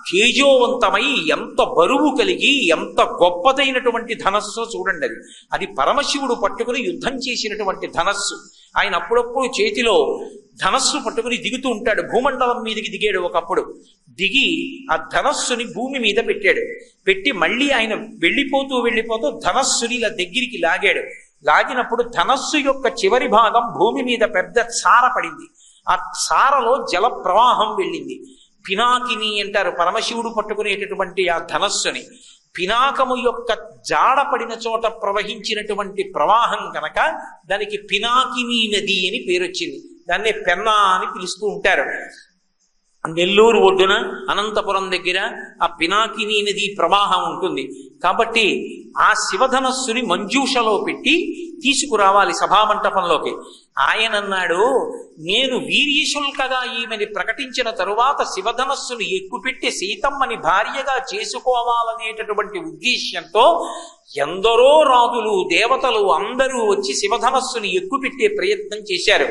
తేజోవంతమై, ఎంత బరువు కలిగి, ఎంత గొప్పదైనటువంటి ధనస్సు చూడండి. అది పరమశివుడు పట్టుకుని యుద్ధం చేసినటువంటి ధనస్సు. ఆయన అప్పుడప్పుడు చేతిలో ధనస్సు పట్టుకుని దిగుతూ ఉంటాడు. భూమండలం మీదకి దిగాడు ఒకప్పుడు. దిగి ఆ ధనస్సుని భూమి మీద పెట్టాడు. పెట్టి మళ్ళీ ఆయన వెళ్ళిపోతూ ధనస్సుని ఇలా దగ్గరికి లాగాడు. లాగినప్పుడు ధనస్సు యొక్క చివరి భాగం భూమి మీద పెద్ద సార పడింది. ఆ సారలో జల ప్రవాహం వెళ్ళింది. పినాకిని అంటారు పరమశివుడు పట్టుకునేటటువంటి ఆ ధనస్సుని. పినాకము యొక్క జాడపడిన చోట ప్రవహించినటువంటి ప్రవాహం కనుక దానికి పినాకిని నది అని పేరు వచ్చింది. దాన్నే పెన్నా అని పిలుస్తూ ఉంటారు. నెల్లూరు ఒడ్డున అనంతపురం దగ్గర ఆ పినాకిని నది ప్రవాహం ఉంటుంది. కాబట్టి ఆ శివధనస్సుని మంజూషలో పెట్టి తీసుకురావాలి సభామంటపంలోకి. ఆయన అన్నాడు, నేను వీర్యశుల్కగా ఈమెని ప్రకటించిన తరువాత శివధనస్సును ఎక్కుపెట్టి సీతమ్మని భార్యగా చేసుకోవాలనేటటువంటి ఉద్దేశ్యంతో ఎందరో రాజులు, దేవతలు అందరూ వచ్చి శివధనస్సుని ఎక్కుపెట్టే ప్రయత్నం చేశారు.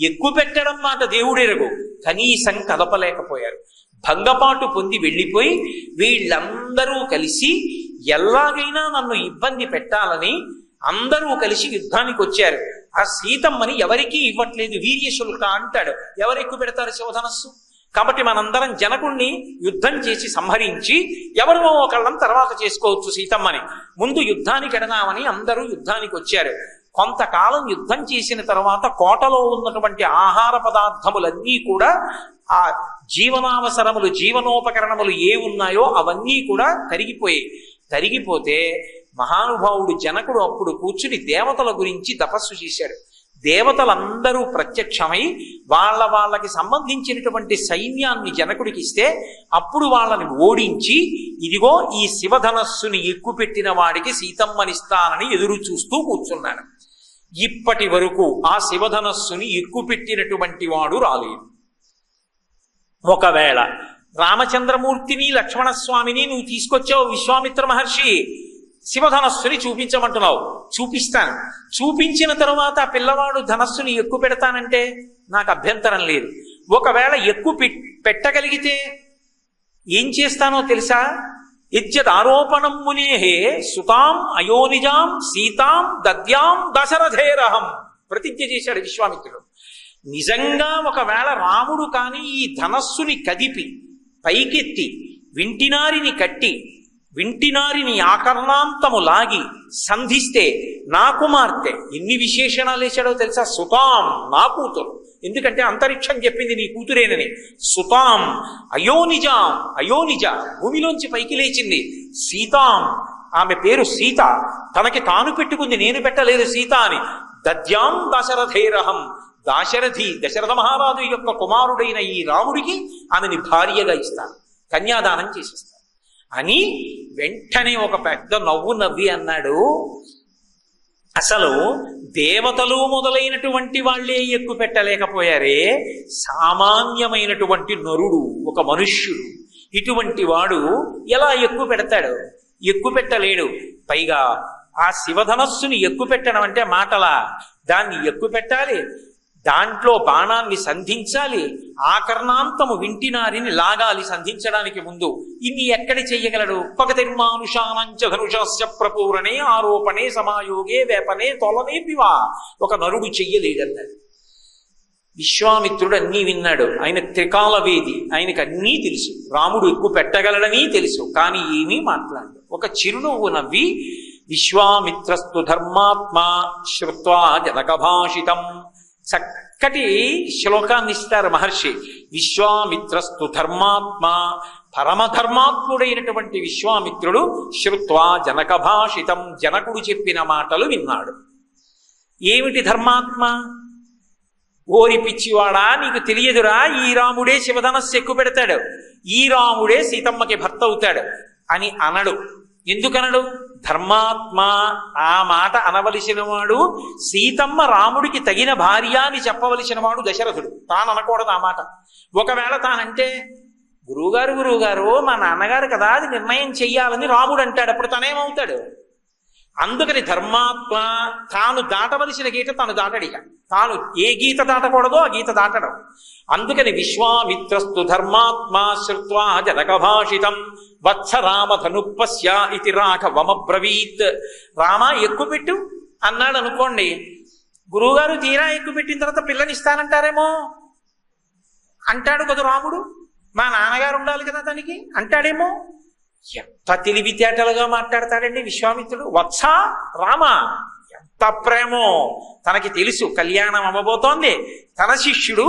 ఎక్కుపెట్టడం మాట దేవుడెరుగు, కనీసం కదపలేకపోయారు. భంగపాటు పొంది వెళ్ళిపోయి వీళ్ళందరూ కలిసి ఎలాగైనా నన్ను ఇబ్బంది పెట్టాలని అందరూ కలిసి యుద్ధానికి వచ్చారు. ఆ సీతమ్మని ఎవరికీ ఇవ్వట్లేదు, వీర్యశుల్క అంటాడు. ఎవరు ఎక్కువ పెడతారు శివధనస్సు? కాబట్టి మనందరం జనకుణ్ణి యుద్ధం చేసి సంహరించి ఎవరినో ఒకళ్ళం తర్వాత చేసుకోవచ్చు సీతమ్మని. ముందు యుద్ధానికి ఎడదామని అందరూ యుద్ధానికి వచ్చారు. కొంతకాలం యుద్ధం చేసిన తర్వాత కోటలో ఉన్నటువంటి ఆహార పదార్థములన్నీ కూడా, ఆ జీవనావసరములు, జీవనోపకరణములు ఏ ఉన్నాయో అవన్నీ కూడా తరిగిపోతే మహానుభావుడు జనకుడు అప్పుడు కూర్చుని దేవతల గురించి తపస్సు చేశాడు. దేవతలందరూ ప్రత్యక్షమై వాళ్ళకి సంబంధించినటువంటి సైన్యాన్ని జనకుడికి ఇస్తే అప్పుడు వాళ్ళని ఓడించి, ఇదిగో ఈ శివధనస్సుని ఎక్కుపెట్టిన వాడికి సీతమ్మనిస్తానని ఎదురు చూస్తూ కూర్చున్నాడు. ఇప్పటి వరకు ఆ శివధనస్సుని ఎక్కుపెట్టినటువంటి వాడు రాలేదు. ఒకవేళ రామచంద్రమూర్తిని లక్ష్మణస్వామిని నువ్వు తీసుకొచ్చావు విశ్వామిత్ర మహర్షి, శివధనస్సుని చూపించమంటున్నావు, చూపిస్తాను. చూపించిన తరువాత ఆ పిల్లవాడు ధనస్సుని ఎక్కువ పెడతానంటే నాకు అభ్యంతరం లేదు. ఒకవేళ ఎక్కువ పెట్టగలిగితే ఏం చేస్తానో తెలుసా? ఇజ్జదారోపణం మునేహే సుతాం అయోనిజాం సీతాం దద్యాం దశరథేరహం ప్రతిజ్ఞ చేశాడు విశ్వామిత్రుడు. నిజంగా ఒకవేళ రాముడు కానీ ఈ ధనస్సుని కదిపి పైకెత్తి వింటినారిని కట్టి వింటినారిని ఆకర్ణాంతము లాగి సంధిస్తే నా కుమార్తె, ఎన్ని విశేషణాలు వేశాడో తెలుసా? సుతాం, నా కూతురు. ఎందుకంటే అంతరిక్షం చెప్పింది నీ కూతురేనని. సుతాం అయోనిజాం, అయోనిజ భూమిలోంచి పైకి లేచింది. సీతాం, ఆమె పేరు సీత, తనకి తాను పెట్టుకుంది, నేను పెట్టలేదు సీత అని. దద్యాం దశరథేరహం, దాశరథి దశరథ మహారాజు యొక్క కుమారుడైన ఈ రాముడికి ఆమెని భార్యగా ఇస్తాను, కన్యాదానం చేసేస్తాను అని వెంటనే ఒక పెద్ద నవ్వు నవ్వి అన్నాడు, అసలు దేవతలు మొదలైనటువంటి వాళ్ళే ఎక్కువ పెట్టలేకపోయారే, సామాన్యమైనటువంటి నరుడు, ఒక మనుష్యుడు, ఇటువంటి వాడు ఎలా ఎక్కువ పెడతాడు? ఎక్కువ పెట్టలేడు. పైగా ఆ శివధనస్సుని ఎక్కువ పెట్టడం అంటే మాటలా? దాన్ని ఎక్కువ పెట్టాలి, దాంట్లో బాణాన్ని సంధించాలి, ఆకర్ణాంతము వింటినారిని లాగాలి సంధించడానికి ముందు. ఇన్ని ఎక్కడి చెయ్యగలడు? పగతిర్మానుషానంచ ధనుషస్య ప్రపూరణే ఆరోపణే సమాయోగే వేపనే తొలనే పివా, ఒక నరుడు చెయ్యలేడన్నాడు. విశ్వామిత్రుడు అన్నీ విన్నాడు. ఆయన త్రికాలవేది, ఆయనకు అన్నీ తెలుసు. రాముడు ఎక్కువ పెట్టగలడని తెలుసు, కానీ ఏమీ మాట్లాడు. ఒక చిరునవ్వు నవ్వి, విశ్వామిత్రస్తు ధర్మాత్మా శ్రుత్వా జనకభాషితం, చక్కటి శ్లోకాన్ని ఇస్తారు మహర్షి. విశ్వామిత్రస్తు ధర్మాత్మ, పరమధర్మాత్ముడైనటువంటి విశ్వామిత్రుడు శ్రుత్వా జనకభాషితం, జనకుడు చెప్పిన మాటలు విన్నాడు. ఏమిటి ధర్మాత్మ? ఓరి పిచ్చివాడా, నీకు తెలియదురా, ఈ రాముడే శివధనస్సు ఎక్కువ పెడతాడు, ఈ రాముడే సీతమ్మకి భర్త అవుతాడు అని అనడు. ఎందుకనడు? ధర్మాత్మ ఆ మాట అనవలసిన వాడు, సీతమ్మ రాముడికి తగిన భార్య అని చెప్పవలసిన వాడు దశరథుడు. తాను అనకూడదు ఆ మాట. ఒకవేళ తానంటే, గురువుగారు మా నాన్నగారు కదా అది నిర్ణయం చెయ్యాలని రాముడు అంటాడు, అప్పుడు తనేమవుతాడు? అందుకని ధర్మాత్మ తాను దాటవలసిన గీత తాను దాటడిగా, తాను ఏ గీత దాటకూడదో ఆ గీత దాటడం. అందుకని విశ్వామిత్రస్తు ధర్మాత్మ శ్రుత్వా జనకభాషితం వత్స రామధనుపస్య ఇది రాఘవమబ్రవీత్. రామ ఎక్కువ పెట్టు అన్నాడు అనుకోండి, గురువుగారు తీరా ఎక్కువ పెట్టిన తర్వాత పిల్లనిస్తానంటారేమో అంటాడు కదా రాముడు. మా నాన్నగారు ఉండాలి కదా దానికి అంటాడేమో. ఎంత తెలివితేటలుగా మాట్లాడతాడండి విశ్వామిత్రుడు. వత్స రామ, ఎంత ప్రేమో తనకి తెలుసు. కళ్యాణం అవ్వబోతోంది, తన శిష్యుడు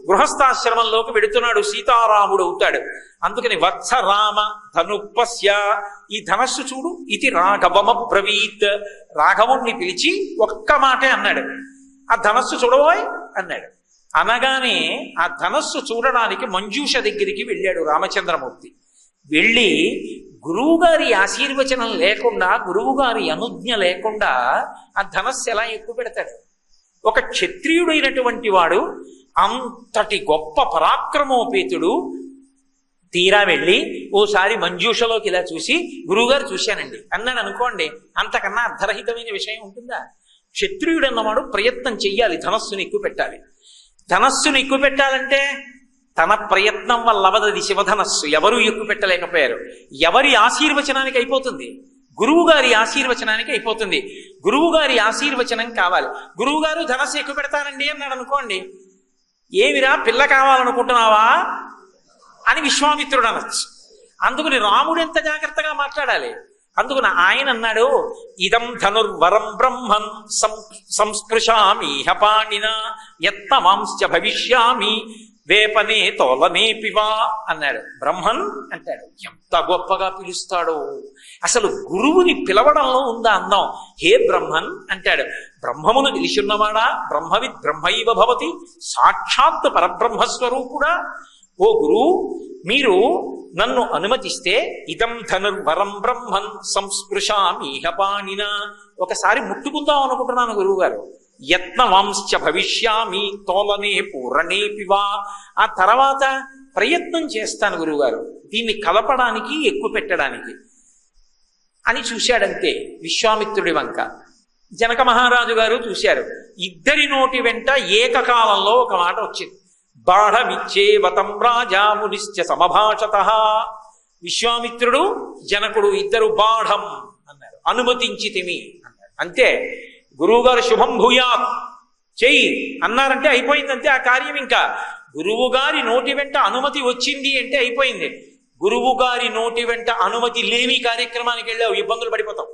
గృహస్థాశ్రమంలోకి వెడుతున్నాడు, సీతారాముడు అవుతాడు. అందుకని వత్స రామ ధనుపస్య, ఈ ధనస్సు చూడు, ఇది రాఘవమబ్రవీత్, రాఘవుణ్ణి పిలిచి ఒక్క మాటే అన్నాడు, ఆ ధనస్సు చూడబోయ్ అన్నాడు. అనగానే ఆ ధనస్సు చూడడానికి మంజూష దగ్గరికి వెళ్ళాడు రామచంద్రమూర్తి. వెళ్ళి గురువుగారి ఆశీర్వచనం లేకుండా, గురువుగారి అనుజ్ఞ లేకుండా ఆ ధనస్సు ఎలా ఎక్కువ పెడతాడు? ఒక క్షత్రియుడైనటువంటి వాడు, అంతటి గొప్ప పరాక్రమోపేతుడు తీరా వెళ్ళి ఓసారి మంజూషలోకి ఇలా చూసి, గురువుగారు చూశానండి అన్నాడు అనుకోండి, అంతకన్నా అర్ధరహితమైన విషయం ఉంటుందా? క్షత్రియుడు అన్నవాడు ప్రయత్నం చెయ్యాలి, ధనస్సుని ఎక్కువ పెట్టాలి. ధనస్సుని ఎక్కువ పెట్టాలంటే తన ప్రయత్నం వల్ల అవదది శివధనస్సు. ఎవరూ ఎక్కువ పెట్టలేకపోయారు. ఎవరి ఆశీర్వచనానికి అయిపోతుంది? గురువుగారి ఆశీర్వచనానికి అయిపోతుంది. గురువుగారి ఆశీర్వచనం కావాలి. గురువుగారు ధనస్సు ఎక్కువ పెడతానండి అన్నాడు అనుకోండి, ఏమిరా పిల్ల కావాలనుకుంటున్నావా అని విశ్వామిత్రుడు అనొచ్చు. అందుకని రాముడు ఎంత జాగ్రత్తగా మాట్లాడాలి. అందుకని ఆయన అన్నాడు, ఇదం ధనుర్వరం బ్రహ్మన్ సంస్పృశామి హపాణిన యత్నమాంశ్చ భవిష్యామి వేపనే తోలనే పివా అన్నాడు. బ్రహ్మన్ అంటాడు, ఎంత గొప్పగా పిలుస్తాడో. అసలు గురువుని పిలవడంలో ఉందా అందం. హే బ్రహ్మన్ అంటాడు. బ్రహ్మమును తెలిసిన్నవాడా, బ్రహ్మవిద్ బ్రహ్మైవ భవతి, సాక్షాత్ పరబ్రహ్మస్వరూపుడా. ఓ గురువు, మీరు నన్ను అనుమతిస్తే ఇదం ధనుర్వరం బ్రహ్మన్ సంస్పృశామి హపాణిన, ఒకసారి ముట్టుకుందాం అనుకుంటున్నాను గురువు గారు. యత్నవాంశ్చ భవిష్యామి తోలనే పూరణే పివా. ఆ తర్వాత ప్రయత్నం చేస్తాను గురువుగారు దీన్ని కలపడానికి ఎక్కువ పెట్టడానికి అని చూశాడంతే విశ్వామిత్రుడి వంక. జనక మహారాజు గారు చూశారు. ఇద్దరి నోటి వెంట ఏకకాలంలో ఒక మాట వచ్చింది. బాఢమిచ్చేవతం రాజా మునిశ్చ సమభాషతః. విశ్వామిత్రుడు జనకుడు ఇద్దరు బాఢం అన్నారు, అనుమతించితిమి అన్నారు. అంతే, గురువుగారు శుభం భూయాత్ చెయ్యి అన్నారంటే అయిపోయిందంతే ఆ కార్యం. ఇంకా గురువు గారి నోటి వెంట అనుమతి వచ్చింది అంటే అయిపోయింది. గురువు గారి నోటి వెంట అనుమతి లేని కార్యక్రమానికి వెళ్ళావు ఇబ్బందులు పడిపోతావు.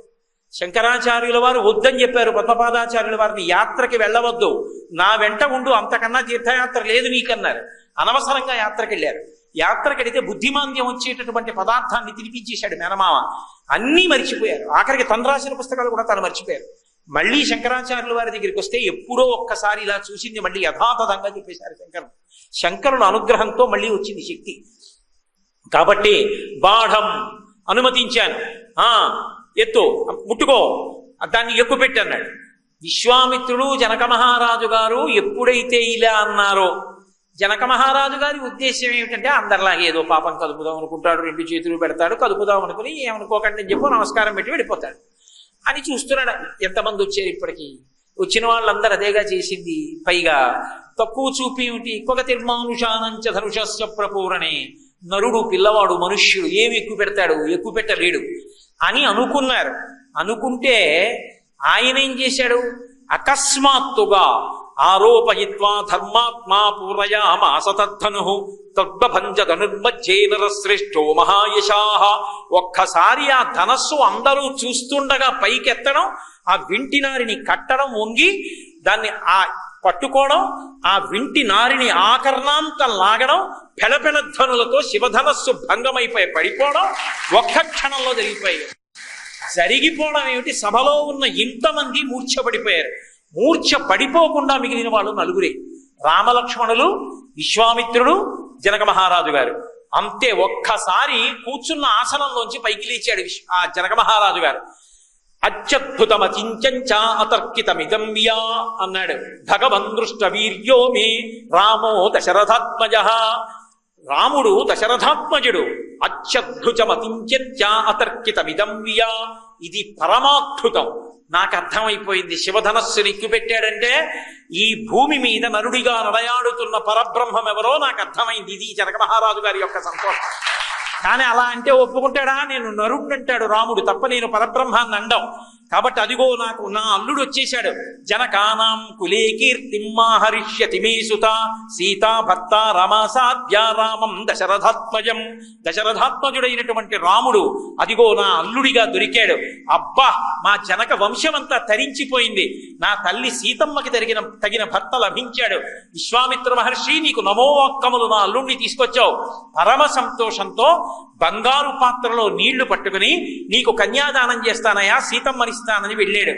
శంకరాచార్యుల వారు వద్దని చెప్పారు పద్మపాదాచార్యుల వారిని, యాత్రకి వెళ్ళవద్దు, నా వెంట ఉండు, అంతకన్నా తీర్థయాత్ర లేదు నీకన్నారు. అనవసరంగా యాత్రకి వెళ్ళారు. యాత్రకెడితే బుద్ధిమాంద్యం వచ్చేటటువంటి పదార్థాన్ని తినిపించేశాడు మేనమామ. అన్నీ మర్చిపోయారు. ఆఖరికి తను రాసిన పుస్తకాలు కూడా తను మర్చిపోయారు. మళ్ళీ శంకరాచార్యుల వారి దగ్గరికి వస్తే ఎప్పుడో ఒక్కసారి ఇలా చూసింది మళ్ళీ యథాతథంగా చెప్పేశారు శంకరుడు. శంకరుడు అనుగ్రహంతో మళ్ళీ వచ్చింది శక్తి. కాబట్టి బాఢం అనుమతించాను, ఎత్తు ముట్టుకో, దాన్ని ఎక్కువ పెట్టి అన్నాడు. విశ్వామిత్రుడు జనక మహారాజు గారు ఎప్పుడైతే ఇలా అన్నారో, జనక మహారాజు గారి ఉద్దేశం ఏమిటంటే అందరిలాగే ఏదో పాపం కదుపుదాం అనుకుంటాడు, 2 చేతులు పెడతాడు, కదుపుదాం అనుకుని ఏమనుకోకండి అని చెప్పి నమస్కారం పెట్టి వెళ్ళిపోతాడు అని చూస్తున్నాడు. ఎంతమంది వచ్చారు ఇప్పటికీ? వచ్చిన వాళ్ళందరూ అదేగా చేసింది. పైగా తక్కువ చూపి ఏమిటి? కొగతిర్మానుషానంచ ధనుషస్య ప్రపూరణే. నరుడు పిల్లవాడు మనుష్యుడు ఏమి ఎక్కువ పెడతాడు, ఎక్కువ పెట్టలేడు అని అనుకున్నారు. అనుకుంటే ఆయన ఏం చేశాడు? అకస్మాత్తుగా ఆరోపయిత్వా ధర్మాత్మా పూరయామాస తద్ధను తద్భంజ ధనుర్మజ్జేనర శ్రేష్ఠో మహాయశాః. ఒక్కసారి ఆ ధనస్సు అందరూ చూస్తుండగా పైకెత్తడం, ఆ వింటి నారిని కట్టడం, వంగి దాన్ని ఆ పట్టుకోవడం, ఆ వింటి నారిని ఆకర్ణాంతం లాగడం, పెళపెళ ధ్వనులతో శివధనస్సు భంగమైపోయి పడిపోవడం ఒక్క క్షణంలో జరిగిపోయాయి. జరిగిపోవడం ఏమిటి? సభలో ఉన్న ఇంతమంది మూర్ఛపడిపోయారు. మూర్ఛ పడిపోకుండా మిగిలిన వాళ్ళు 4 రామలక్ష్మణులు, విశ్వామిత్రుడు, జనక మహారాజు గారు. అంతే, ఒక్కసారి కూర్చున్న ఆసనంలోంచి పైకి లేచాడు ఆ జనక మహారాజు గారు. అత్యద్భుతమచించంచ అతర్కితమిదం యా అన్నాడు. భగవందృష్ట వీర్యో మే రామో దశరథాత్మజః. రాముడు దశరథాత్మజుడు. అత్యద్భుతమచించంచ అతర్కితమిదం యా. ఇది పరమాద్భుతం. నాకు అర్థమైపోయింది. శివధనస్సుని ఎక్కుపెట్టాడంటే ఈ భూమి మీద నరుడిగా నడయాడుతున్న పరబ్రహ్మం ఎవరో నాకు అర్థమైంది. ఇది జనక మహారాజు గారి యొక్క సంతోషం. కానీ అలా అంటే ఒప్పుకుంటాడా? నేను నరుడు అంటాడు రాముడు తప్ప నేను పరబ్రహ్మాన్ని అండం. కాబట్టి అదిగో నాకు నా అల్లుడు వచ్చేశాడు. జనకానాం కులే కీర్తిమాహరిష్యతి మే సుత సీతా భర్త రమాసాధ్య రామం దశరథాత్మజం. దశరథాత్మజుడైనటువంటి రాముడు అదిగో నా అల్లుడిగా దొరికాడు. అబ్బా, మా జనక వంశమంతా తరించిపోయింది. నా తల్లి సీతమ్మకి తగిన భర్త లభించాడు. విశ్వామిత్ర మహర్షి, నీకు నమోవాక్కములు, నా అల్లుడిని తీసుకొచ్చావు. పరమ సంతోషంతో బంగారు పాత్రలో నీళ్లు పట్టుకుని నీకు కన్యాదానం చేస్తానయా, సీతమ్మనిస్తానని వెళ్ళాడు.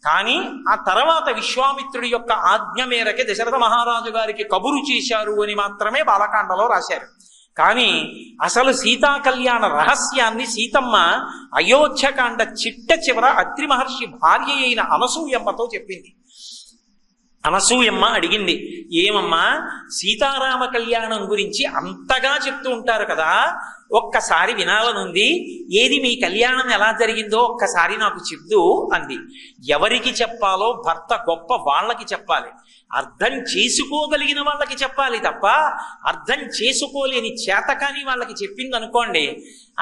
కానీ ఆ తర్వాత విశ్వామిత్రుడి యొక్క ఆజ్ఞ మేరకే దశరథ మహారాజు గారికి కబురు చేశారు అని మాత్రమే బాలకాండలో రాశారు. కానీ అసలు సీతా కళ్యాణ రహస్యాన్ని సీతమ్మ అయోధ్యకాండ చిట్ట చివర అత్రి మహర్షి భార్య అయిన అనసూయమ్మతో చెప్పింది. అనసూయమ్మ అడిగింది, ఏమమ్మా సీతారామ కళ్యాణం గురించి అంతగా చెప్తూ ఉంటారు కదా, ఒక్కసారి వినాలనుంది. ఏది మీ కళ్యాణం ఎలా జరిగిందో ఒక్కసారి నాకు చెప్దు అంది. ఎవరికి చెప్పాలో భర్త గొప్ప వాళ్ళకి చెప్పాలి, అర్థం చేసుకోగలిగిన వాళ్ళకి చెప్పాలి తప్ప అర్థం చేసుకోలేని చేతకాని వాళ్ళకి చెప్పింది అనుకోండి,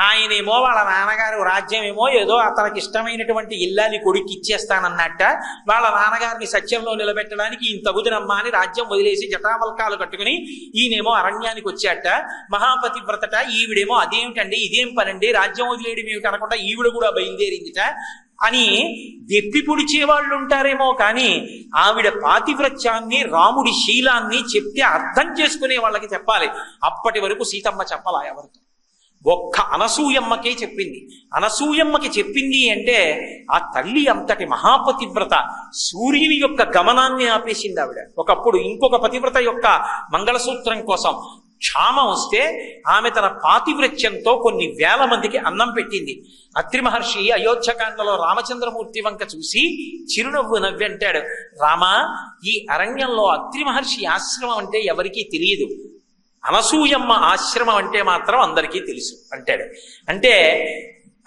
ఆయనేమో వాళ్ళ నాన్నగారు రాజ్యమేమో ఏదో అతనికి ఇష్టమైనటువంటి ఇల్లాలి కొడుకు ఇచ్చేస్తానన్నట్ట, వాళ్ళ నాన్నగారిని సత్యంలో నిలబెట్టడానికి ఈయన తగుదనమ్మా అని రాజ్యం వదిలేసి జటామల్కాలు కట్టుకుని ఈయనేమో అరణ్యానికి వచ్చాట. మహాపతివ్రతట, ఈవిడేమో అదేమిటండి ఇదేం పనండి రాజ్యం వదిలేయడం ఏమిటి అనకుండా ఈవిడ కూడా బయలుదేరిందిట అని దెప్పి పొడిచే వాళ్ళు ఉంటారేమో. కానీ ఆవిడ పాతివ్రత్యాన్ని, రాముడి శీలాన్ని చెప్తే అర్థం చేసుకునే వాళ్ళకి చెప్పాలి. అప్పటి వరకు సీతమ్మ చెప్పాలా ఎవరితో? ఒక్క అనసూయమ్మకే చెప్పింది. అనసూయమ్మకి చెప్పింది అంటే ఆ తల్లి అంతటి మహాపతివ్రత. సూర్యుని యొక్క గమనాన్ని ఆపేసింది ఆవిడ. ఒకప్పుడు ఇంకొక పతివ్రత యొక్క మంగళసూత్రం కోసం క్షామం వస్తే ఆమె తన పాతివ్రత్యంతో కొన్ని వేల మందికి అన్నం పెట్టింది. అత్రి మహర్షి అయోధ్యకాండలో రామచంద్రమూర్తి వంక చూసి చిరునవ్వు నవ్వి అంటాడు, రామా, ఈ అరణ్యంలో అత్రి మహర్షి ఆశ్రమం అంటే ఎవరికీ తెలియదు, అనసూయమ్మ ఆశ్రమం అంటే మాత్రం అందరికీ తెలుసు అంటాడు. అంటే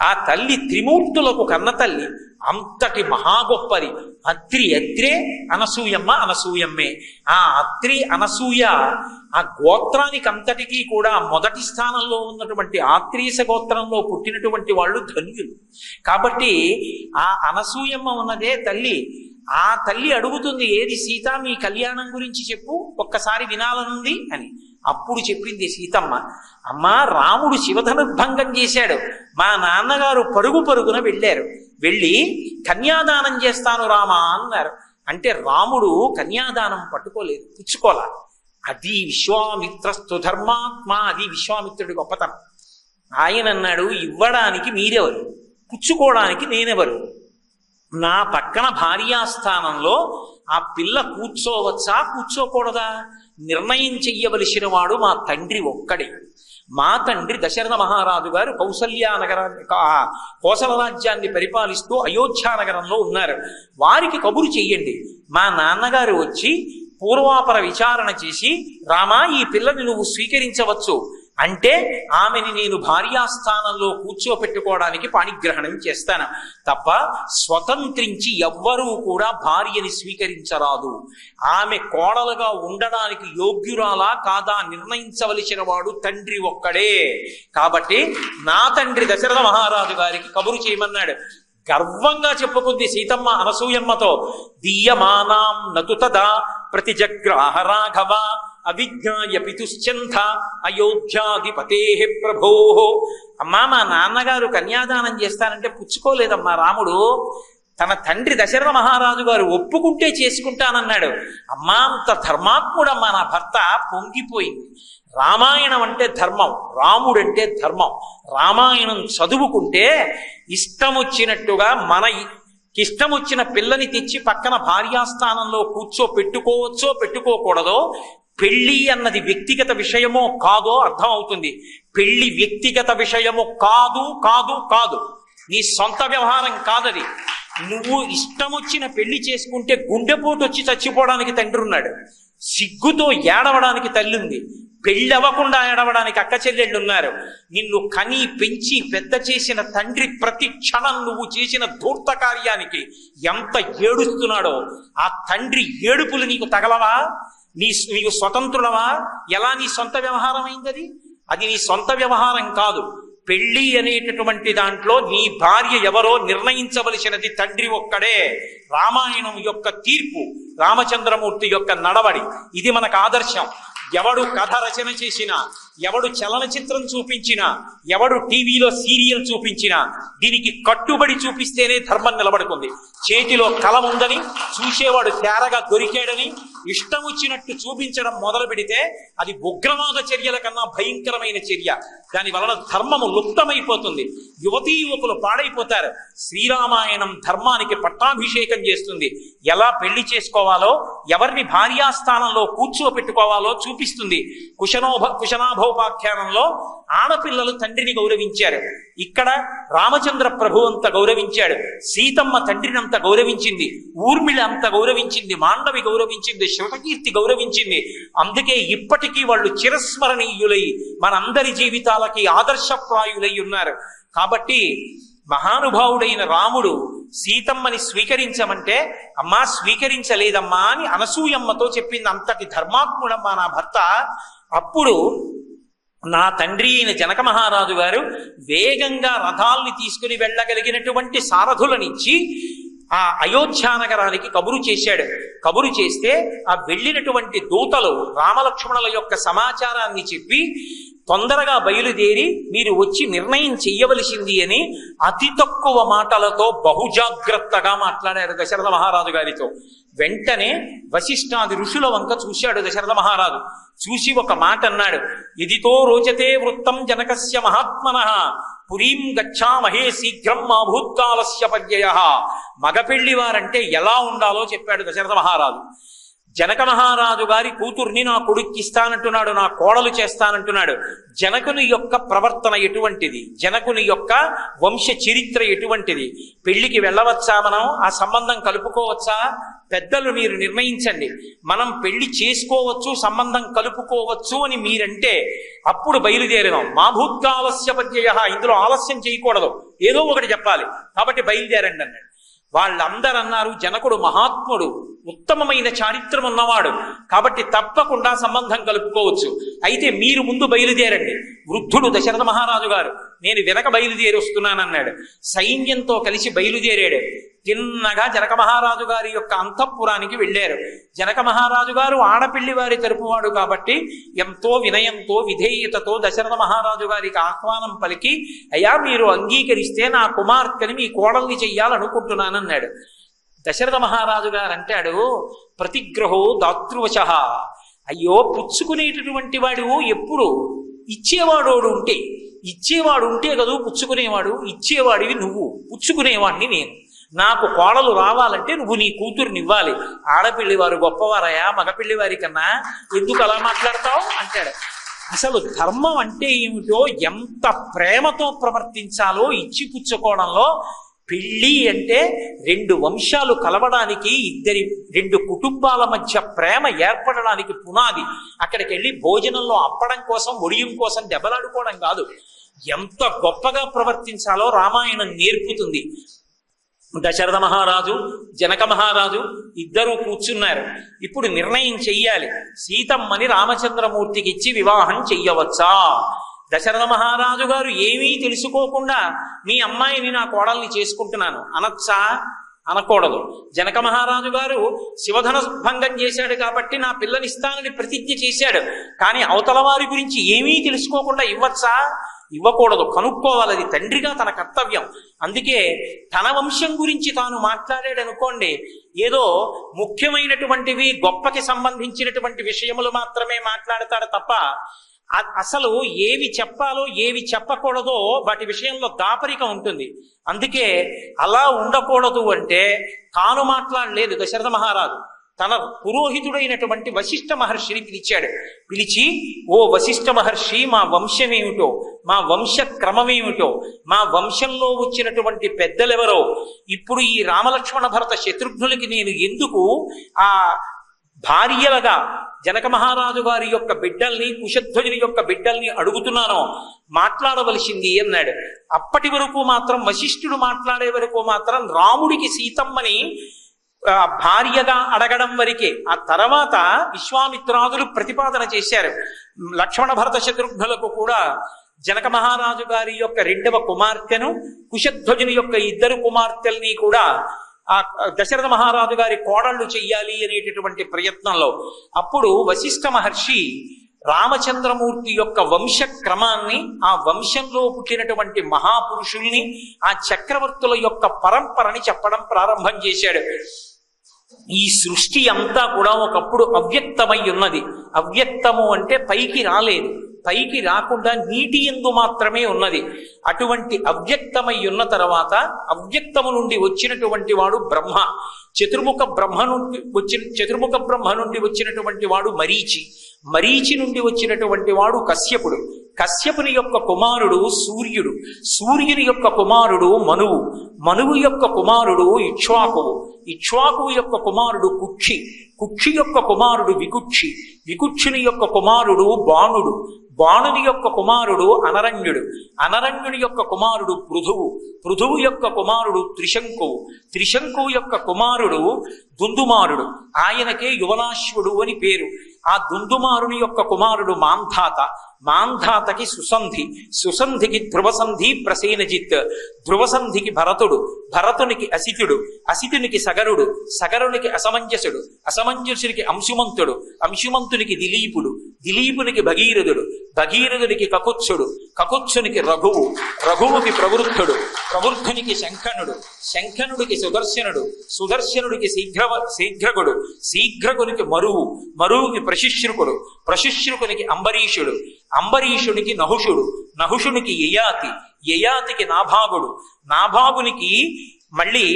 ఆ తల్లి త్రిమూర్తులకు కన్న తల్లి, అంతటి మహా గొప్పది. అత్రి అత్రే, అనసూయమ్మ అనసూయమ్మే. ఆ అత్రి అనసూయ ఆ గోత్రానికి అంతటికీ కూడా మొదటి స్థానంలో ఉన్నటువంటి ఆత్రీస గోత్రంలో పుట్టినటువంటి వాళ్ళు ధన్యులు. కాబట్టి ఆ అనసూయమ్మ ఉన్నదే తల్లి. ఆ తల్లి అడుగుతుంది, ఏది సీత, మీ కళ్యాణం గురించి చెప్పు, ఒక్కసారి వినాలనుంది అని. అప్పుడు చెప్పింది సీతమ్మ, అమ్మా, రాముడు శివధనుర్భంగం చేశాడు, మా నాన్నగారు పరుగు పరుగున వెళ్ళారు, వెళ్ళి కన్యాదానం చేస్తాను రామా అన్నారు. అంటే రాముడు కన్యాదానం పట్టుకోలేదు, పుచ్చుకోలా. అది విశ్వామిత్రస్తు ధర్మాత్మ, అది విశ్వామిత్రుడి గొప్పతనం. ఆయన అన్నాడు, ఇవ్వడానికి మీరెవరు, పుచ్చుకోవడానికి నేనెవరు? నా పక్కన భార్యాస్థానంలో ఆ పిల్ల కూర్చోవచ్చా కూర్చోకూడదా నిర్ణయం చెయ్యవలసిన వాడు మా తండ్రి ఒక్కడే. మా తండ్రి దశరథ మహారాజు గారు కౌసల్యానగరాన్ని, కోసల రాజ్యాన్ని పరిపాలిస్తూ అయోధ్యానగరంలో ఉన్నారు. వారికి కబురు చెయ్యండి, మా నాన్నగారు వచ్చి పూర్వాపర విచారణ చేసి, రామా, ఈ పిల్లని నువ్వు స్వీకరించవచ్చు అంటే ఆమెని నేను భార్యాస్థానంలో కూర్చోపెట్టుకోవడానికి పాణిగ్రహణం చేస్తాను తప్ప స్వతంత్రించి ఎవ్వరూ కూడా భార్యని స్వీకరించరాదు. ఆమె కోడలుగా ఉండడానికి యోగ్యురాలా కాదా నిర్ణయించవలసిన వాడు తండ్రి ఒక్కడే. కాబట్టి నా తండ్రి దశరథ మహారాజు గారికి కబురు చేయమన్నాడు. గర్వంగా చెప్పుకుంది సీతమ్మ అనసూయమ్మతో, దీయమానాం నతు తదా ప్రతిజగ్రాహ రాఘవ అవిజ్ఞాయ పితుశ్చంథ అయోధ్యాధిపతే ప్రభో. అమ్మా, మా నాన్నగారు కన్యాదానం చేస్తానంటే పుచ్చుకోలేదమ్మా రాముడు. తన తండ్రి దశరథ మహారాజు గారు ఒప్పుకుంటే చేసుకుంటానన్నాడు. అమ్మా, అంత ధర్మాత్ముడమ్మా నా భర్త. పొంగిపోయింది. రామాయణం అంటే ధర్మం, రాముడంటే ధర్మం. రామాయణం చదువుకుంటే ఇష్టం వచ్చినట్టుగా ఇష్టం వచ్చిన పిల్లని తెచ్చి పక్కన భార్యాస్థానంలో పెట్టుకోవచ్చో పెట్టుకోకూడదో, పెళ్లి అన్నది వ్యక్తిగత విషయమో కాదో అర్థం అవుతుంది. పెళ్లి వ్యక్తిగత విషయము కాదు కాదు కాదు, నీ సొంత వ్యవహారం కాదది. నువ్వు ఇష్టం వచ్చిన పెళ్లి చేసుకుంటే గుండెపోటు వచ్చి చచ్చిపోవడానికి తండ్రి ఉన్నాడు, సిగ్గుతో ఏడవడానికి తల్లి ఉంది, పెళ్ళి అవ్వకుండా ఏడవడానికి అక్క చెల్లెళ్ళు ఉన్నారు. నిన్ను కని పెంచి పెద్ద చేసిన తండ్రి ప్రతి క్షణం నువ్వు చేసిన ధూర్త కార్యానికి ఎంత ఏడుస్తున్నాడో ఆ తండ్రి ఏడుపులు నీకు తగలవా? నీకు స్వతంత్రులవా? ఎలా నీ సొంత వ్యవహారం అయింది? అది నీ సొంత వ్యవహారం కాదు. పెళ్లి అనేటటువంటి దాంట్లో నీ భార్య ఎవరో నిర్ణయించవలసినది తండ్రి ఒక్కడే. రామాయణం యొక్క తీర్పు, రామచంద్రమూర్తి యొక్క నడవడి, ఇది మనకు ఆదర్శం. ఎవడు కథ రచన చేసినా, ఎవడు చలనచిత్రం చూపించినా, ఎవడు టీవీలో సీరియల్ చూపించినా దీనికి కట్టుబడి చూపిస్తేనే ధర్మం నిలబడుతుంది. చేతిలో కలం ఉందని, చూసేవాడు తేరగా దొరికాడని ఇష్టం వచ్చినట్టు చూపించడం మొదలు పెడితే అది ఉగ్రవాద చర్యల కన్నా భయంకరమైన చర్య. దాని వలన ధర్మము లుప్తమైపోతుంది, యువతీ యువకులు పాడైపోతారు. శ్రీరామాయణం ధర్మానికి పట్టాభిషేకం చేస్తుంది. ఎలా పెళ్లి చేసుకోవాలో, ఎవరిని భార్యాస్థానంలో కూర్చోపెట్టుకోవాలో చూపిస్తుంది. కుశనాభోపాఖ్యానంలో ఆడపిల్లలు తండ్రిని గౌరవించారు. ఇక్కడ రామచంద్ర ప్రభు అంత గౌరవించాడు, సీతమ్మ తండ్రిని అంత గౌరవించింది, ఊర్మిళ అంత గౌరవించింది, మాండవి గౌరవించింది, శివకీర్తి గౌరవించింది. అందుకే ఇప్పటికీ వాళ్ళు చిరస్మరణీయులై మనందరి జీవితాలకి ఆదర్శప్రాయులై ఉన్నారు. కాబట్టి మహానుభావుడైన రాముడు సీతమ్మని స్వీకరించమంటే అమ్మా స్వీకరించలేదమ్మా అని అనసూయమ్మతో చెప్పింది. అంతటి ధర్మాత్ముడమ్మా నా భర్త. అప్పుడు నా తండ్రి అయిన జనక మహారాజు గారు వేగంగా రథాల్ని తీసుకుని వెళ్ళగలిగినటువంటి సారథులనిచ్చి ఆ అయోధ్యానగరానికి కబురు చేశాడు. కబురు చేస్తే ఆ వెళ్ళినటువంటి దూతలు రామలక్ష్మణుల యొక్క సమాచారాన్ని చెప్పి తొందరగా బయలుదేరి మీరు వచ్చి నిర్ణయం చెయ్యవలసింది అని అతి తక్కువ మాటలతో బహుజాగ్రత్తగా మాట్లాడారు దశరథ మహారాజు గారితో. వెంటనే వశిష్ఠాది ఋషుల వంక చూశాడు దశరథ మహారాజు. చూసి ఒక మాట అన్నాడు, ఇదితో రోచతే వృత్తం జనకస్య మహాత్మనః పురీం గచ్చామహే శీఘ్రం మా భూత్కాలస్య పర్యయః. మగపెళ్లి వారంటే ఎలా ఉండాలో చెప్పాడు దశరథ మహారాజు. జనక మహారాజు గారి కూతుర్ని నా కొడుక్కి ఇస్తానంటున్నాడు, నా కోడలు చేస్తానంటున్నాడు. జనకుని యొక్క ప్రవర్తన ఎటువంటిది, జనకుని యొక్క వంశ చరిత్ర ఎటువంటిది, పెళ్లికి వెళ్ళవచ్చా, మనం ఆ సంబంధం కలుపుకోవచ్చా, పెద్దలు మీరు నిర్ణయించండి. మనం పెళ్లి చేసుకోవచ్చు, సంబంధం కలుపుకోవచ్చు అని మీరంటే అప్పుడు బయలుదేరదాం. మా భూత్కాలస్య పద్యయ, ఇందులో ఆలస్యం చేయకూడదు, ఏదో ఒకటి చెప్పాలి, కాబట్టి బయలుదేరండి అన్నాడు. వాళ్ళందరూ అన్నారు, జనకుడు మహాత్ముడు, ఉత్తమమైన చారిత్రం ఉన్నవాడు, కాబట్టి తప్పకుండా సంబంధం కలుపుకోవచ్చు. అయితే మీరు ముందు బయలుదేరండి. వృద్ధుడు దశరథ మహారాజు గారు, నేను వెనక బయలుదేరి వస్తున్నానన్నాడు. సైన్యంతో కలిసి బయలుదేరాడు. తిన్నగా జనక మహారాజు గారి యొక్క అంతఃపురానికి వెళ్ళారు. జనక మహారాజు గారు ఆడపిల్లి వారి తరపువాడు కాబట్టి ఎంతో వినయంతో విధేయతతో దశరథ మహారాజు గారికి ఆహ్వానం పలికి, అయ్యా మీరు అంగీకరిస్తే నా కుమార్తెని మీ కోడల్ని చెయ్యాలనుకుంటున్నానన్నాడు. దశరథ మహారాజు గారు అంటాడు, ప్రతిగ్రహో దాతృవశః. అయ్యో, పుచ్చుకునేటటువంటి వాడు ఎప్పుడు ఇచ్చేవాడు ఉంటే కదూ పుచ్చుకునేవాడు. ఇచ్చేవాడివి నువ్వు, పుచ్చుకునేవాడిని నేను. నాకు కోడలు రావాలంటే నువ్వు నీ కూతురునివ్వాలి. ఆడపిల్లి వారు గొప్పవారయా, మగపిల్లి వారి కన్నా, ఎందుకు అలా మాట్లాడతావు అంటాడు. అసలు ధర్మం అంటే ఏమిటో, ఎంత ప్రేమతో ప్రవర్తించాలో ఇచ్చి పుచ్చుకోవడంలో. పెళ్ళి అంటే రెండు వంశాలు కలవడానికి, రెండు కుటుంబాల మధ్య ప్రేమ ఏర్పడడానికి పునాది. అక్కడికి వెళ్ళి భోజనంలో అప్పడం కోసం, ఒడియం కోసం దెబ్బలాడుకోవడం కాదు. ఎంత గొప్పగా ప్రవర్తించాలో రామాయణం నేర్పుతుంది. దశరథ మహారాజు, జనక మహారాజు ఇద్దరూ కూర్చున్నారు. ఇప్పుడు నిర్ణయం చెయ్యాలి. సీతమ్మని రామచంద్రమూర్తికి ఇచ్చి వివాహం చెయ్యవచ్చా? దశరథ మహారాజు గారు ఏమీ తెలుసుకోకుండా మీ అమ్మాయిని నా కోడల్ని చేసుకుంటున్నాను అనొచ్చా? అనకూడదు. జనక మహారాజు గారు శివధన భంగం చేశాడు కాబట్టి నా పిల్లనిస్తానని ప్రతిజ్ఞ చేశాడు. కానీ అవతల వారి గురించి ఏమీ తెలుసుకోకుండా ఇవ్వచ్చా? ఇవ్వకూడదు. కనుక్కోవాలి, అది తండ్రిగా తన కర్తవ్యం. అందుకే తన వంశం గురించి తాను మాట్లాడాడు అనుకోండి, ఏదో ముఖ్యమైనటువంటివి, గొప్పకి సంబంధించినటువంటి విషయములు మాత్రమే మాట్లాడతాడు తప్ప అసలు ఏవి చెప్పాలో ఏవి చెప్పకూడదో వాటి విషయంలో దాపరిక ఉంటుంది. అందుకే అలా ఉండకూడదు అంటే తాను మాట్లాడలేదు దశరథ మహారాజు. తన పురోహితుడైనటువంటి వశిష్ఠ మహర్షిని పిలిచి, ఓ వశిష్ఠ మహర్షి, మా వంశమేమిటో, మా వంశ క్రమమేమిటో, మా వంశంలో వచ్చినటువంటి పెద్దలెవరో, ఇప్పుడు ఈ రామలక్ష్మణ భరత శత్రుఘ్నులకి నేను ఎందుకు ఆ భార్యలుగా జనక మహారాజు గారి యొక్క బిడ్డల్ని, కుశధ్వజుని యొక్క బిడ్డల్ని అడుగుతున్నానో మాట్లాడవలసింది అన్నాడు. అప్పటి వరకు మాత్రం, వశిష్ఠుడు మాట్లాడే వరకు మాత్రం రాముడికి సీతమ్మని భార్యగా అడగడం వరకే. ఆ తర్వాత విశ్వామిత్రాదులు ప్రతిపాదన చేశారు. లక్ష్మణ భరత శత్రుఘ్నులకు కూడా జనక మహారాజు గారి యొక్క 2వ కుమార్తెను, కుశధ్వజుని యొక్క 2 కుమార్తెల్ని కూడా ఆ దశరథ మహారాజు గారి కోడళ్లు చెయ్యాలి అనేటటువంటి ప్రయత్నంలో అప్పుడు వశిష్ఠ మహర్షి రామచంద్రమూర్తి యొక్క వంశ క్రమాన్ని, ఆ వంశంలో పుట్టినటువంటి మహాపురుషుల్ని, ఆ చక్రవర్తుల యొక్క పరంపరని చెప్పడం ప్రారంభం చేశాడు. ఈ సృష్టి అంతా కూడా ఒకప్పుడు అవ్యక్తమై ఉన్నది. అవ్యక్తము అంటే పైకి రాలేదు, పైకి రాకుండా నీటి యందు మాత్రమే ఉన్నది. అటువంటి అవ్యక్తమై ఉన్న తర్వాత అవ్యక్తము నుండి వచ్చినటువంటి వాడు బ్రహ్మ. చతుర్ముఖ బ్రహ్మ నుండి వచ్చినటువంటి వాడు మరీచి. మరీచి నుండి వచ్చినటువంటి వాడు కశ్యపుడు. కశ్యపుని యొక్క కుమారుడు సూర్యుడు. సూర్యుని యొక్క కుమారుడు మనువు. మనువు యొక్క కుమారుడు ఇక్ష్వాకువు. ఇక్ష్వాకువు యొక్క కుమారుడు కుక్షి. కుక్షి యొక్క కుమారుడు వికుక్షి. వికుక్షుని యొక్క కుమారుడు బాణుడు. బాణుని యొక్క కుమారుడు అనరణ్యుడు. అనరణ్యుని యొక్క కుమారుడు పృథువు. పృథువు యొక్క కుమారుడు త్రిశంకువు. త్రిశంకువు యొక్క కుమారుడు దుందుమారుడు. ఆయనకే యువనాశ్వుడు అని పేరు. ఆ దుందుమారుని యొక్క కుమారుడు మాంధాత. మాంధాతకి సుసంధి. సుసంధికి ధ్రువసంధి ప్రసేనజిత్. ధ్రువసంధికి భరతుడు. భరతునికి అసితుడు. అసితునికి సగరుడు. సగరునికి అసమంజసుడు. అసమంజసునికి అంశుమంతుడు. అంశుమంతునికి దిలీపుడు. దిలీపునికి భగీరథుడు. భగీరథునికి కకుత్సుడు. కకుత్సునికి రఘువు. రఘువుకి ప్రవృద్ధుడు. ప్రవృద్ధునికి శంఖనుడు. శంఖనుడికి సుదర్శనుడు. సుదర్శనుడికి శీఘ్రగుడు. శీఘ్రగునికి మరువు. మరువుకి ప్రశిశ్రుకుడు. ప్రశిశ్రుకునికి అంబరీషుడు. అంబరీషుడికి నహుషుడు. నహుషునికి యయాతి. యయాతికి నాభాగుడు. నాభాగునికి మళ్ళీ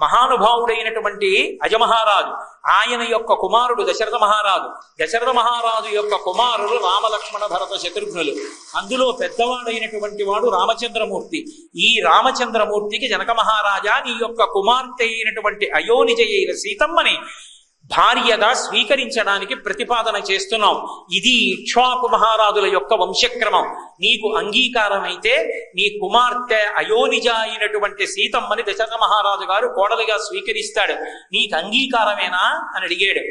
మహానుభావుడైనటువంటి అజమహారాజు, ఆయన యొక్క కుమారుడు దశరథ మహారాజు. దశరథ మహారాజు యొక్క కుమారుడు రామలక్ష్మణ భరత శత్రుఘ్నులు. అందులో పెద్దవాడైనటువంటి వాడు రామచంద్రమూర్తి. ఈ రామచంద్రమూర్తికి జనక మహారాజా, నీ యొక్క కుమార్తె అయినటువంటి అయోనిజ అయిన సీతమ్మని భార్యగా స్వీకరించడానికి ప్రతిపాదన చేస్తున్నాం. ఇది ఇక్ష్వాకు మహారాజుల యొక్క వంశక్రమం. నీకు అంగీకారమైతే నీ కుమార్తె అయోనిజ అయినటువంటి సీతమ్మని దశరథ మహారాజు గారు కోడలిగా స్వీకరిస్తాడు. నీకు అంగీకారమేనా అని అడిగాడు.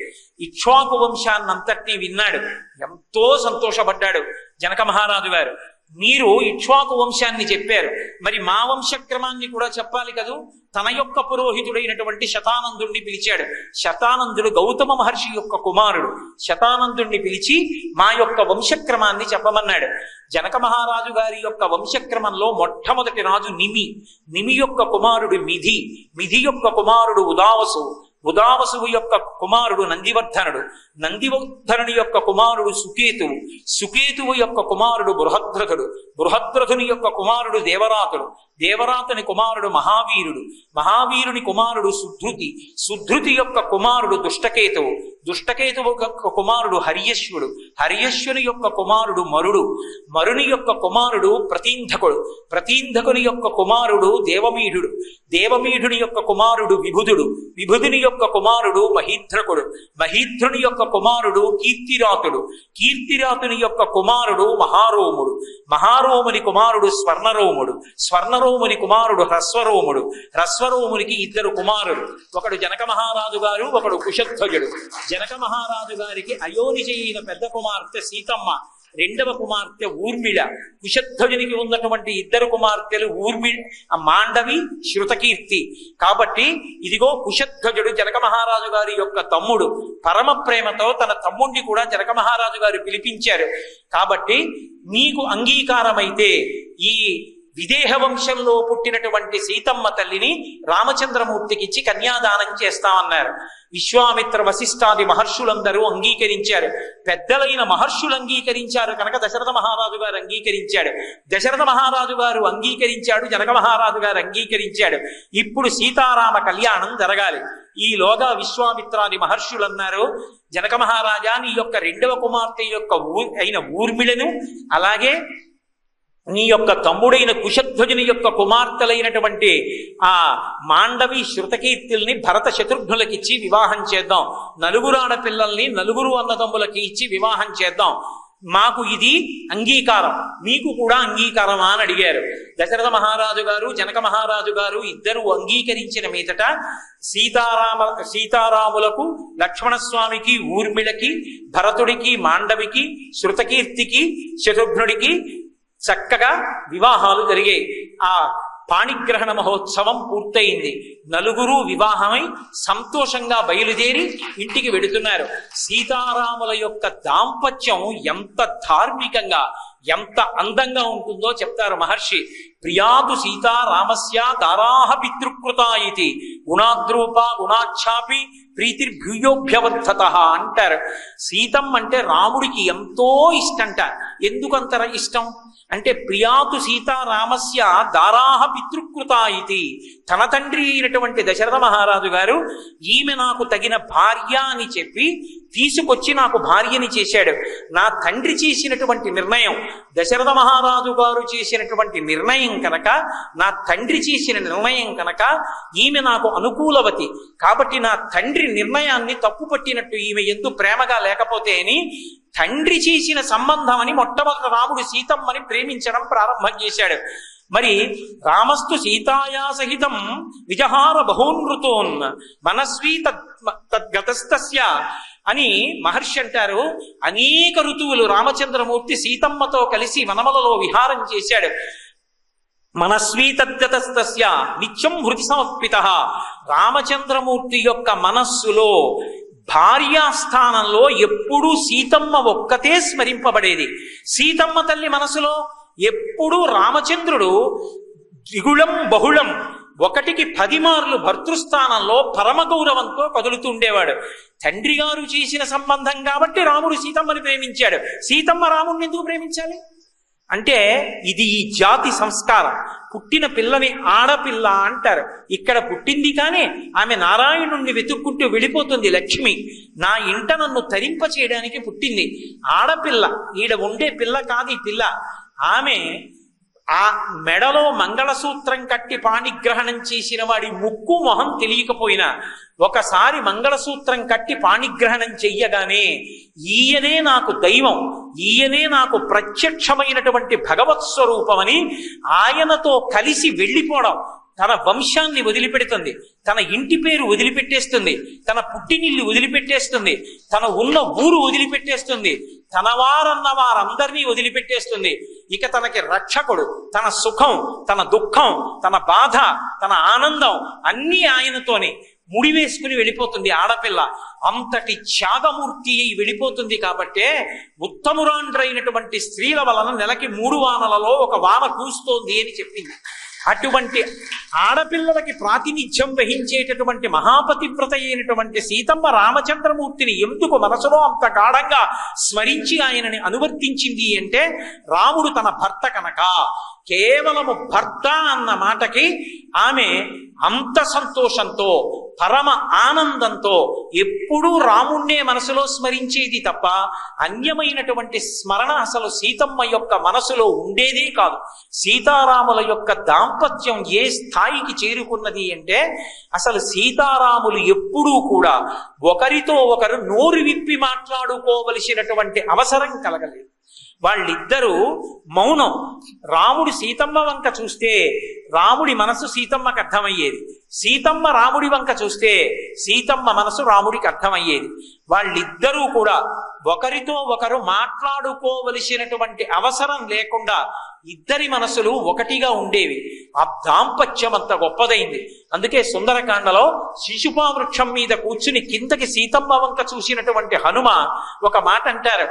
ఇక్ష్వాకు వంశాన్నంతటినీ విన్నాడు. ఎంతో సంతోషపడ్డాడు జనక మహారాజు గారు. మీరు ఇక్ష్వాకు వంశాన్ని చెప్పారు, మరి మా వంశక్రమాన్ని కూడా చెప్పాలి కదూ. తన యొక్క పురోహితుడైనటువంటి శతానందుణ్ణి పిలిచాడు. శతానందుడు గౌతమ మహర్షి యొక్క కుమారుడు. శతానందుణ్ణి పిలిచి మా యొక్క వంశక్రమాన్ని చెప్పమన్నాడు. జనక మహారాజు గారి యొక్క వంశక్రమంలో మొట్టమొదటి రాజు నిమి. నిమి యొక్క కుమారుడు మిధి. మిధి యొక్క కుమారుడు ఉదావసు. ఉదావసువు యొక్క కుమారుడు నందివర్ధనుడు. నందివర్ధనుడి యొక్క కుమారుడు సుకేతువు. సుకేతువు యొక్క కుమారుడు బృహద్రథుడు. బృహద్రథుని యొక్క కుమారుడు దేవరాతుడు. దేవరాతుని కుమారుడు మహావీరుడు. మహావీరుని కుమారుడు సుధృతి. సుధృతి యొక్క కుమారుడు దుష్టకేతువు. దుష్టకేతువు యొక్క కుమారుడు హర్యశ్వుడు. హర్యశ్వుని యొక్క కుమారుడు మరుడు. మరుని యొక్క కుమారుడు ప్రతీంధకుడు. ప్రతీంధకుని యొక్క కుమారుడు దేవమీఢుడు. దేవమీఢుని యొక్క కుమారుడు విభుధుడు. విభుధుని యొక్క కుమారుడు మహీధ్రకుడు. మహీధ్రుని యొక్క కుమారుడు కీర్తిరాతుడు. కీర్తిరాతుని యొక్క కుమారుడు మహారోముడు. మహారోముని కుమారుడు స్వర్ణరోముడు. స్వర్ణరోముని కుమారుడు హ్రస్వరోముడు. హ్రస్వరోమునికి ఇద్దరు కుమారుడు. ఒకడు జనక మహారాజు గారు, ఒకడు కుశధ్వజుడు. జనక మహారాజు గారికి అయోనిజ అయిన పెద్ద కుమార్తె సీతమ్మ, రెండవ కుమార్తె ఊర్మిళ. కుశధ్వజునికి ఉన్నటువంటి ఇద్దరు కుమార్తెలు మాండవి, శృతకీర్తి. కాబట్టి ఇదిగో కుశధ్వజుడు జనక మహారాజు గారి యొక్క తమ్ముడు. పరమ ప్రేమతో తన తమ్ముడిని కూడా జనక మహారాజు గారు పిలిపించారు. కాబట్టి నీకు అంగీకారమైతే ఈ విదేహ వంశంలో పుట్టినటువంటి సీతమ్మ తల్లిని రామచంద్రమూర్తికి ఇచ్చి కన్యాదానం చేస్తామన్నారు. విశ్వామిత్ర వశిష్ఠాది మహర్షులందరూ అంగీకరించారు. పెద్దలైన మహర్షులు అంగీకరించారు కనుక దశరథ మహారాజు గారు అంగీకరించాడు. దశరథ మహారాజు గారు అంగీకరించాడు. జనక మహారాజు గారు అంగీకరించాడు. ఇప్పుడు సీతారామ కళ్యాణం జరగాలి. ఈలోగా విశ్వామిత్రాది మహర్షులు అన్నారు, జనక మహారాజా, నీ యొక్క రెండవ కుమార్తె యొక్క అయిన ఊర్మిళను, అలాగే నీ యొక్క తమ్ముడైన కుశధ్వజుని యొక్క కుమార్తెలైనటువంటి ఆ మాండవి, శృతకీర్తుల్ని భరత శత్రుఘ్నులకిచ్చి వివాహం చేద్దాం. నలుగురు ఆడపిల్లల్ని నలుగురు అన్నదమ్ములకి ఇచ్చి వివాహం చేద్దాం. మాకు ఇది అంగీకారం, మీకు కూడా అంగీకారమా అని అడిగారు. దశరథ మహారాజు గారు, జనక మహారాజు గారు ఇద్దరు అంగీకరించిన మీదట సీతారాములకు, లక్ష్మణస్వామికి, ఊర్మిళకి, భరతుడికి, మాండవికి, శృతకీర్తికి, శత్రుఘ్నుడికి చక్కగా వివాహాలు జరిగాయి. ఆ పాణిగ్రహణ మహోత్సవం పూర్తయింది. నలుగురు వివాహమై సంతోషంగా బయలుదేరి ఇంటికి వెడుతున్నారు. సీతారాముల యొక్క దాంపత్యం ఎంత ధార్మికంగా, ఎంత అందంగా ఉంటుందో చెప్తారు మహర్షి. ప్రియాదు సీతారామస్య దారాహ పితృకృత ఇది గుణాద్రూప గుణాఛాపి ప్రీతిర్భూయోభ్యవర్ధత అంటారు. సీతం అంటే రాముడికి ఎంతో ఇష్టంట. ఎందుకంత ఇష్టం అంటే ప్రియాతు సీతారామస్య దారాహ పితృకృత ఇది. తన తండ్రి అయినటువంటి దశరథ మహారాజు గారు ఈమె నాకు తగిన భార్య అని చెప్పి తీసుకొచ్చి నాకు భార్యని చేశాడు. నా తండ్రి చేసినటువంటి నిర్ణయం, దశరథ మహారాజు గారు చేసినటువంటి నిర్ణయం కనుక, నా తండ్రి చేసిన నిర్ణయం కనుక ఈమె నాకు అనుకూలవతి. కాబట్టి నా తండ్రి నిర్ణయాన్ని తప్పు పట్టినట్టు ఈమె ఎందు ప్రేమగా లేకపోతే అని తండ్రి చేసిన సంబంధం అని మొట్టమొదటి రాముడు సీతమ్మని ప్రేమించడం ప్రారంభం చేశాడు. మరి రామస్తు సీతాయా సహితం విజహార బహూనృతోన్ మనస్వీ తద్గతస్తస్య అని మహర్షి అంటారు. అనేక ఋతువులు రామచంద్రమూర్తి సీతమ్మతో కలిసి వనములలో విహారం చేశాడు. మనస్వీ తద్గతస్తస్య నిత్యం హృది సమర్పితః. రామచంద్రమూర్తి యొక్క మనస్సులో భార్యాస్థానంలో ఎప్పుడూ సీతమ్మ ఒక్కతే స్మరింపబడేది. సీతమ్మ తల్లి మనసులో ఎప్పుడూ రామచంద్రుడు ద్విగుళం బహుళం, ఒకటికి 10 మార్లు భర్తృస్థానంలో పరమ గౌరవంతో కదులుతుండేవాడు. తండ్రి గారు చేసిన సంబంధం కాబట్టి రాముడు సీతమ్మని ప్రేమించాడు. సీతమ్మ రాముడిని ఎందుకు ప్రేమించాలి? అంటే ఇది ఈ జాతి సంస్కారం. పుట్టిన పిల్లని ఆడపిల్ల అంటారు. ఇక్కడ పుట్టింది కానీ ఆమె నారాయణుణ్ణి వెతుక్కుంటూ వెళ్ళిపోతుంది. లక్ష్మి నా ఇంట నన్ను తరింప చేయడానికి పుట్టింది ఆడపిల్ల. ఈడ ఉండే పిల్ల కాదు ఈ పిల్ల. ఆమె ఆ మెడలో మంగళసూత్రం కట్టి పాణిగ్రహణం చేసిన వాడి ముక్కు మొహం తెలియకపోయినా ఒకసారి మంగళసూత్రం కట్టి పాణిగ్రహణం చెయ్యగానే ఈయనే నాకు దైవం, ఈయనే నాకు ప్రత్యక్షమైనటువంటి భగవత్ స్వరూపమని ఆయనతో కలిసి వెళ్ళిపోవడం, తన వంశాన్ని వదిలిపెడుతుంది, తన ఇంటి పేరు వదిలిపెట్టేస్తుంది, తన పుట్టినిల్లు వదిలిపెట్టేస్తుంది, తన ఉన్న ఊరు వదిలిపెట్టేస్తుంది, తన వారన్న వారందరినీ వదిలిపెట్టేస్తుంది. ఇక తనకి రక్షకుడు, తన సుఖం, తన దుఃఖం, తన బాధ, తన ఆనందం అన్నీ ఆయనతోనే ముడివేసుకుని వెళ్ళిపోతుంది ఆడపిల్ల. అంతటి త్యాగమూర్తి అయి వెళ్ళిపోతుంది. కాబట్టే ఉత్తమురాండ్రైనటువంటి స్త్రీల వలన నెలకి 3 వానలలో 1 వాన కూస్తోంది అని చెప్పింది. అటువంటి ఆడపిల్లలకి ప్రాతినిధ్యం వహించేటటువంటి మహాపతివ్రత అయినటువంటి సీతమ్మ రామచంద్రమూర్తిని ఎందుకు మనసులో అంత గాఢంగా స్మరించి ఆయనని అనువర్తించింది అంటే, రాముడు తన భర్త కనుక. కేవలము భర్త అన్న మాటకి ఆమె అంత సంతోషంతో, పరమ ఆనందంతో ఎప్పుడూ రాముణ్ణే మనసులో స్మరించేది తప్ప అన్యమైనటువంటి స్మరణ అసలు సీతమ్మ యొక్క మనసులో ఉండేదే కాదు. సీతారాముల యొక్క దాంపత్యం ఏ స్థాయికి చేరుకున్నది అంటే, అసలు సీతారాములు ఎప్పుడూ కూడా ఒకరితో ఒకరు నోరు విప్పి మాట్లాడుకోవలసినటువంటి అవసరం కలగలేదు. వాళ్ళిద్దరూ మౌనం. రాముడు సీతమ్మ వంక చూస్తే రాముడి మనసు సీతమ్మకు అర్థమయ్యేది, సీతమ్మ రాముడి వంక చూస్తే సీతమ్మ మనసు రాముడికి అర్థమయ్యేది. వాళ్ళిద్దరూ కూడా ఒకరితో ఒకరు మాట్లాడుకోవలసినటువంటి అవసరం లేకుండా ఇద్దరి మనసులు ఒకటిగా ఉండేవి. ఆ దాంపత్యం అంత గొప్పదైంది. అందుకే సుందరకాండలో శిశుపా వృక్షం మీద కూర్చుని కిందకి సీతమ్మ వంక చూసినటువంటి హనుమ ఒక మాట అంటారు,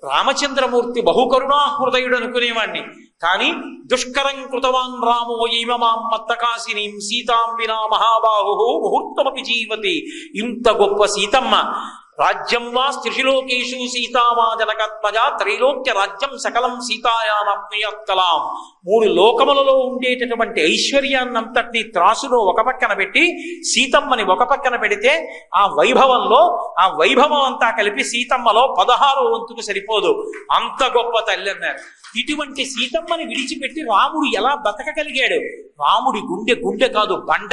రామచంద్రమూర్తి బహుకరుణా హృదయుడు అనుకునేవాణ్ణి, కానీ దుష్కరం కృతవాన్ రామో ఈమమాం మత్తకాసినీం సీతాం వినా మహాబాహు ముహూర్తమపి జీవతి. ఇంత గొప్ప సీతమ్మ, రాజ్యం వా స్త్రిలోకేషు సీతామా జనకాత్మజ త్రైలోక్య రాజ్యం సకలం సీతాయామప్నియత్కలాం. 3 లోకములలో ఉండేటటువంటి ఐశ్వర్యాన్నంతటినీ త్రాసులో ఒక పక్కన పెట్టి సీతమ్మని ఒక పక్కన పెడితే ఆ వైభవం అంతా కలిపి సీతమ్మలో 16వ వంతుకు సరిపోదు. అంత గొప్ప తల్లి అన్నారు. ఇటువంటి సీతమ్మని విడిచిపెట్టి రాముడు ఎలా బతకగలిగాడు? రాముడి గుండె కాదు బండ,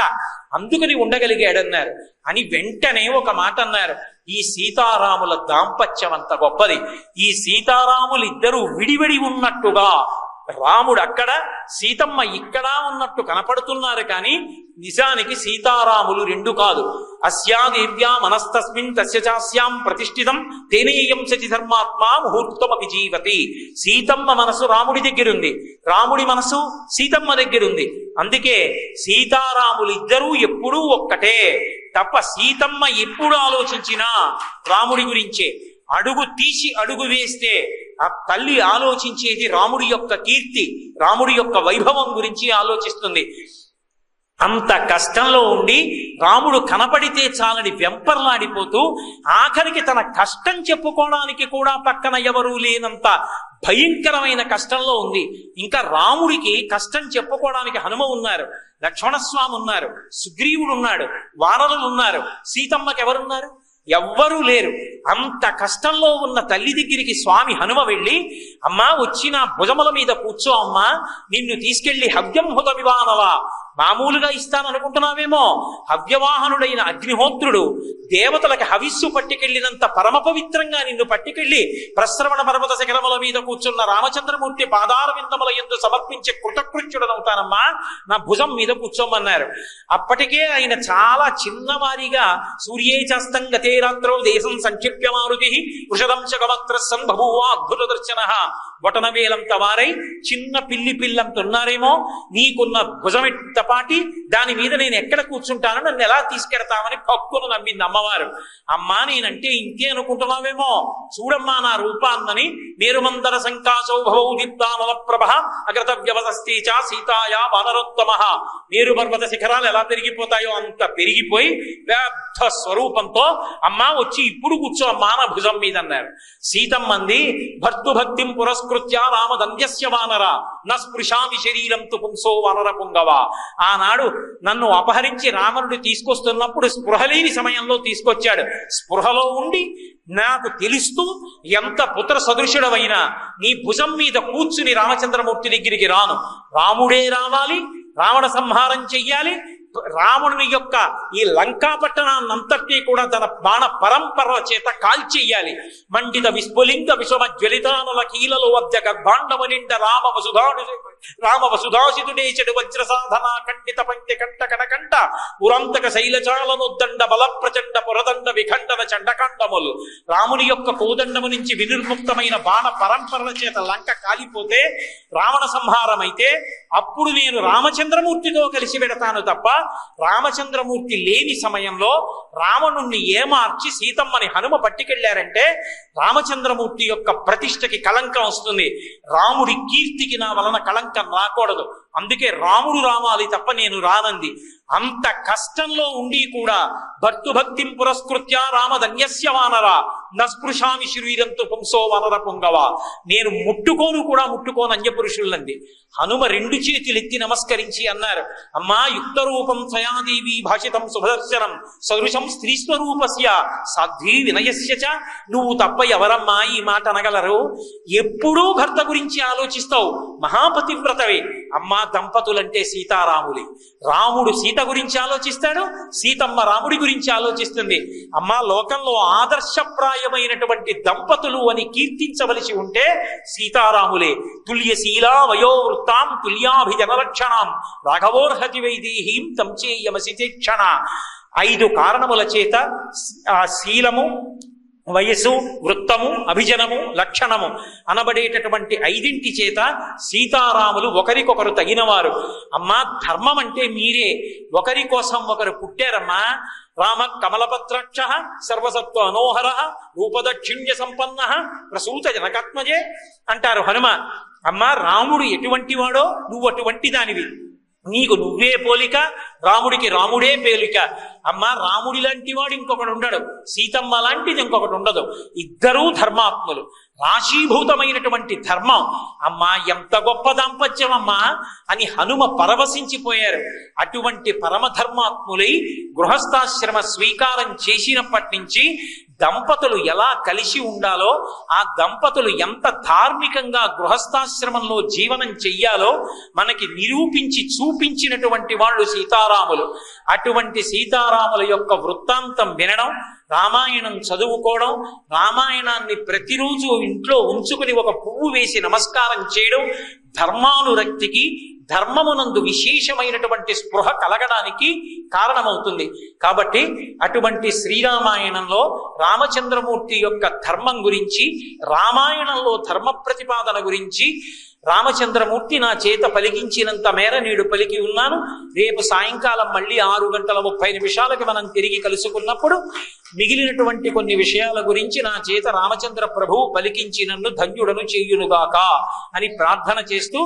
అందుకని ఉండగలిగాడన్నారు అని వెంటనే ఒక మాట అన్నారు, ఈ సీతారాముల దాంపత్యం అంత గొప్పది. ఈ సీతారాములు ఇద్దరూ విడివిడి ఉన్నట్టుగా రాముడు అక్కడ, సీతమ్మ ఇక్కడ ఉన్నట్టు కనపడుతున్నారు, కానీ నిజానికి సీతారాములు 2 కాదు. అస్యాదేవ్యా మనస్తస్మిన్ తస్య చాస్యాం ప్రతిష్ఠితం తేనేయం సచి ధర్మాత్మా ముహూర్తమపి జీవతి. సీతమ్మ మనసు రాముడి దగ్గరుంది, రాముడి మనసు సీతమ్మ దగ్గరుంది. అందుకే సీతారాములు ఇద్దరూ ఎప్పుడూ ఒక్కటే తప్ప సీతమ్మ ఎప్పుడు ఆలోచించినా రాముడి గురించే. అడుగు తీసి అడుగు వేస్తే ఆ తల్లి ఆలోచించేది రాముడి యొక్క కీర్తి, రాముడి యొక్క వైభవం గురించి ఆలోచిస్తుంది. అంత కష్టంలో ఉండి రాముడు కనపడితే చాలని వెంపర్లాడిపోతూ ఆఖరికి తన కష్టం చెప్పుకోవడానికి కూడా పక్కన ఎవరూ లేనంత భయంకరమైన కష్టంలో ఉంది. ఇంకా రాముడికి కష్టం చెప్పుకోవడానికి హనుమ ఉన్నారు, లక్ష్మణస్వామి ఉన్నారు, సుగ్రీవుడు ఉన్నాడు, వానరులు ఉన్నారు. సీతమ్మకి ఎవరున్నారు? ఎవ్వరూ లేరు. అంత కష్టంలో ఉన్న తల్లి దగ్గరికి స్వామి హనుమ వెళ్ళి, అమ్మా వచ్చి నా భుజముల మీద కూర్చో అమ్మా, నిన్ను తీసుకెళ్లి హవ్యంహుత వివానవా, మామూలుగా ఇస్తాననుకుంటున్నావేమో, హవ్యవాహనుడైన అగ్నిహోత్రుడు దేవతలకు హవిస్సు పట్టుకెళ్ళినంత పరమ పవిత్రంగా నిన్ను పట్టుకెళ్ళి ప్రశ్రవణ పర్వత శిఖరముల మీద కూర్చున్న రామచంద్రమూర్తి పాదార విందముల యందు సమర్పించే కృతకృత్యుడనవుతానమ్మా, నా భుజం మీద కూర్చోమన్నారు. అప్పటికే ఆయన చాలా చిన్నవారిగా సూర్యే చాస్తం గతే రాత్రో దేశం సంక్షిప్య మారుతి వృషదంశ గమత్ర సంభూవా అద్భుత దర్శన. బొటనవేలంత వారై చిన్న పిల్లంత ఉన్నారేమో, నీకున్న భుజమెట్ట మందపాటి, దాని మీద నేను ఎక్కడ కూర్చుంటానో నన్ను ఎలా తీసుకెడతామని పక్కును నమ్మింది అమ్మవారు. అమ్మా నేనంటే ఇంతే అనుకుంటున్నావేమో, చూడమ్మా నా రూపాన్నని. మేరుమందర సంకాశౌభవౌ దీప్తానల ప్రభ అగ్రత వ్యవస్థీచ సీతాయా వానరోత్తమ. మేరు పర్వత శిఖరాలు ఎలా పెరిగిపోతాయో అంత పెరిగిపోయి పెద్ద స్వరూపంతో అమ్మా వచ్చి ఇప్పుడు కూర్చో అమ్మా నా భుజం మీద అన్నారు. సీతమ్మంది భర్తృభక్తిం పురస్కృత్య రామదంద్యస్య వానర న స్పృశామి శరీరం తు పుంసో వానర పుంగవ. ఆనాడు నన్ను అపహరించి రావణుడు తీసుకొస్తున్నప్పుడు స్పృహలేని సమయంలో తీసుకొచ్చాడు. స్పృహలో ఉండి నాకు తెలుస్తూ ఎంత పుత్ర సదృశుడవైనా నీ భుజం మీద కూర్చుని రామచంద్రమూర్తి దగ్గరికి రాను. రాముడే రావాలి, రావణ సంహారం చెయ్యాలి, రావణుని యొక్క ఈ లంకా పట్టణాన్నంతటినీ కూడా తన బాణ పరంపర చేత కాల్చెయ్యాలి. మండిత విస్ఫులింగ విషమ జ్వలితానుల కీలలో వద్ద గర్భాండము నిండ రామ వసుధాసితుడేచడు వజ్ర సాధన ఖండిత పంక్తి కంట కనకంట ఉరంతక శైలచాలనొద్దండ బల ప్రచండ పురదండ విఖండన చండకాండములు. రాముని యొక్క కోదండము నుంచి వినిర్ముక్తమైన బాణ పరంపరల చేత లంక కాలిపోతే రావణ సంహారం అయితే అప్పుడు నేను రామచంద్రమూర్తితో కలిసి పెడతాను తప్ప రామచంద్రమూర్తి లేని సమయంలో రావణుణ్ణి ఏమార్చి సీతమ్మని హనుమ పట్టుకెళ్లారంటే రామచంద్రమూర్తి యొక్క ప్రతిష్టకి కళంకం వస్తుంది. రాముడి కీర్తికి నా వలన కళంకం రాకూడదు. అందుకే రాముడు రావాలి తప్ప నేను రానంది. అంత కష్టంలో ఉండి కూడా భర్తృభక్తిం పురస్కృత్య రామధన్యస్య వానర నస్పృశామి శరీరంతో పుంసో వానర పుంగవ. నేను ముట్టుకోను అంజపురుషులంది. హనుమ 2 చేతులెత్తి నమస్కరించి అన్నారు, అమ్మా యుక్త రూపం స్వయాదేవి భాషితం శుభదర్శనం సదృశం స్త్రీస్వరూపస్య సాధ్వీ వినయస్య చ. నువ్వు తప్ప ఎవరమ్మా ఈ మాట అనగలరు? ఎప్పుడూ భర్త గురించి ఆలోచిస్తావు, మహాపతివ్రతవే. అమ్మా దంపతులంటే సీతారాములే. రాముడు సీత గురించి ఆలోచిస్తాడు, సీతమ్మ రాముడి గురించి ఆలోచిస్తుంది. అమ్మా లోకంలో ఆదర్శప్రాయమైనటువంటి దంపతులు అని కీర్తించవలసి ఉంటే సీతారాములే. తుల్యశీలా వయోవృత్తాం తుల్యాభిజనలక్షణాం రాఘవోర్హతి వైదేహీం తంచేయమసితేక్షణ. 5 కారణముల చేత శీలము, వయస్సు, వృత్తము, అభిజనము, లక్షణము అనబడేటటువంటి 5 చేత సీతారాములు ఒకరికొకరు తగినవారు. అమ్మా ధర్మం అంటే మీరే, ఒకరి కోసం ఒకరు పుట్టారమ్మా. రామ కమలపత్రాక్ష సర్వసత్వ అనోహర రూపదక్షిణ్య సంపన్న ప్రసూత జనకాత్మజే అంటారు హనుమ. అమ్మా రాముడు ఎటువంటి వాడో నువ్వు అటువంటి దానివి. నీకు నువ్వే పోలిక, రాముడికి రాముడే పేలిక. అమ్మ రాముడి లాంటి వాడు ఇంకొకడు ఉండడు, సీతమ్మ లాంటిది ఇంకొకటి ఉండదు. ఇద్దరూ ధర్మాత్ములు, రాశీభూతమైనటువంటి ధర్మం. అమ్మా ఎంత గొప్ప దాంపత్యం అమ్మా అని హనుమ పరవశించిపోయారు. అటువంటి పరమధర్మాత్ములై గృహస్థాశ్రమ స్వీకారం చేసినప్పటి నుంచి దంపతులు ఎలా కలిసి ఉండాలో, ఆ దంపతులు ఎంత ధార్మికంగా గృహస్థాశ్రమంలో జీవనం చెయ్యాలో మనకి నిరూపించి చూపించినటువంటి వాళ్ళు సీతారాములు. అటువంటి సీతారాముల యొక్క వృత్తాంతం వినడం, రామాయణం చదువుకోవడం, రామాయణాన్ని ప్రతిరోజు ఇంట్లో ఉంచుకుని ఒక పువ్వు వేసి నమస్కారం చేయడం ధర్మానురక్తికి, ధర్మమునందు విశేషమైనటువంటి స్పృహ కలగడానికి కారణమవుతుంది. కాబట్టి అటువంటి శ్రీరామాయణంలో రామచంద్రమూర్తి యొక్క ధర్మం గురించి, రామాయణంలో ధర్మ ప్రతిపాదన గురించి రామచంద్రమూర్తి నా చేత పలికించినంత మేర నేడు పలికి ఉన్నాను. రేపు సాయంకాలం మళ్ళీ 6:30 మనం తిరిగి కలుసుకున్నప్పుడు మిగిలినటువంటి కొన్ని విషయాల గురించి నా చేత రామచంద్ర ప్రభువు పలికించి నన్ను ధన్యుడను చేయునుగాక అని ప్రార్థన చేస్తూ